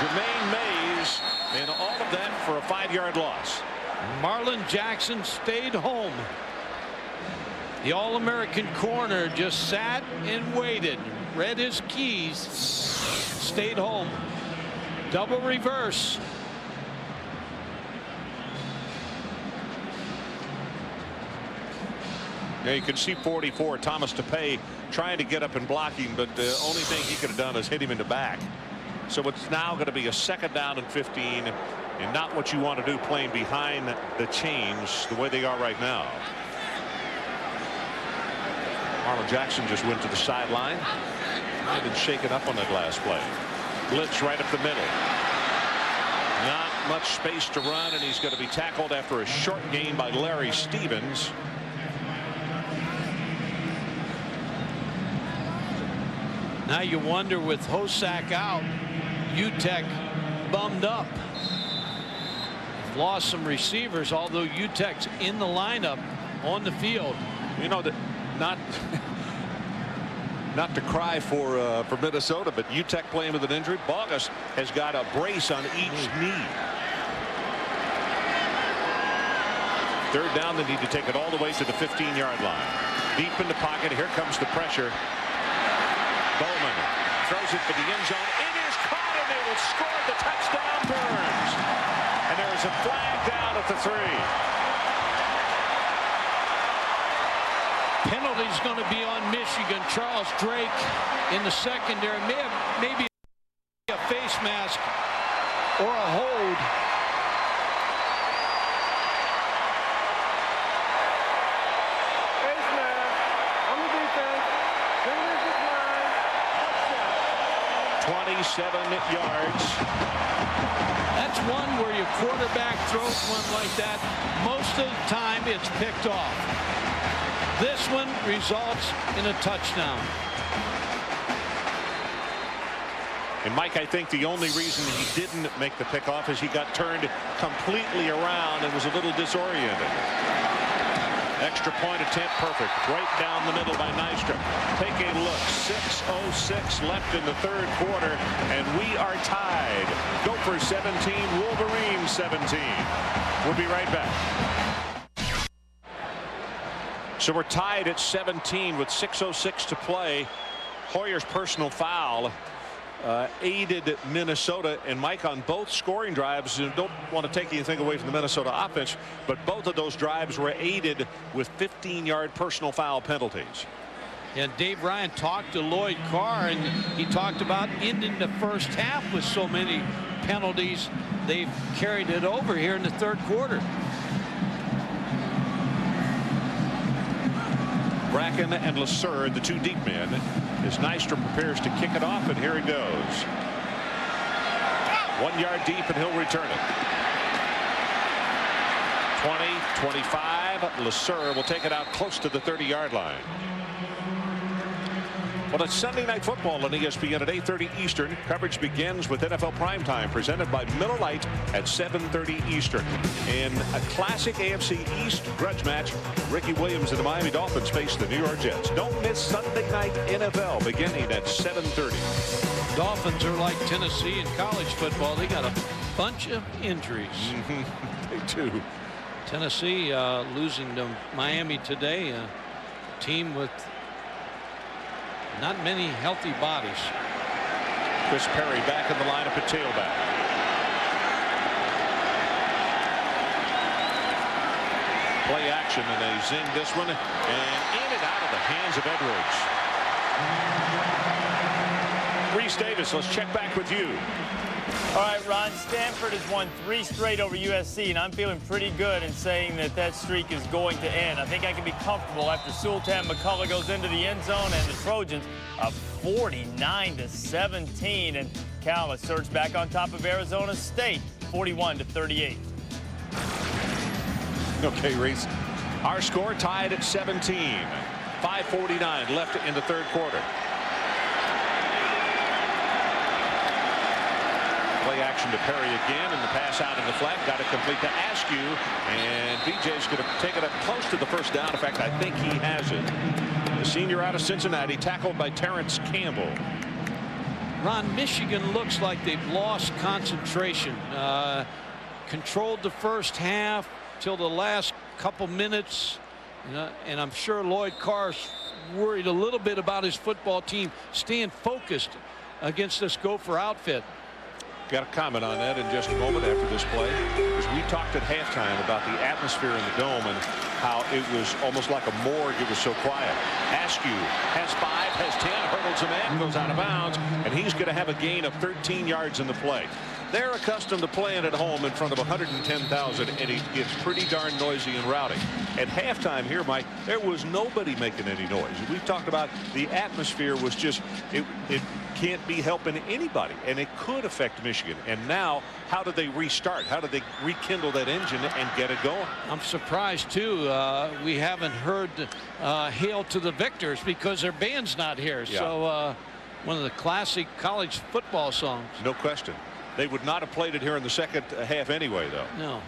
Jermaine Mays, and all of that for a 5-yard loss. Marlon Jackson stayed home. The All-American corner just sat and waited, read his keys, stayed home. Double reverse. Yeah, you can see 44, Thomas DePay, trying to get up and blocking, but the only thing he could have done is hit him in the back. So it's now going to be a second down and 15, and not what you want to do playing behind the chains the way they are right now. Marlon Jackson just went to the sideline. Might have been shaken up on that last play. Blitz right up the middle. Not much space to run, and he's going to be tackled after a short gain by Larry Stevens. Now you wonder, with Hosack out, UTEP bummed up. Lost some receivers, although UTEP's in the lineup on the field. You know that. Not to cry for Minnesota, but UTEP playing with an injury. Bogus has got a brace on each knee. Third down, they need to take it all the way to the 15-yard line. Deep in the pocket, here comes the pressure. Bowman throws it for the end zone. It is caught, and they will score the touchdown. Burns, and there is a flag down at the 3. Penalty's going to be on Michigan. Charles Drake in the secondary. Maybe a face mask or a hold. Face mask on the defense. Fingers decline. Touchdown. 27 yards. That's one where your quarterback throws one like that. Most of the time it's picked off. This one results in a touchdown. And Mike, I think the only reason he didn't make the pickoff is he got turned completely around and was a little disoriented. Extra point attempt, perfect. Right down the middle by Nystrom. Take a look. 6:06 left in the third quarter, and we are tied. Gopher 17, Wolverines 17. We'll be right back. So we're tied at 17 with 6:06 to play. Hoyer's personal foul aided Minnesota, and Mike, on both scoring drives, and don't want to take anything away from the Minnesota offense, but both of those drives were aided with 15-yard personal foul penalties. And Dave Ryan talked to Lloyd Carr, and he talked about ending the first half with so many penalties. They've carried it over here in the third quarter. Bracken and LeSueur, the two deep men, as Nystrom prepares to kick it off, and here he goes. 1 yard deep, and he'll return it. 20, 25. LeSueur will take it out close to the 30-yard line. Well, it's Sunday Night Football on ESPN at 8:30 Eastern. Coverage begins with NFL Primetime, presented by Miller Lite at 7:30 Eastern. In a classic AFC East grudge match, Ricky Williams and the Miami Dolphins face the New York Jets. Don't miss Sunday Night NFL beginning at 7:30. Dolphins are like Tennessee in college football. They got a bunch of injuries. They do. Tennessee losing to Miami today, a team with not many healthy bodies. Chris Perry back in the lineup at tailback. Play action, and they zing this one, and in and out of the hands of Edwards. Reese Davis, let's check back with you. All right, Ron, Stanford has won 3 straight over USC, and I'm feeling pretty good in saying that that streak is going to end. I think I can be comfortable after Sultan McCullough goes into the end zone and the Trojans up 49-17, and Cal has surged back on top of Arizona State 41-38. Okay, Reese. Our score tied at 17. 5:49 left in the third quarter. Play action to Perry again, and the pass out in the flat got it complete to Askew, and BJ's going to take it up close to the first down. In fact, I think he has it. The senior out of Cincinnati, tackled by Terrence Campbell. Ron, Michigan looks like they've lost concentration. Controlled the first half till the last couple minutes, and I'm sure Lloyd Carr's worried a little bit about his football team staying focused against this Gopher outfit. Got a comment on that in just a moment after this play, as we talked at halftime about the atmosphere in the dome and how it was almost like a morgue. It was so quiet. Askew has 5, has 10, hurdles a man, goes out of bounds, and he's going to have a gain of 13 yards in the play. They're accustomed to playing at home in front of 110,000, and it gets pretty darn noisy and rowdy. At halftime here, Mike, there was nobody making any noise. We've talked about the atmosphere was just, it can't be helping anybody, and it could affect Michigan. And now, how do they restart? How do they rekindle that engine and get it going? I'm surprised too. We haven't heard "Hail to the Victors" because their band's not here. Yeah. So one of the classic college football songs. No question. They would not have played it here in the second half anyway, though. No.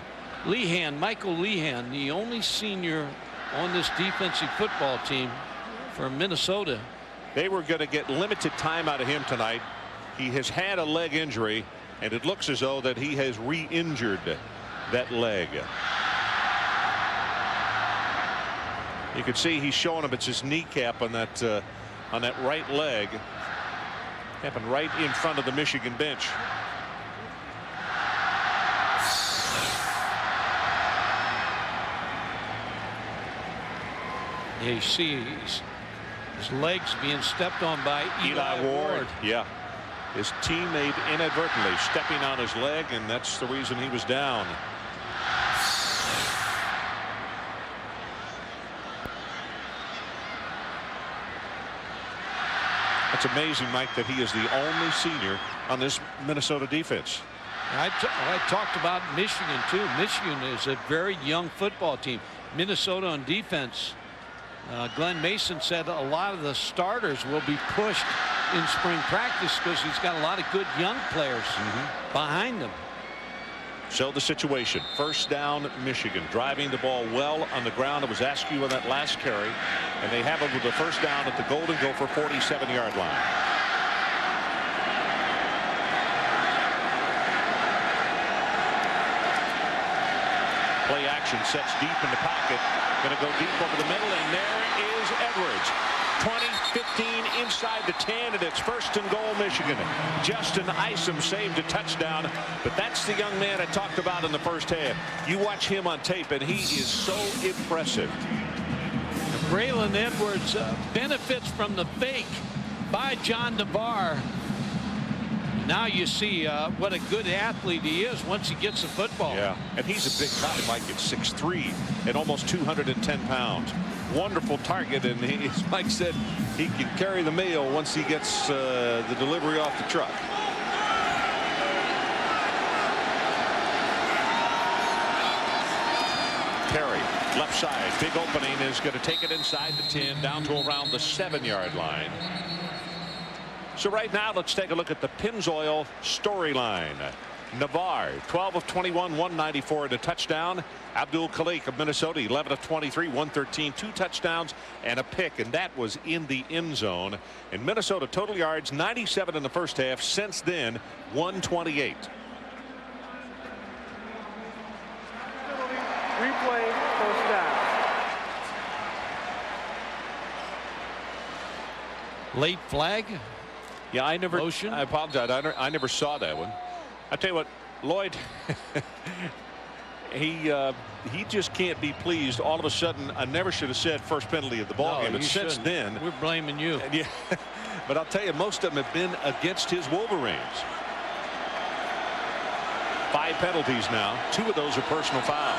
Lehan, Michael Lehan, the only senior on this defensive football team for Minnesota. They were going to get limited time out of him tonight. He has had a leg injury, and it looks as though that he has re-injured that leg. You can see he's showing him it's his kneecap on that right leg. Happened right in front of the Michigan bench. Yeah, you see his legs being stepped on by Eli Ward. Yeah, his teammate inadvertently stepping on his leg, and that's the reason he was down. It's amazing, Mike, that he is the only senior on this Minnesota defense. I talked about Michigan too. Michigan is a very young football team. Minnesota on defense. Glenn Mason said a lot of the starters will be pushed in spring practice because he's got a lot of good young players behind him. So the situation, first down, Michigan driving the ball well on the ground. It was Askew on that last carry, and they have it with the first down at the Golden Gopher 47-yard line. Play action, sets deep in the pocket, going to go deep over the middle, and there is Edwards. 20-15 inside the 10, and it's first and goal, Michigan. Justin Isom saved a touchdown, but that's the young man I talked about in the first half. You watch him on tape, and he is so impressive. Braylon Edwards benefits from the fake by John DeVar. Now you see what a good athlete he is once he gets the football. Yeah, and he's a big guy, Mike, at 6'3" and almost 210 pounds. Wonderful target, and he, as Mike said, he can carry the mail once he gets the delivery off the truck. Perry, left side, big opening, is going to take it inside the 10, down to around the 7-yard line. So right now, let's take a look at the Pennzoil storyline. Navarre, 12 of 21, 194 and a touchdown. Abdul Khalik of Minnesota, 11 of 23, 113, 2 touchdowns and a pick, and that was in the end zone. And Minnesota total yards 97 in the first half. Since then, 128. Replay, first down. Late flag. Yeah, I Motion. apologize. I never saw that one. I tell you what, Lloyd, he just can't be pleased. All of a sudden, I never should have said first penalty of the ball game. But since then, we're blaming you. Yeah, but I'll tell you, most of them have been against his Wolverines. 5 penalties now. 2 of those are personal foul.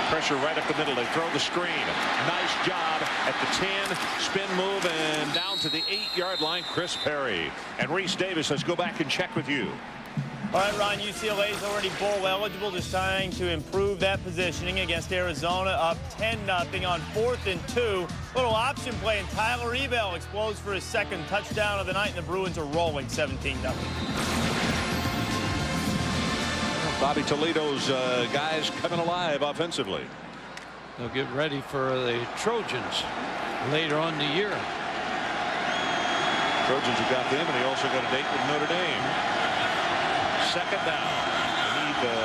Pressure right up the middle. They throw the screen. Nice job at the 10. Spin move and down to the 8-yard line. Chris Perry and Reese Davis. Let's go back and check with you. All right, Ron, UCLA's already bowl eligible, just trying to improve that positioning against Arizona, up 10-0 on 4th and 2. Little option play, and Tyler Ebell explodes for his second touchdown of the night, and the Bruins are rolling 17-0. Bobby Toledo's guys coming alive offensively. They'll get ready for the Trojans later on in the year. Trojans have got them, and they also got a date with Notre Dame. Second down. They need the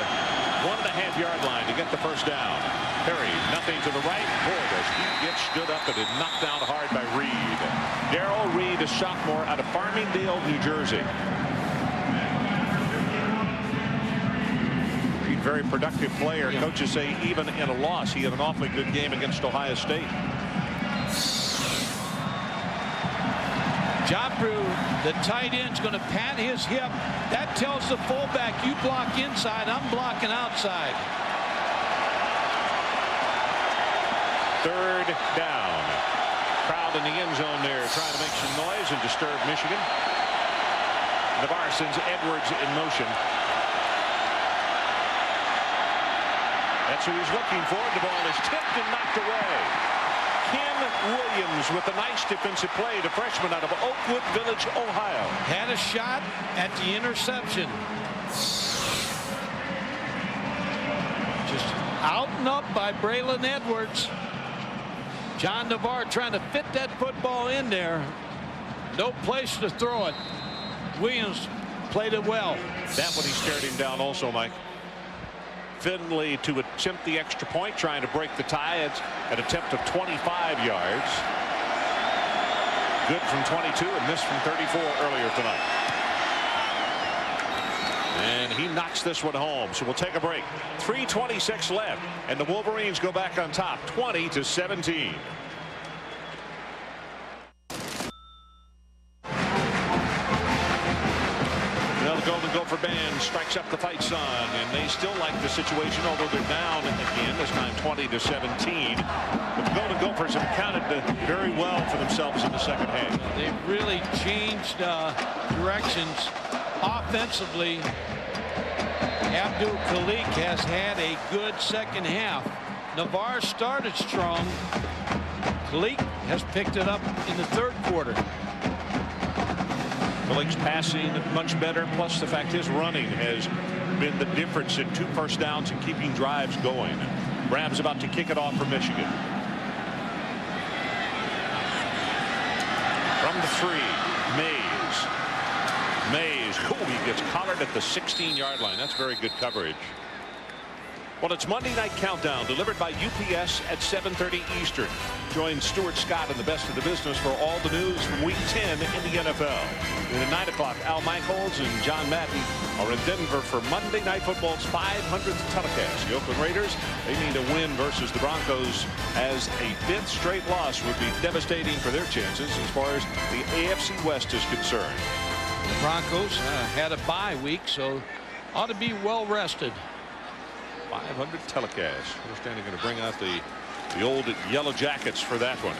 1.5-yard line to get the first down. Perry, nothing to the right. Boy, does he get stood up and knocked down hard by Reed. Darrell Reed, a sophomore out of Farmingdale, New Jersey. Very productive player. Yeah. Coaches say even in a loss, he had an awfully good game against Ohio State. Jopru, the tight end's going to pat his hip. That tells the fullback, you block inside, I'm blocking outside. Third down. Crowd in the end zone there trying to make some noise and disturb Michigan. Navarre sends Edwards in motion. That's who he's looking for. The ball is tipped and knocked away. Ken Williams with a nice defensive play, the freshman out of Oakwood Village, Ohio. Had a shot at the interception. Just out and up by Braylon Edwards. John Navarre trying to fit that football in there. No place to throw it. Williams played it well. That one he stared him down also, Mike. Finley to attempt the extra point, trying to break the tie. It's an attempt of 25 yards. Good from 22 and missed from 34 earlier tonight. And he knocks this one home. So we'll take a break. 3:26 left, and the Wolverines go back on top, 20-17. Golden Gopher band strikes up the fight song, and they still like the situation, although they're down again, this time 20-17. But the Golden Gophers have accounted very well for themselves in the second half. They've really changed directions offensively. Abdul Khalik has had a good second half. Navarre started strong. Khalik has picked it up in the third quarter. Khalik's passing much better, plus the fact his running has been the difference in 2 first downs and keeping drives going. Bram's about to kick it off for Michigan. From the 3, Mays. Oh, he gets collared at the 16-yard line. That's very good coverage. Well, it's Monday Night Countdown, delivered by UPS at 7:30 Eastern. Join Stuart Scott and the best of the business for all the news from Week 10 in the NFL. And at 9 o'clock, Al Michaels and John Madden are in Denver for Monday Night Football's 500th telecast. The Oakland Raiders, they need a win versus the Broncos, as a 5th straight loss would be devastating for their chances as far as the AFC West is concerned. The Broncos had a bye week, so ought to be well rested. 500 telecast. I understand they're going to bring out the old Yellow Jackets for that one.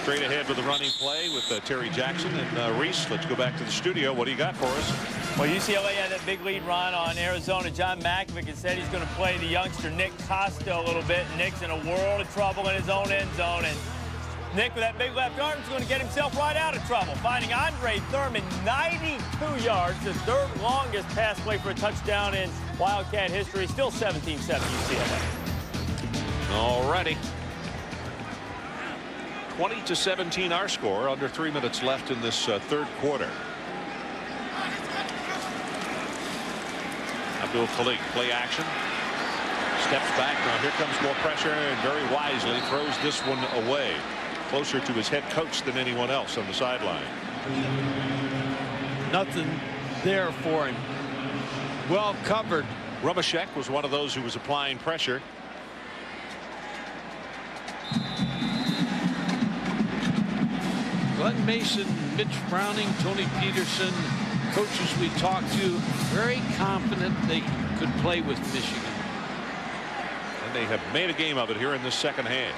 Straight ahead with the running play with Terry Jackson and Reese. Let's go back to the studio. What do you got for us? Well, UCLA had that big lead run on Arizona. John Malkovich has said he's going to play the youngster Nick Costa a little bit. Nick's in a world of trouble in his own end zone, and Nick, with that big left arm, is going to get himself right out of trouble. Finding Andre Thurman 92 yards, the third longest pass play for a touchdown in Wildcat history. Still 17-7 UCLA. All righty. 20-17 our score. Under 3 minutes left in this third quarter. Abdul Khalik, play action. Steps back. Now here comes more pressure, and very wisely throws this one away. Closer to his head coach than anyone else on the sideline. Nothing there for him. Well covered. Rumashek was one of those who was applying pressure. Glenn Mason, Mitch Browning, Tony Peterson, coaches we talked to, very confident they could play with Michigan. And they have made a game of it here in this second half.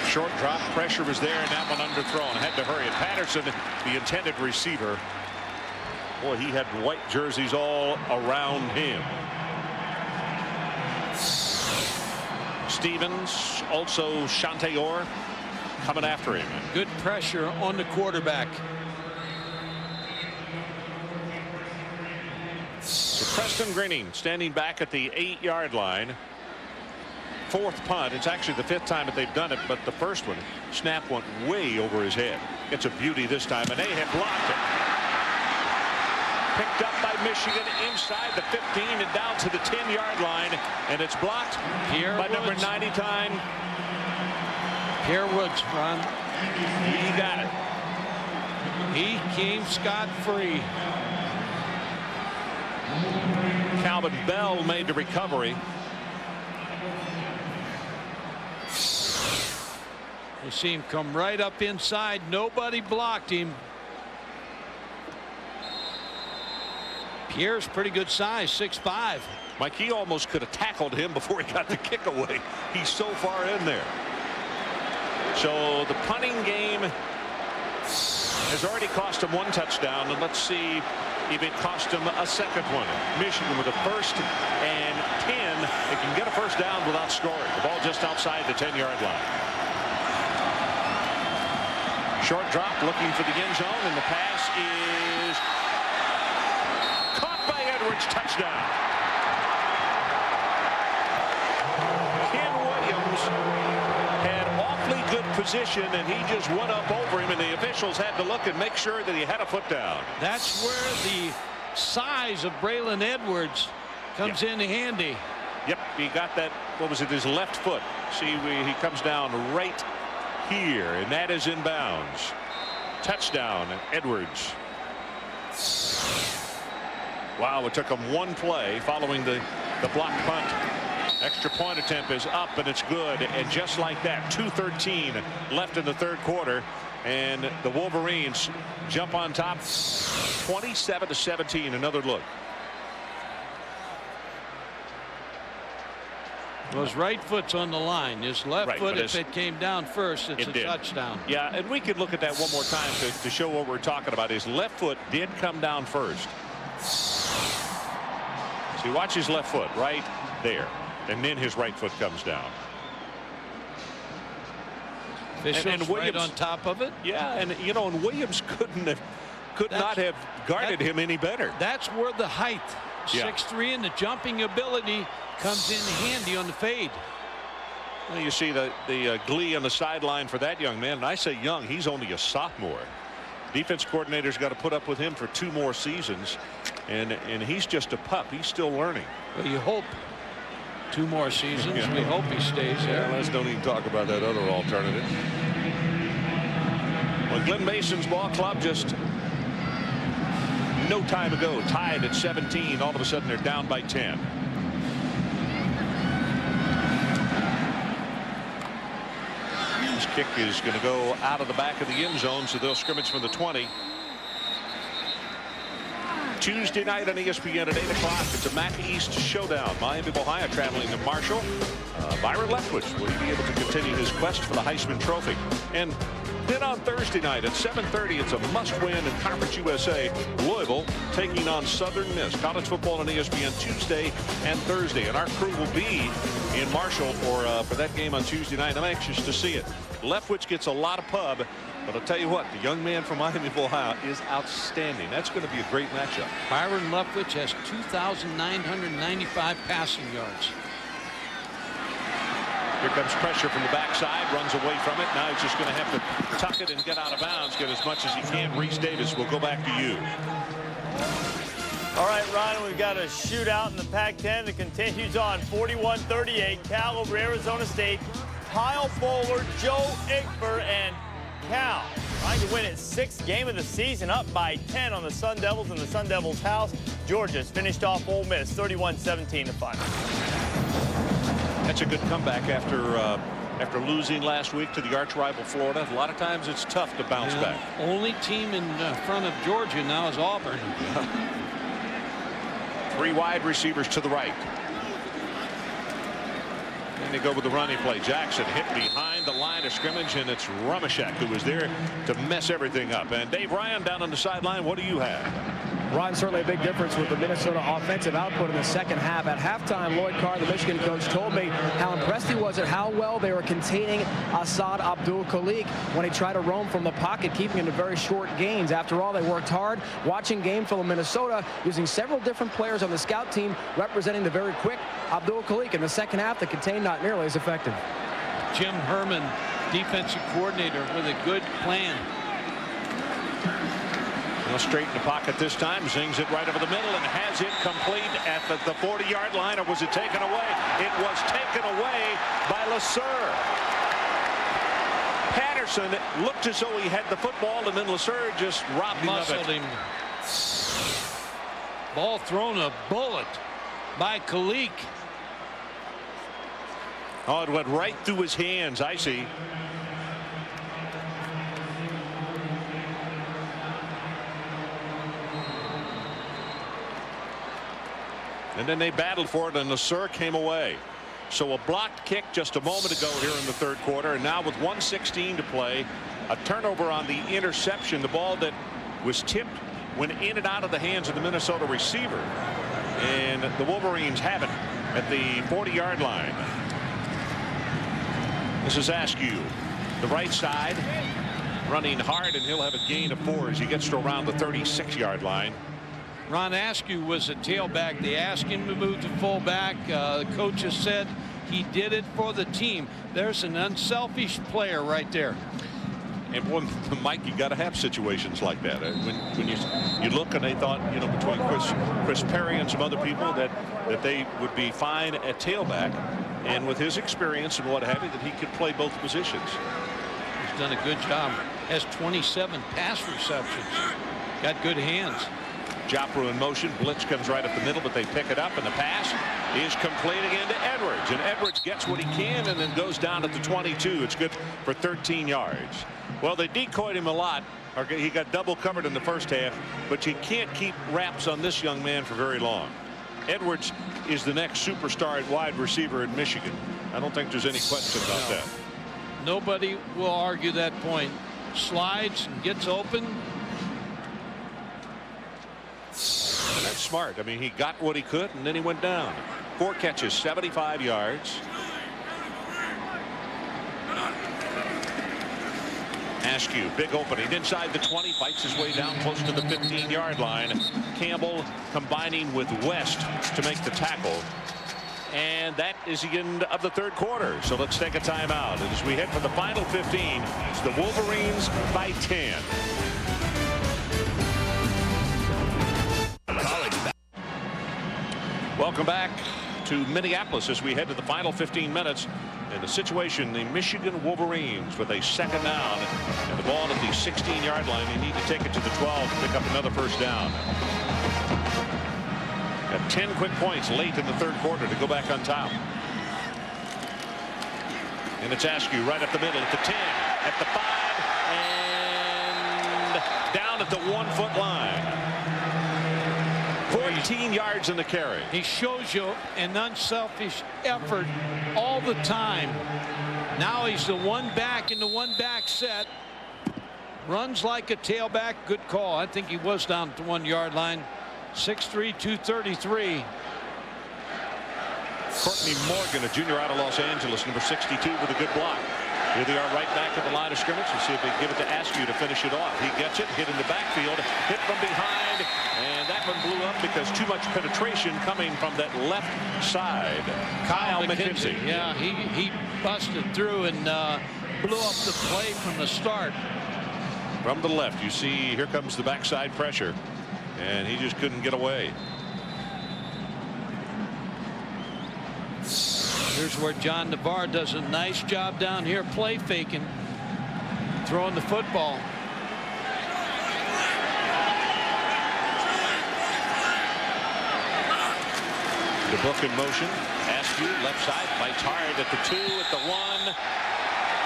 Short drop, pressure was there, and that one underthrown. Had to hurry. And Patterson, the intended receiver. Boy, he had white jerseys all around him. Stevens, also Chantayor, coming after him. Good pressure on the quarterback. So Preston Greening standing back at the 8-yard line. Fourth punt. It's actually the 5th time that they've done it, but the first one, snap went way over his head. It's a beauty this time, and they have blocked it. Picked up by Michigan inside the 15 and down to the 10-yard line, and it's blocked Pierre by Woods. number 99. Pierre Woods, Ron. He got it. He came scot-free. Calvin Bell made the recovery. You see him come right up inside. Nobody blocked him. Pierre's pretty good size, 6'5". Mike, he almost could have tackled him before he got the kick away. He's so far in there. So the punting game has already cost him 1 touchdown, and let's see if it cost him a second one. Michigan with a 1st and 10. They can get a first down without scoring. The ball just outside the 10-yard line. Short drop, looking for the end zone, and the pass is caught by Edwards. Touchdown. Ken Williams had awfully good position, and he just went up over him, and the officials had to look and make sure that he had a foot down. That's where the size of Braylon Edwards comes in handy. Yep, he got that, what was it, his left foot. See, he comes down right here, and that is inbounds. Touchdown, Edwards. Wow, it took him 1 play following the blocked punt. Extra point attempt is up, and it's good. And just like that, 2:13 left in the third quarter, and the Wolverines jump on top, 27-17. Another look. Well, his right foot's on the line. His left foot, if it came down first, it's a touchdown. Yeah, and we could look at that one more time to show what we're talking about. His left foot did come down first. See, watch his left foot right there, and then his right foot comes down. Officials and Williams, right on top of it. Yeah, and you know, and Williams could not have guarded him any better. That's where the height, 6'3", and the jumping ability comes in handy on the fade. Well, you see the glee on the sideline for that young man, and I say young, he's only a sophomore. Defense coordinator's got to put up with him for 2 more seasons, and he's just a pup. He's still learning. Well, you hope 2 more seasons. Yeah. We hope he stays there. Yeah, let's don't even talk about that other alternative. Well, Glenn Mason's ball club just no time ago tied at 17. All of a sudden they're down by 10. This kick is going to go out of the back of the end zone, so they'll scrimmage from the 20. Tuesday night on ESPN at 8 o'clock. It's a MAC East showdown. Miami of Ohio traveling to Marshall. Byron Leftwich, will he be able to continue his quest for the Heisman Trophy? And Then on Thursday night at 7:30, it's a must-win in Conference USA. Louisville taking on Southern Miss. College football on ESPN Tuesday and Thursday. And our crew will be in Marshall for that game on Tuesday night. I'm anxious to see it. Leftwich gets a lot of pub. But I'll tell you what, the young man from Miami of Ohio is outstanding. That's going to be a great matchup. Byron Leftwich has 2,995 passing yards. Here comes pressure from the backside, runs away from it. Now he's just going to have to tuck it and get out of bounds, get as much as he can. Reese Davis will go back to you. All right, Ron, we've got a shootout in the Pac-10 that continues on. 41-38, Cal over Arizona State. Kyle Bowler, Joe Igber, and Cal trying to win its 6th game of the season, up by 10 on the Sun Devils in the Sun Devils' house. Georgia's finished off Ole Miss 31-17 to 5. That's a good comeback after losing last week to the arch rival Florida. A lot of times it's tough to bounce back. Only team in front of Georgia now is Auburn. 3 wide receivers to the right. And they go with the running play. Jackson hit behind the line of scrimmage, and it's Rumashek who was there to mess everything up. And Dave Ryan down on the sideline. What do you have? Ron, certainly a big difference with the Minnesota offensive output in the second half. At halftime, Lloyd Carr, the Michigan coach, told me how impressed he was at how well they were containing Asad Abdul-Khalik when he tried to roam from the pocket, keeping him to very short gains. After all, they worked hard. Watching game film in Minnesota, using several different players on the scout team representing the very quick Abdul-Khalik. In the second half, the contain not nearly as effective. Jim Herman, defensive coordinator, with a good plan. Straight in the pocket this time, zings it right over the middle and has it complete at the 40-yard line. Or was it taken away? It was taken away by LeSueur. Patterson looked as though he had the football, and then LeSueur just robbed him. Ball thrown a bullet by Khalik. Oh, it went right through his hands. I see. And then they battled for it, and LeSueur came away. So a blocked kick just a moment ago here in the third quarter, and now with 1:16 to play, a turnover on the interception. The ball that was tipped went in and out of the hands of the Minnesota receiver, and the Wolverines have it at the 40-yard line. This is Askew, the right side, running hard, and he'll have a gain of 4 as he gets to around the 36-yard line. Ron Askew was a tailback. They asked him to move to fullback. The coach has said he did it for the team. There's an unselfish player right there. And boy, Mike, you got to have situations like that. When you look, and they thought, you know, between Chris Perry and some other people that they would be fine at tailback, and with his experience and what have you, that he could play both positions. He's done a good job. Has 27 pass receptions. Got good hands. Joffre in motion. Blitz comes right up the middle, but they pick it up, and the pass is complete again to Edwards. And Edwards gets what he can and then goes down at the 22. It's good for 13 yards. Well, they decoyed him a lot. He got double covered in the first half, but you can't keep wraps on this young man for very long. Edwards is the next superstar at wide receiver in Michigan. I don't think there's any question about that. Nobody will argue that point. Slides and gets open. And that's smart. I mean, he got what he could, and then he went down. 4 catches, 75 yards. Askew, big opening inside the 20, fights his way down close to the 15-yard line. Campbell combining with West to make the tackle. And that is the end of the third quarter. So let's take a timeout. And as we head for the final 15, it's the Wolverines by 10. Welcome back to Minneapolis as we head to the final 15 minutes. And the situation, the Michigan Wolverines with a second down and the ball at the 16-yard line. They need to take it to the 12 to pick up another first down. Got 10 quick points late in the third quarter to go back on top. And it's Askew right up the middle at the 10, at the 5, and down at the 1-foot line. 14 yards in the carry. He shows you an unselfish effort all the time. Now he's the one back in the one back set. Runs like a tailback. Good call. I think he was down at the 1 yard line. 6'3", 233. Courtney Morgan, a junior out of Los Angeles, number 62, with a good block. Here they are right back at the line of scrimmage. We'll see if they give it to Askew to finish it off. He gets it, hit in the backfield, hit from behind, and that one blew up because too much penetration coming from that left side. Kyle McKenzie. Yeah, he busted through and blew up the play from the start. From the left, you see here comes the backside pressure, and he just couldn't get away. Here's where John Navarre does a nice job down here, play faking, throwing the football. The book in motion. Askew left side, bites hard at the 2, at the 1.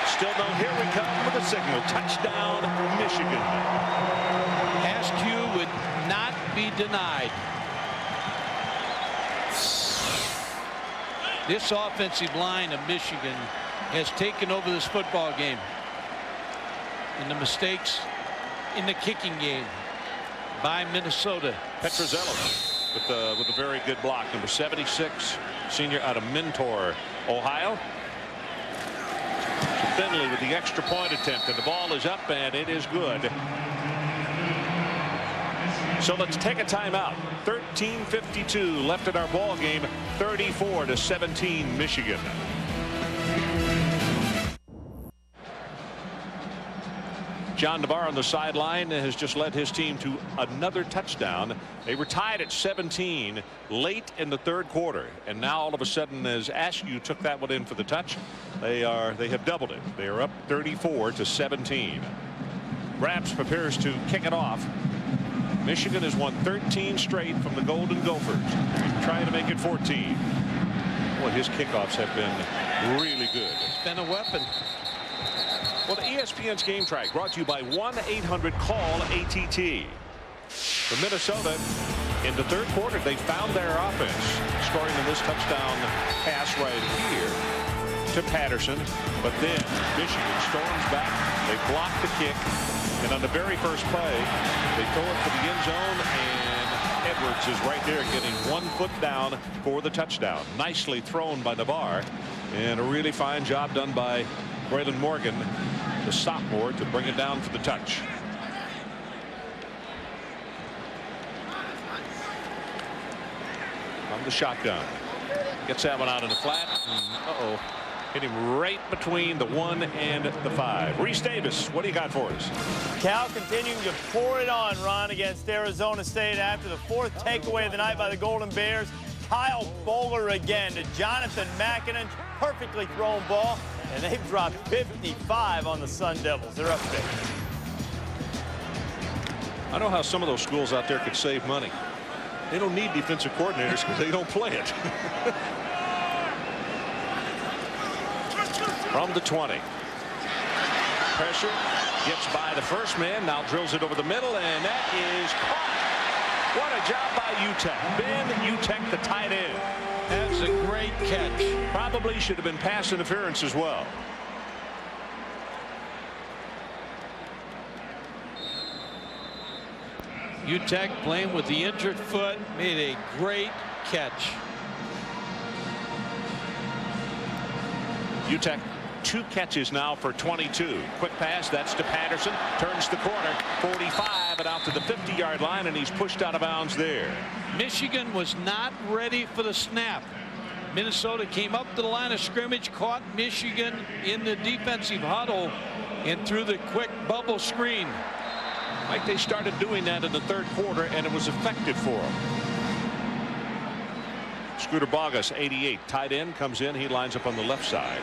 Still no. Here we come with a signal. Touchdown, Michigan. Askew would not be denied. This offensive line of Michigan has taken over this football game. And the mistakes in the kicking game by Minnesota. Petrozello with a very good block. Number 76, senior out of Mentor, Ohio. Finley with the extra point attempt, and the ball is up, and it is good. So let's take a timeout. 13:52 left in our ball game. 34-17 Michigan. John Navarre on the sideline has just led his team to another touchdown. They were tied at 17 late in the third quarter, and now all of a sudden, as Askew took that one in for the touch, they have doubled it. They are up 34-17. Raps prepares to kick it off. Michigan has won 13 straight from the Golden Gophers, trying to make it 14. Boy, his kickoffs have been really good. It's been a weapon. Well, the ESPN's Game Track brought to you by 1-800-CALL-ATT. For Minnesota, in the third quarter, they found their offense, scoring in this touchdown pass right here to Patterson. But then Michigan storms back. They block the kick. And on the very first play, they throw it for the end zone, and Edwards is right there getting 1 foot down for the touchdown. Nicely thrown by Navarre, and a really fine job done by Braylon Morgan, the sophomore, to bring it down for the touch. From the shotgun. Gets that one out in the flat. Uh-oh. Hit him right between the 1 and the 5. Reese Davis, what do you got for us? Cal continuing to pour it on, Ron, against Arizona State after the 4th takeaway of the night by the Golden Bears. Kyle Bowler again to Jonathan McKinnon. Perfectly thrown ball, and they've dropped 55 on the Sun Devils. They're up big. I know how some of those schools out there could save money. They don't need defensive coordinators because they don't play it. From the 20. Pressure gets by the first man, now drills it over the middle, and that is caught. What a job by UTEP. Ben UTEP, the tight end. That's a great catch. Probably should have been pass interference as well. UTEP playing with the injured foot, made a great catch. UTEP 2 catches now for 22. Quick pass, that's to Patterson. Turns the corner, 45, and out to the 50-yard line, and he's pushed out of bounds there. Michigan was not ready for the snap. Minnesota came up to the line of scrimmage, caught Michigan in the defensive huddle, and threw the quick bubble screen. Like they started doing that in the third quarter, and it was effective for them. Scooter Bogus, 88, tight end, comes in. He lines up on the left side.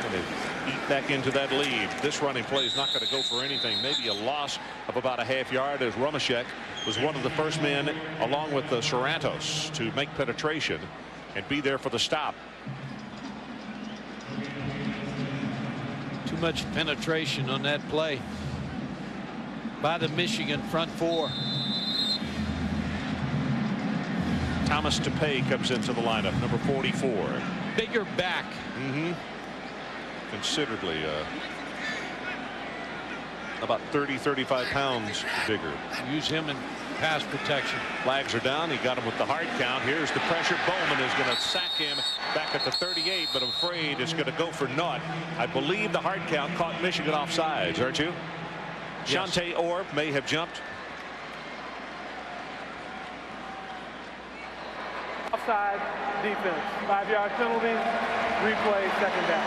And they eat back into that lead. This running play is not going to go for anything. Maybe a loss of about a half yard, as Rumashek was one of the first men, along with the Sorrentos, to make penetration and be there for the stop. Too much penetration on that play by the Michigan front 4. Thomas Tepay comes into the lineup, number 44. bigger back. Considerably. About 30-35 pounds bigger. Use him in pass protection. Flags are down. He got him with the hard count. Here's the pressure. Bowman is going to sack him back at the 38, but I'm afraid it's going to go for naught. I believe the hard count caught Michigan offsides, aren't you? Yes. Shante Orr may have jumped. Offside defense. 5-yard penalty. Replay, second down.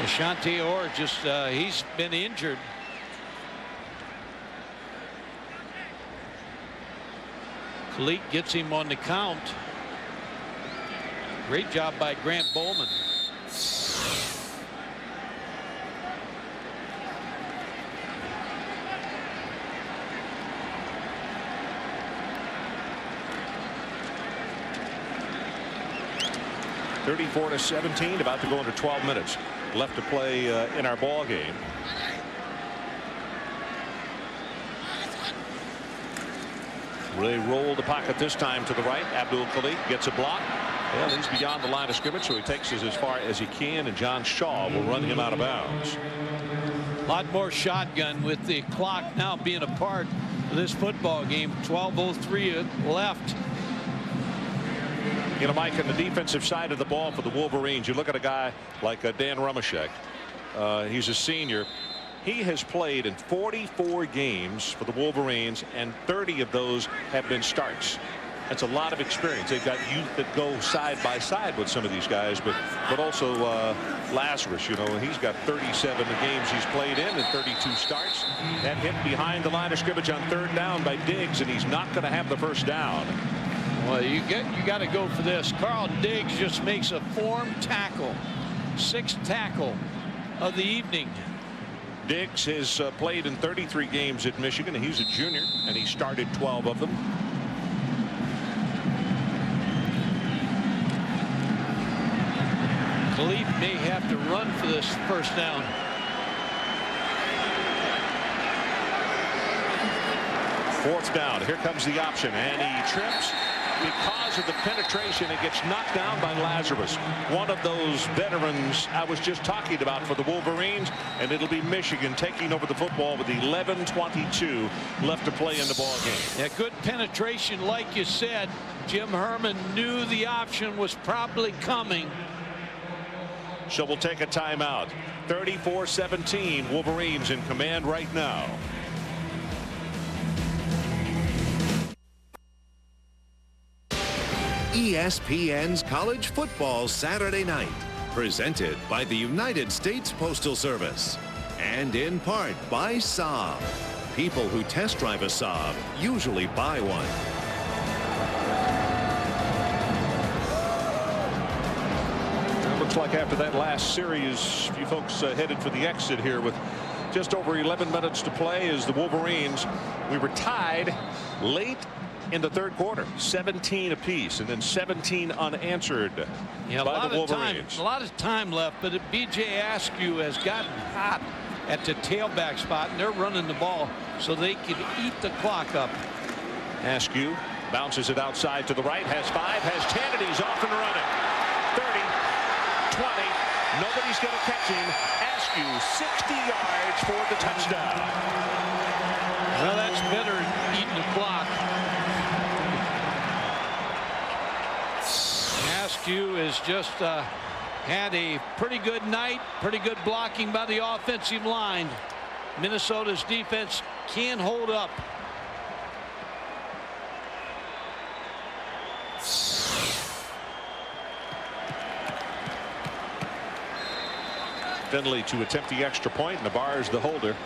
Shante Orr just he's been injured. Khalid gets him on the count. Great job by Grant Bowman. (34-17), about to go into 12 minutes left to play in our ball game. They roll the pocket this time to the right. Abdul Khalid gets a block. Well, he's beyond the line of scrimmage, so he takes us as far as he can, and John Shaw will run him out of bounds. A lot more shotgun with the clock now being a part of this football game. 12:03 left. You know, Mike, on the defensive side of the ball for the Wolverines, you look at a guy like Dan Rumashek. He's a senior. He has played in 44 games for the Wolverines, and 30 of those have been starts. That's a lot of experience. They've got youth that go side by side with some of these guys, but also Lazarus, you know, he's got 37 games he's played in and 32 starts. That hit behind the line of scrimmage on third down by Diggs, and he's not going to have the first down. Well, you got to go for this. Carl Diggs just makes a form tackle. 6th tackle of the evening. Diggs has played in 33 games at Michigan. He's a junior, and he started 12 of them. Khalid may have to run for this first down. Fourth down. Here comes the option, and he trips. Because of the penetration, it gets knocked down by Lazarus, one of those veterans I was just talking about for the Wolverines, and it'll be Michigan taking over the football with 11:22 left to play in the ball game. Yeah, good penetration, like you said. Jim Herman knew the option was probably coming. So we'll take a timeout. 34-17, Wolverines in command right now. ESPN's College Football Saturday Night, presented by the United States Postal Service, and in part by Saab. People who test drive a Saab usually buy one. It looks like after that last series, you folks headed for the exit here with just over 11 minutes to play as the Wolverines, we were tied late in the third quarter, 17 apiece, and then 17 unanswered by the Wolverines. A lot of time left, but B.J. Askew has gotten hot at the tailback spot, and they're running the ball so they can eat the clock up. Askew bounces it outside to the right, has 5, has 10, and he's off and running. 30, 20, nobody's going to catch him. Askew, 60 yards for the touchdown. Well, that's better than eating the clock. Askew has just had a pretty good night, pretty good blocking by the offensive line. Minnesota's defense can't hold up. Finley to attempt the extra point, and the bar is the holder.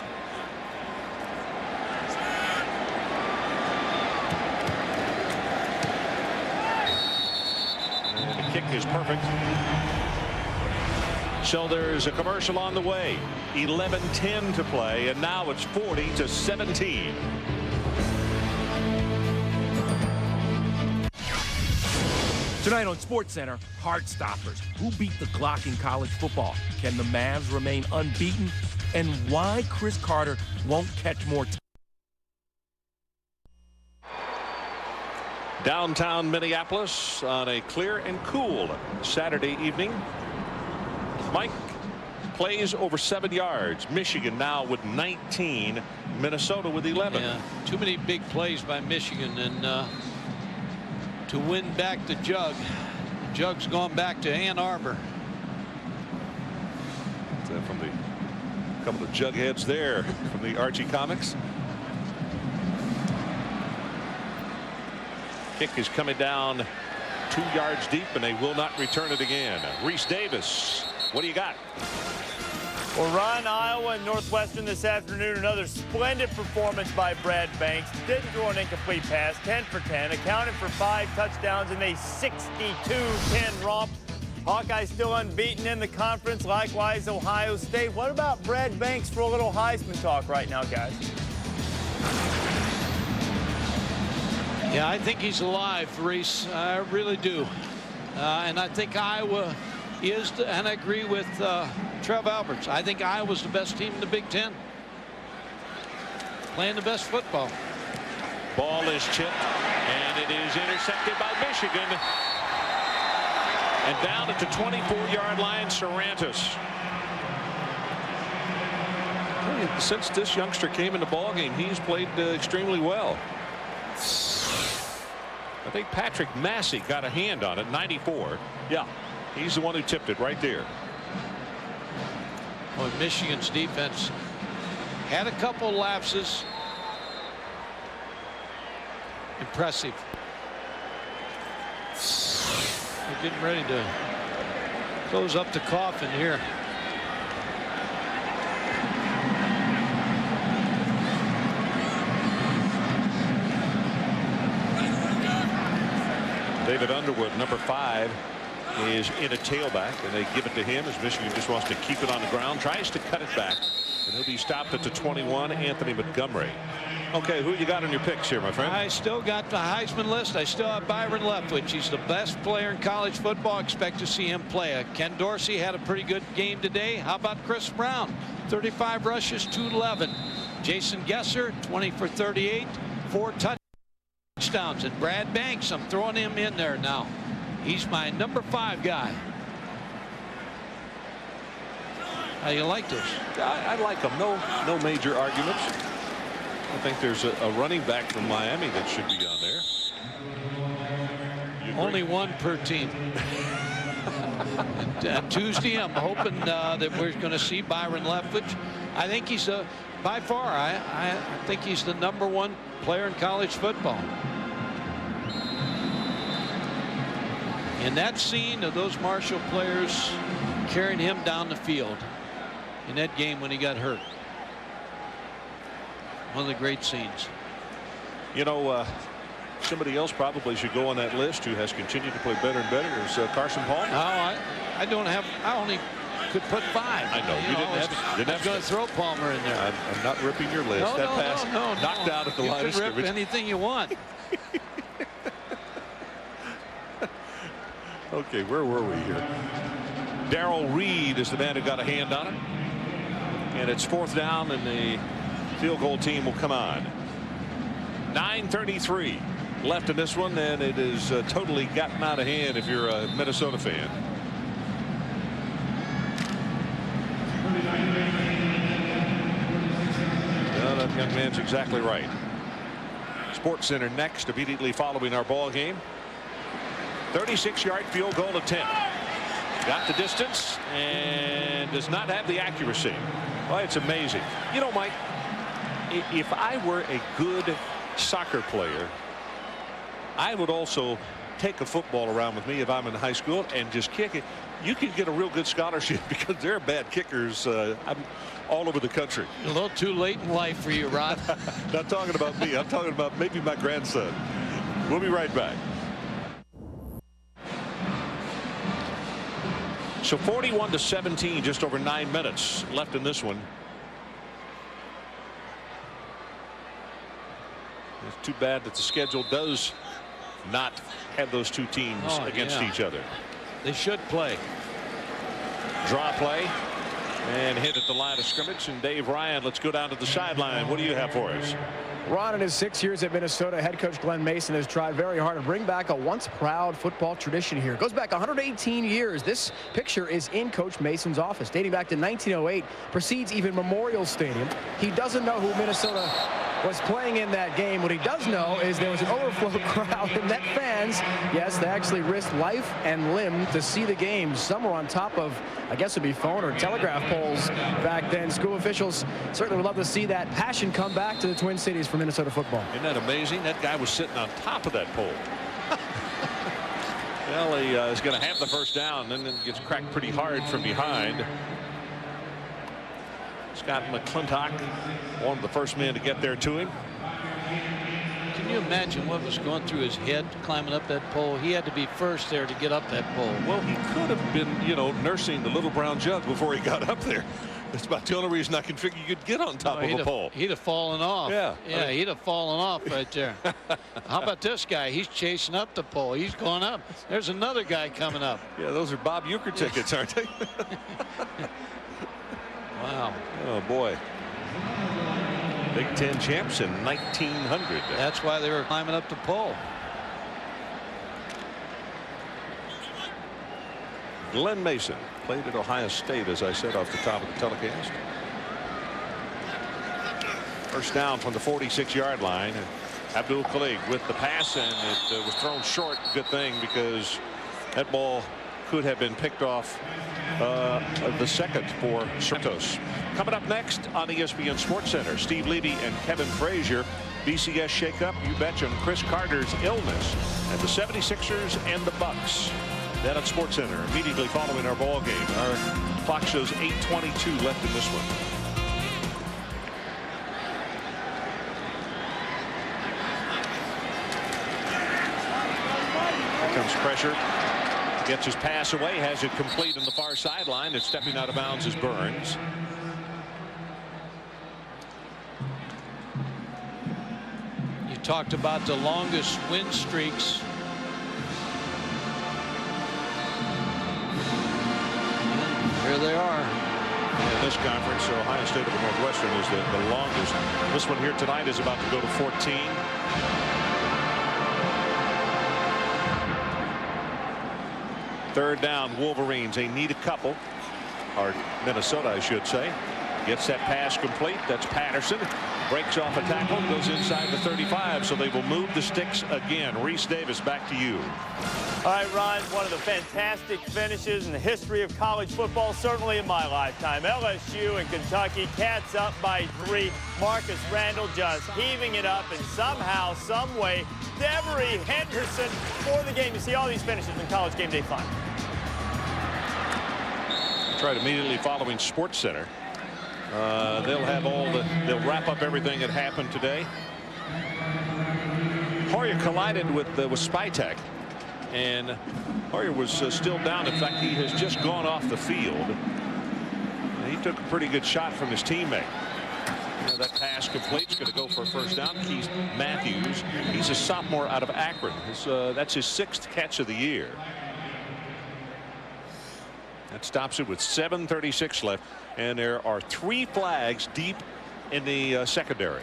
Kick is perfect. So there's a commercial on the way. 11:10 to play, and now it's 40-17. Tonight on SportsCenter, Heartstoppers. Who beat the Glock in college football? Can the Mavs remain unbeaten? And why Chris Carter won't catch more Downtown Minneapolis on a clear and cool Saturday evening. Mike, plays over 7 yards. Michigan now with 19. Minnesota with 11. Yeah, too many big plays by Michigan, and to win back the Jug. Jug's gone back to Ann Arbor. From the couple of Jugheads there from the Archie comics. Kick is coming down 2 yards deep, and they will not return it again. Reese Davis, what do you got? Well, Ron, Iowa and Northwestern this afternoon. Another splendid performance by Brad Banks. Didn't throw an incomplete pass. 10 for 10. Accounted for 5 touchdowns in a 62-10 romp. Hawkeyes still unbeaten in the conference. Likewise, Ohio State. What about Brad Banks for a little Heisman talk right now, guys? Yeah, I think he's alive, Reese. I really do. And I think Iowa is, and I agree with Trev Alberts. I think Iowa's the best team in the Big Ten. Playing the best football. Ball is chipped, and it is intercepted by Michigan. And down at the 24-yard line, Cervantes. Since this youngster came in the ballgame, he's played extremely well. I think Patrick Massey got a hand on it. 94. Yeah, he's the one who tipped it right there. Well, Michigan's defense had a couple lapses. Impressive. They're getting ready to close up the coffin here. David Underwood, number 5, is in a tailback, and they give it to him as Michigan just wants to keep it on the ground, tries to cut it back, and he'll be stopped at the 21. Anthony Montgomery. Okay, who you got on your picks here, my friend? I still got the Heisman list. I still have Byron Leftwich. He's the best player in college football. Expect to see him play. Ken Dorsey had a pretty good game today. How about Chris Brown? 35 rushes, 211. Jason Gesser, 20 for 38, 4 touchdowns. And Brad Banks, I'm throwing him in there now. He's my number 5 guy. How you like this? I like them. No major arguments. I think there's a running back from Miami that should be on there. Only one per team. Tuesday, I'm hoping that we're going to see Byron Leftwich. I think he's by far, I think he's the number 1 player in college football. And that scene of those Marshall players carrying him down the field in that game when he got hurt. One of the great scenes. You know, somebody else probably should go on that list who has continued to play better and better is Carson Palmer. Oh, I don't have. I only could put 5. I know you didn't have. I was going to throw Palmer in there. I'm not ripping your list. No, that pass knocked out at the line of scrimmage. You can rip anything you want. Okay, where were we here? Darrell Reed is the man who got a hand on it. And it's 4th down, and the field goal team will come on. 9:33 left in this one, and it is totally gotten out of hand if you're a Minnesota fan. Well, that young man's exactly right. Sports Center next, immediately following our ball game. 36-yard field goal attempt. Got the distance and does not have the accuracy. Well, it's amazing. You know, Mike, if I were a good soccer player, I would also take a football around with me if I'm in high school and just kick it. You can get a real good scholarship because there are bad kickers all over the country. A little too late in life for you, Rod. Not talking about me. I'm talking about maybe my grandson. We'll be right back. So 41-17, just over 9 minutes left in this one. It's too bad that the schedule does not have those two teams against each other. They should play. Draw play and hit at the line of scrimmage. And Dave Ryan, let's go down to the sideline. What do you have for us? Ron, in his 6 years at Minnesota, head coach Glenn Mason has tried very hard to bring back a once proud football tradition here. It goes back 118 years. This picture is in Coach Mason's office, dating back to 1908, precedes even Memorial Stadium. He doesn't know who Minnesota was playing in that game. What he does know is there was an overflow crowd, and that fans, yes, they actually risked life and limb to see the game. Some were on top of, I guess it'd be phone or telegraph poles back then. School officials certainly would love to see that passion come back to the Twin Cities for Minnesota football. Isn't that amazing? That guy was sitting on top of that pole. Well, he is going to have the first down, and then gets cracked pretty hard from behind. Scott McClintock, one of the first men to get there to him. Can you imagine what was going through his head climbing up that pole? He had to be first there to get up that pole. Well, he could have been, you know, nursing the little brown jug before he got up there. That's about the only reason I can figure you could get on top of a pole. He'd have fallen off. Yeah. Yeah, he'd have fallen off right there. How about this guy? He's chasing up the pole. He's going up. There's another guy coming up. Yeah, those are Bob Uecker tickets, aren't they? Wow. Oh, boy. Big Ten champs in 1900. That's why they were climbing up the pole. Glenn Mason played at Ohio State, as I said off the top of the telecast. First down from the 46-yard line. Abdul Khalid with the pass, and it was thrown short. Good thing, because that ball could have been picked off the second for Certos. Coming up next on ESPN Sports Center, Steve Levy and Kevin Frazier. BCS shakeup, you betcha, on Chris Carter's illness, and the 76ers and the Bucks. That at Sports Center immediately following our ball game. Our clock shows 8:22 left in this one. Here comes pressure. Gets his pass away, has it complete on the far sideline, and stepping out of bounds is Burns. You talked about the longest win streaks. Here they are. In this conference, Ohio State of the Northwestern is the longest. This one here tonight is about to go to 14. Third down, Wolverines. They need a couple. Or Minnesota, I should say. Gets that pass complete. That's Patterson. Breaks off a tackle. Goes inside the 35. So they will move the sticks again. Reese Davis, back to you. All right, Ron, one of the fantastic finishes in the history of college football, certainly in my lifetime. LSU and Kentucky, Cats up by 3. Marcus Randall just heaving it up, and somehow, some way, Devery Henderson for the game. You see all these finishes in College Game Day Fun. Right immediately following Sports Center. They'll have they'll wrap up everything that happened today. Hoyer collided with Spytek, and Hoyer was still down. In fact, he has just gone off the field. And he took a pretty good shot from his teammate. That pass complete. Is going to go for a first down. Keith Matthews. He's a sophomore out of Akron. That's his 6th catch of the year. That stops it with 7:36 left, and there are 3 flags deep in the secondary.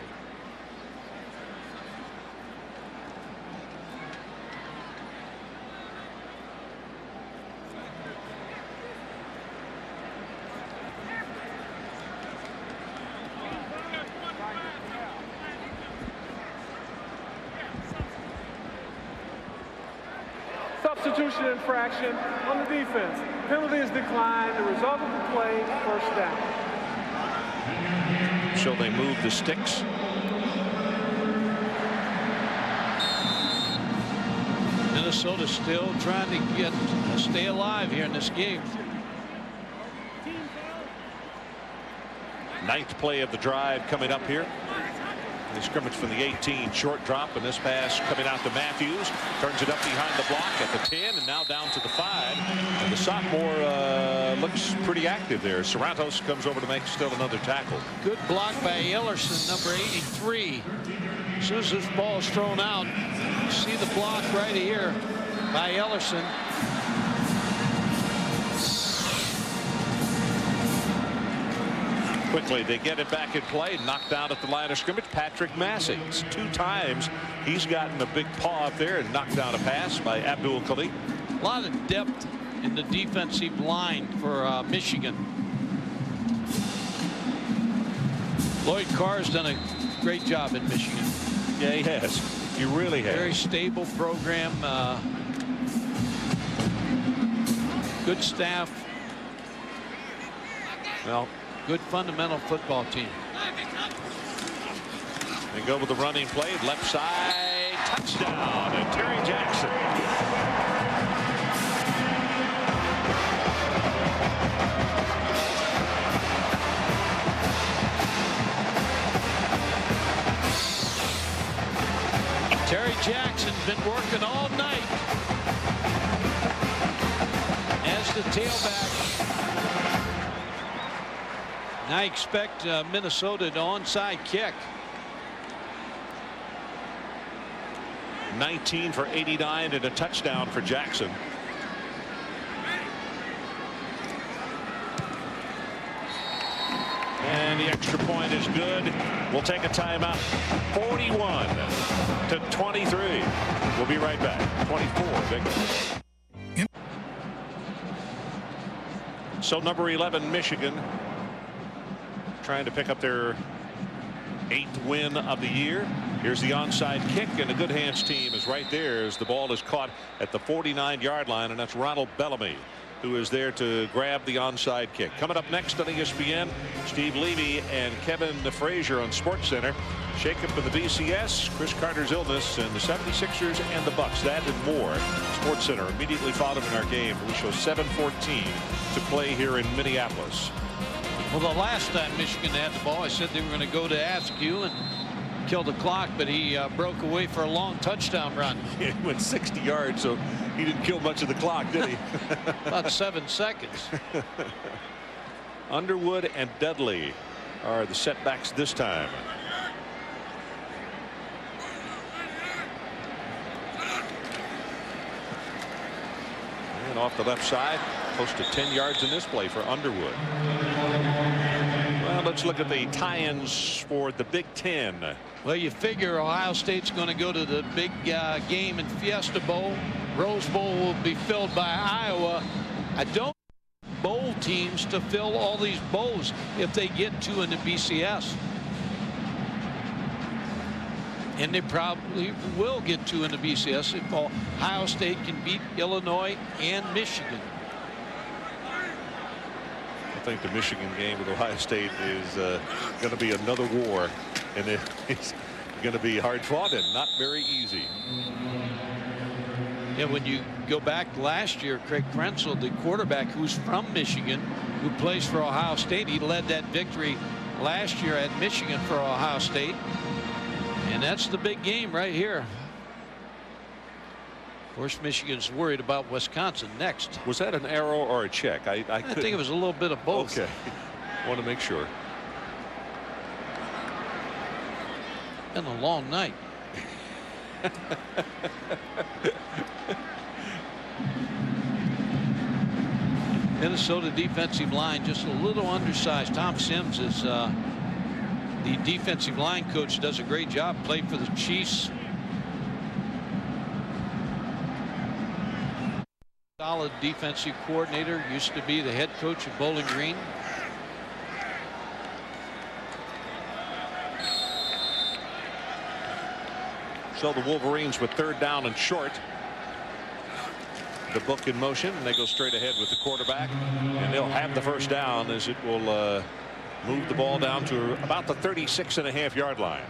Substitution infraction on the defense. Penalty is declined. The result of the play, first down. So they move the sticks. Minnesota still trying to stay alive here in this game. 9th play of the drive coming up here. The scrimmage from the 18, short drop, and this pass coming out to Matthews. Turns it up behind the block at the 10, and now down to the 5. And the sophomore looks pretty active there. Cerratos comes over to make still another tackle. Good block by Ellerson, number 83. As soon as this ball is thrown out, you see the block right here by Ellerson. Quickly, they get it back in play. Knocked down at the line of scrimmage. Patrick Massey. 2 times he's gotten a big paw up there and knocked down a pass by Abdul Khalid. A lot of depth in the defensive line for Michigan. Lloyd Carr's done a great job in Michigan. Yeah, he has. He really has. Very stable program. Good staff. Well, good fundamental football team. They go with the running play. Left side. Touchdown. And Terry Jackson. Terry Jackson's been working all night as the tailback. And I expect Minnesota to onside kick. 19 for 89 and a touchdown for Jackson. And the extra point is good. We'll take a timeout. 41 to 23. We'll be right back. 24. Victor. So number 11 Michigan trying to pick up their 8th win of the year. Here's the onside kick, and the Good Hands team is right there as the ball is caught at the 49-yard line, and that's Ronald Bellamy who is there to grab the onside kick. Coming up next on ESPN, Steve Levy and Kevin Frazier on SportsCenter. Shakeup of the BCS, Chris Carter's illness, and the 76ers and the Bucks. That and more. SportsCenter immediately following our game. We show 7:14 to play here in Minneapolis. Well, the last time Michigan had the ball, I said they were going to go to Askew and kill the clock, but he broke away for a long touchdown run. He went 60 yards, so he didn't kill much of the clock, did he? About 7 seconds. Underwood and Dudley are the setbacks this time. And off the left side, close to 10 yards in this play for Underwood. Well, let's look at the tie-ins for the Big Ten. Well, you figure Ohio State's going to go to the big game in Fiesta Bowl. Rose Bowl will be filled by Iowa. I don't want bowl teams to fill all these bowls if they get 2 in the BCS. And they probably will get 2 in the BCS if Ohio State can beat Illinois and Michigan. I think the Michigan game with Ohio State is going to be another war, and it's going to be hard fought and not very easy. Yeah, when you go back last year, Craig Krenzel, the quarterback who's from Michigan, who plays for Ohio State, he led that victory last year at Michigan for Ohio State. And that's the big game right here. Of course, Michigan's worried about Wisconsin next. Was that an arrow or a check? I think it was a little bit of both. Okay. Want to make sure. Been a long night. Minnesota defensive line just a little undersized. Tom Sims is the defensive line coach, does a great job. Played for the Chiefs. Solid defensive coordinator. Used to be the head coach of Bowling Green. So the Wolverines with 3rd down and short. The book in motion, and they go straight ahead with the quarterback, and they'll have the 1st down as it will move the ball down to about the 36.5-yard line.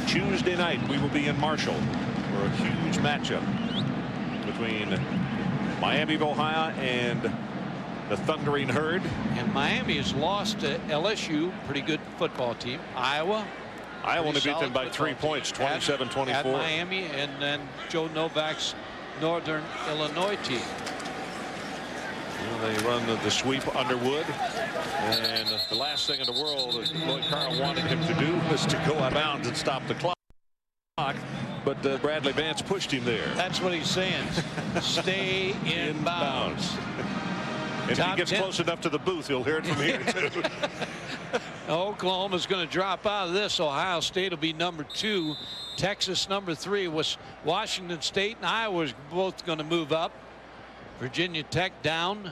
Tuesday night we will be in Marshall for a huge matchup between Miami of Ohio and the Thundering Herd. And Miami has lost to LSU, pretty good football team. Iowa only beat them by 3 points, 27-24. At Miami, and then Joe Novak's Northern Illinois team. Well, they run the sweep Underwood, and the last thing in the world that Lloyd Carr wanted him to do was to go out of bounds and stop the clock. but Bradley Vance pushed him there. That's what he's saying. Stay in bounds. If he gets close enough to the booth, he'll hear it from here, too. Oklahoma's going to drop out of this. Ohio State will be number 2. Texas number 3. Was Washington State and Iowa is both going to move up. Virginia Tech down.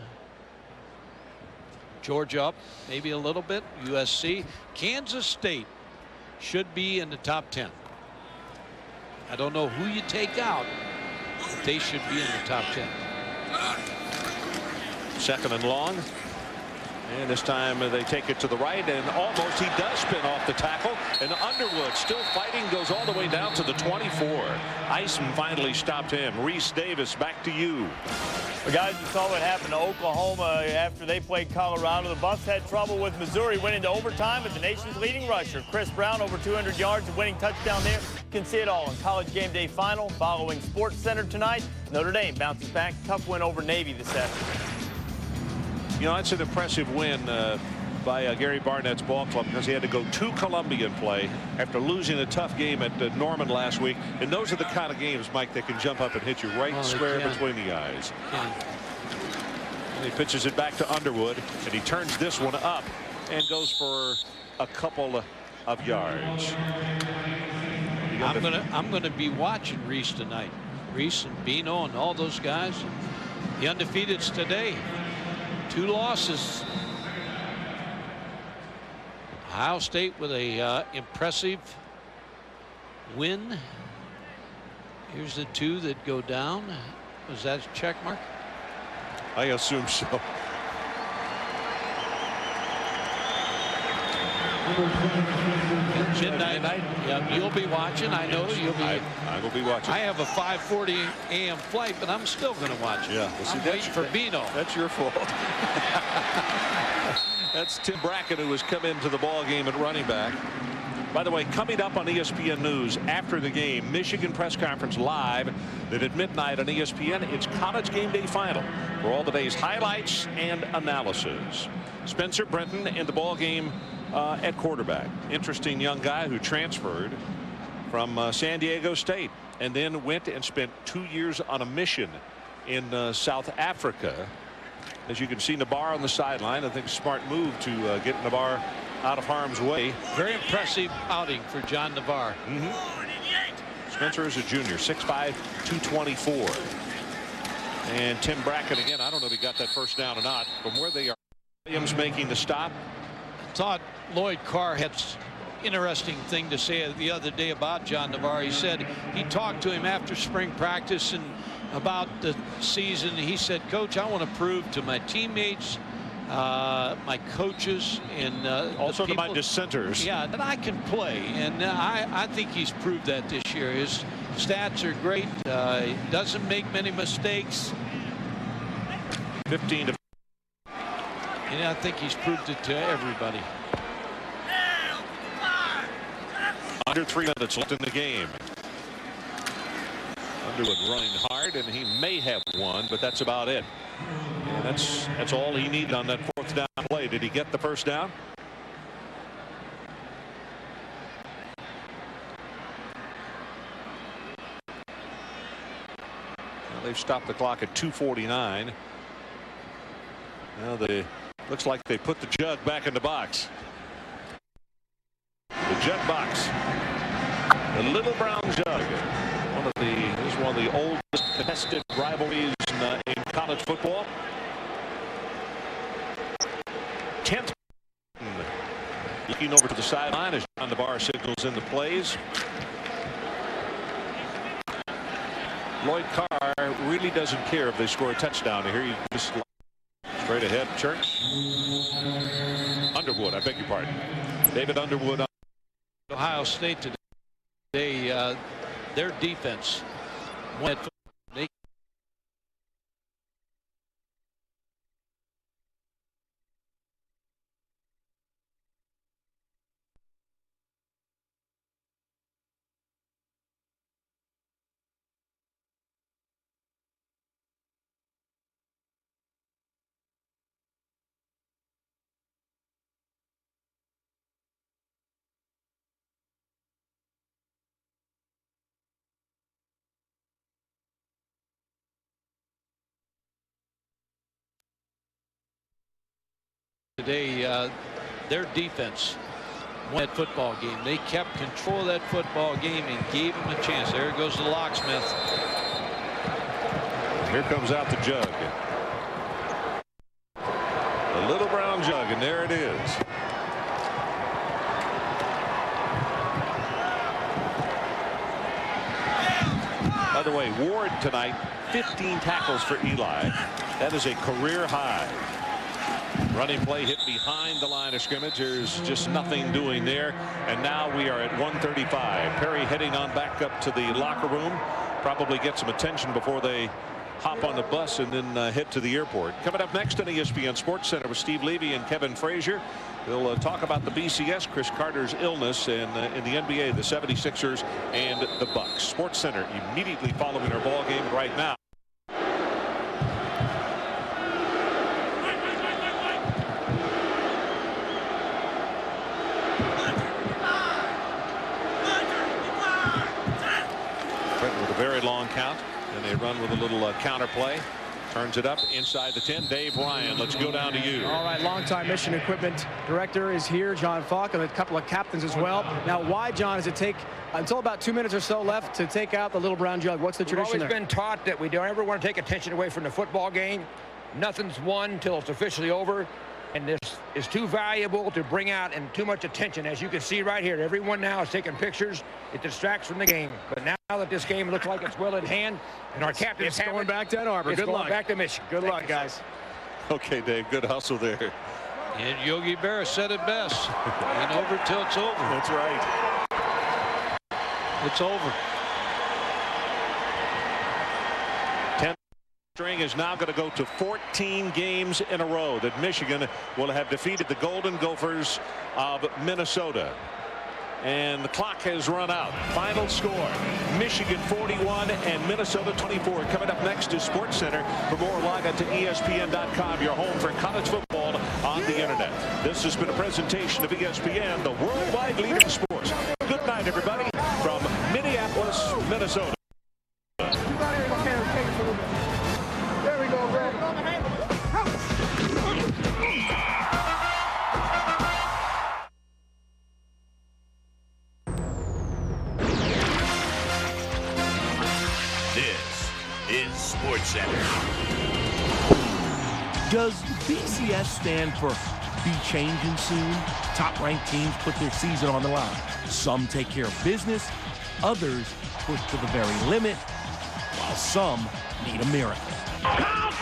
Georgia up maybe a little bit. USC. Kansas State should be in the top 10. I don't know who you take out, but they should be in the top 10. Second and long. And this time they take it to the right, and almost he does spin off the tackle. And Underwood still fighting, goes all the way down to the 24. Eisman finally stopped him. Reese Davis, back to you. Well, guys, you saw what happened to Oklahoma after they played Colorado. The Buffs had trouble with Missouri, went into overtime with the nation's leading rusher, Chris Brown, over 200 yards, a winning touchdown there. You can see it all in College Game Day Final following Sports Center tonight. Notre Dame bounces back, tough win over Navy this afternoon. You know, that's an impressive win by Gary Barnett's ball club, because he had to go to Columbia and play after losing a tough game at Norman last week. And those are the kind of games, Mike, that can jump up and hit you right square between the eyes. And he pitches it back to Underwood, and he turns this one up and goes for a couple of yards. I'm gonna be watching Reese tonight. Reese and Bino and all those guys. The undefeateds today. 2 losses. Ohio State with a impressive win. Here's the 2 that go down. Was that a check mark? I assume so. Midnight. Yeah, you'll be watching. I know you'll be. I will be watching. I have a 5:40 a.m. flight, but I'm still going to watch it. Yeah, well, see, I'm waiting for Bino. That's your fault. That's Tim Brackett, who has come into the ball game at running back. By the way, coming up on ESPN News after the game, Michigan press conference live. Then at midnight on ESPN, it's College Game Day Final for all the day's highlights and analysis. Spencer Brenton in the ball game at quarterback. Interesting young guy who transferred from San Diego State and then went and spent 2 years on a mission in South Africa. As you can see, Nabar on the sideline. I think smart move to get Nabar out of harm's way. Very impressive outing for John Navar. Spencer is a junior, 6'5", 224. And Tim Brackett again. I don't know if he got that first down or not. From where they are, Williams making the stop. I thought Lloyd Carr had interesting thing to say the other day about John Navar. He said he talked to him after spring practice and about the season. He said, Coach, I want to prove to my teammates, my coaches, and also to my dissenters, that I can play. And I think he's proved that this year. His stats are great. He doesn't make many mistakes. 15 to. And I think he's proved it to everybody. Under 3 minutes left in the game. Underwood running hard, and he may have one, but that's about it. And that's all he needed on that 4th down play. Did he get the first down? Well, they've stopped the clock at 2:49. Now looks like they put the jug back in the box. The jug box. The little brown jug. This is one of the oldest contested rivalries in college football. 10th. Looking over to the sideline as John Navar signals in the plays. Lloyd Carr really doesn't care if they score a touchdown here. He just straight ahead. Church. Underwood, I beg your pardon. David Underwood. Ohio State today, their defense went Today, their defense won that football game. They kept control of that football game and gave them a chance. There goes the locksmith. Here comes out the jug. The little brown jug, and there it is. By the way, Ward tonight, 15 tackles for Eli. That is a career high. Running play hit behind the line of scrimmage. There's just nothing doing there. And now we are at 135. Perry heading on back up to the locker room. Probably get some attention before they hop on the bus and then head to the airport. Coming up next on ESPN Sports Center with Steve Levy and Kevin Frazier. We'll talk about the BCS, Chris Carter's illness, and in the NBA, the 76ers and the Bucks. Sports Center immediately following our ball game right now. With a very long count, and they run with a little counter play. Turns it up inside the 10. Dave Ryan, let's go down to you. All right, longtime mission equipment director is here, John Falk, and a couple of captains as well. Now, why, John, does it take until about 2 minutes or so left to take out the little brown jug? What's the tradition there? We've always been taught that we don't ever want to take attention away from the football game. Nothing's won until it's officially over. And this is too valuable to bring out and too much attention. As you can see right here, everyone now is taking pictures. It distracts from the game. But now that this game looks like it's well in hand, and our captain's going back to Ann Arbor. Good luck. Back to Michigan. Good luck, guys. Okay, Dave, good hustle there. And Yogi Berra said it best. Ain't over till it's over. That's right. It's over. String is now going to go to 14 games in a row that Michigan will have defeated the Golden Gophers of Minnesota. And the clock has run out. Final score, Michigan 41 and Minnesota 24. Coming up next is Sports Center. For more, log on to ESPN.com, your home for college football on the internet. This has been a presentation of ESPN, the worldwide leader in sports. Good night, everybody, from Minneapolis, Minnesota. Sports Center. Does BCS stand for be changing soon? Top-ranked teams put their season on the line. Some take care of business, others push to the very limit, while some need a miracle. Count!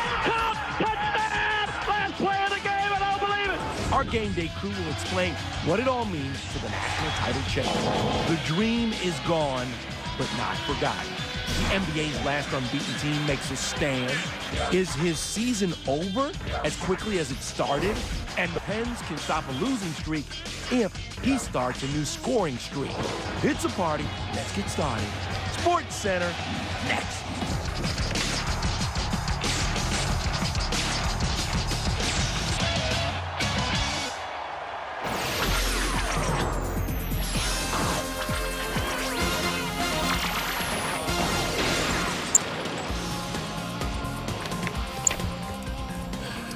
Touchdown! Last play of the game, and I don't believe it! Our game day crew will explain what it all means to the national title chase. The dream is gone, but not forgotten. The NBA's last unbeaten team makes a stand. Is his season over as quickly as it started? And the Pens can stop a losing streak if he starts a new scoring streak. It's a party. Let's get started. Sports Center, next.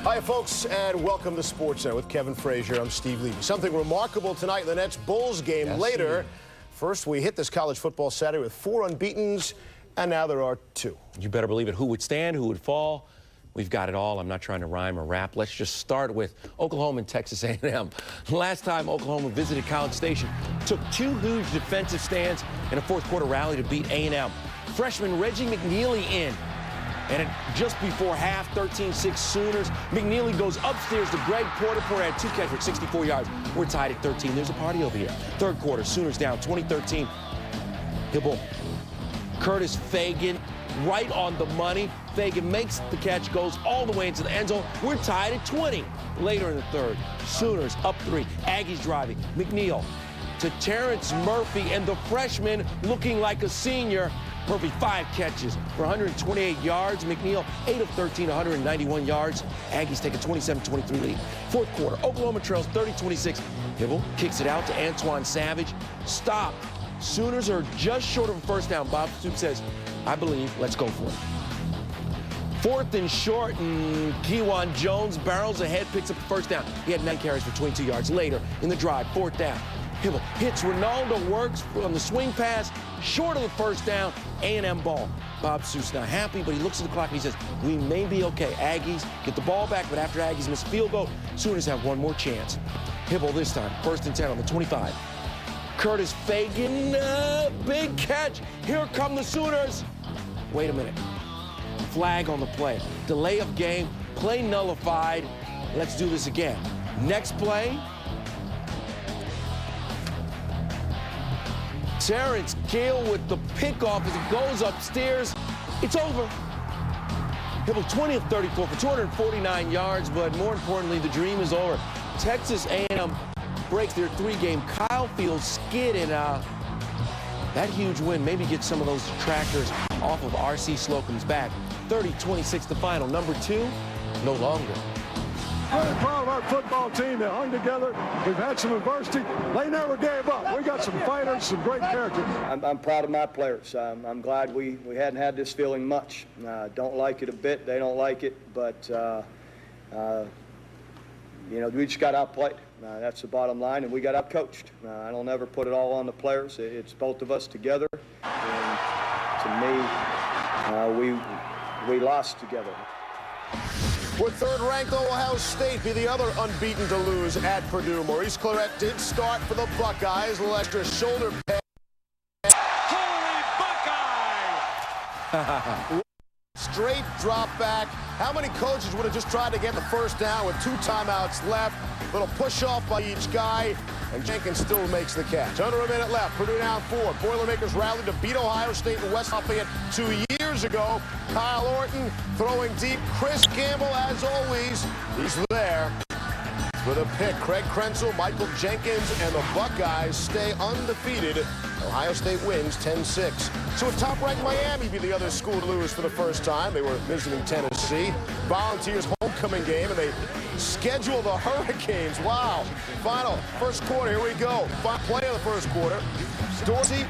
Hi, folks, and welcome to Sports Center with Kevin Frazier. I'm Steve Levy. Something remarkable tonight in the Nets-Bulls game. Yes, later. First, we hit this college football Saturday with 4 unbeatens, and now there are 2. You better believe it. Who would stand? Who would fall? We've got it all. I'm not trying to rhyme or rap. Let's just start with Oklahoma and Texas A&M. Last time Oklahoma visited College Station, took 2 huge defensive stands in a fourth-quarter rally to beat A&M. Freshman Reggie McNeely in. And just before half, 13-6 Sooners. McNeely goes upstairs to Greg Porter. Porter had 2 catches for 64 yards. We're tied at 13. There's a party over here. Third quarter, Sooners down 20-13. Hibble. Curtis Fagan right on the money. Fagan makes the catch, goes all the way into the end zone. We're tied at 20. Later in the third, Sooners up 3. Aggies driving. McNeil to Terrence Murphy, and the freshman looking like a senior. Murphy 5 catches for 128 yards. McNeil 8 of 13, 191 yards. Aggies take a 27-23 lead. Fourth quarter, Oklahoma trails 30-26. Hibble kicks it out to Antoine Savage. Stop. Sooners are just short of a first down. Bob Stoops says, I believe, let's go for it. 4th and short, and Kewan Jones barrels ahead, picks up the first down. He had 9 carries for 22 yards. Later in the drive, 4th down. Hibble hits Ronaldo, works on the swing pass, short of the first down, A&M ball. Bob Seuss not happy, but he looks at the clock and he says, we may be okay. Aggies get the ball back, but after Aggies miss a field goal, Sooners have one more chance. Hibble this time, 1st and 10 on the 25. Curtis Fagan, big catch. Here come the Sooners. Wait a minute. Flag on the play. Delay of game, play nullified. Let's do this again. Next play. Terrence Gale with the pickoff as it goes upstairs. It's over. Hibble 20 of 34 for 249 yards, but more importantly, the dream is over. Texas A&M breaks their 3-game Kyle Fields skid, and that huge win maybe gets some of those detractors off of R.C. Slocum's back. 30-26 the final. Number 2, no longer. Really proud of our football team. They hung together. We've had some adversity. They never gave up. We got some fighters, some great characters. I'm proud of my players. I'm glad we hadn't had this feeling much. Don't like it a bit. They don't like it. But, you know, we just got outplayed. That's the bottom line, and we got outcoached. I don't ever put it all on the players. It's both of us together. And to me, we lost together. Would 3rd-ranked Ohio State be the other unbeaten to lose at Purdue? Maurice Clarett did start for the Buckeyes. A little extra shoulder pad. Holy Buckeye! Straight drop back. How many coaches would have just tried to get the first down with 2 timeouts left? Little push off by each guy, and Jenkins still makes the catch. Under a minute left. Purdue down 4. Boilermakers rallied to beat Ohio State in West Lafayette 2 years ago. Kyle Orton throwing deep. Chris Campbell, as always, he's there with a pick. Craig Krenzel, Michael Jenkins, and the Buckeyes stay undefeated. Ohio State wins 10-6. So would top-ranked Miami be the other school to lose for the first time? They were visiting Tennessee. Volunteers homecoming game, and they schedule the Hurricanes. Wow. Final, first quarter, here we go. Play of the first quarter. Dorsey,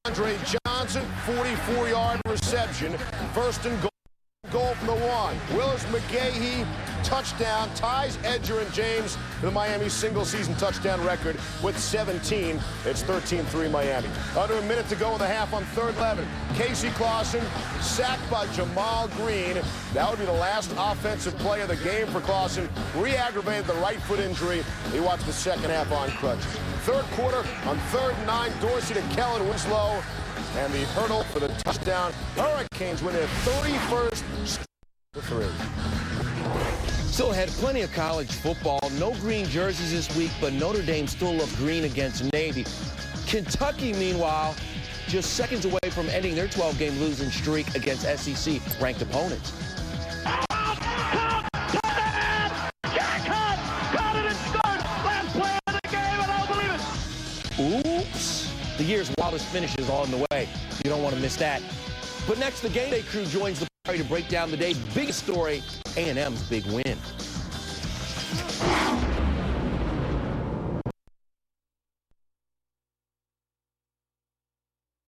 Andre Johnson, 44-yard reception. 1st and goal. Goal from the 1. Willis McGahee, touchdown, ties Edger and James to the Miami single-season touchdown record with 17. It's 13-3 Miami. Under a minute to go in the half on 3rd 11. Casey Clausen sacked by Jamal Green. That would be the last offensive play of the game for Clausen. Re-aggravated the right foot injury. He watched the second half on crutches. 3rd quarter on 3rd and 9. Dorsey to Kellen Winslow. And the hurdle for the touchdown. Hurricanes win their 31st to 3. Still had plenty of college football. No green jerseys this week, but Notre Dame still looked green against Navy. Kentucky, meanwhile, just seconds away from ending their 12-game losing streak against SEC-ranked opponents. Oops. The year's wildest finishes on the way. You don't want to miss that. But next, the Game Day crew joins the party to break down the day's biggest story, A&M's big win.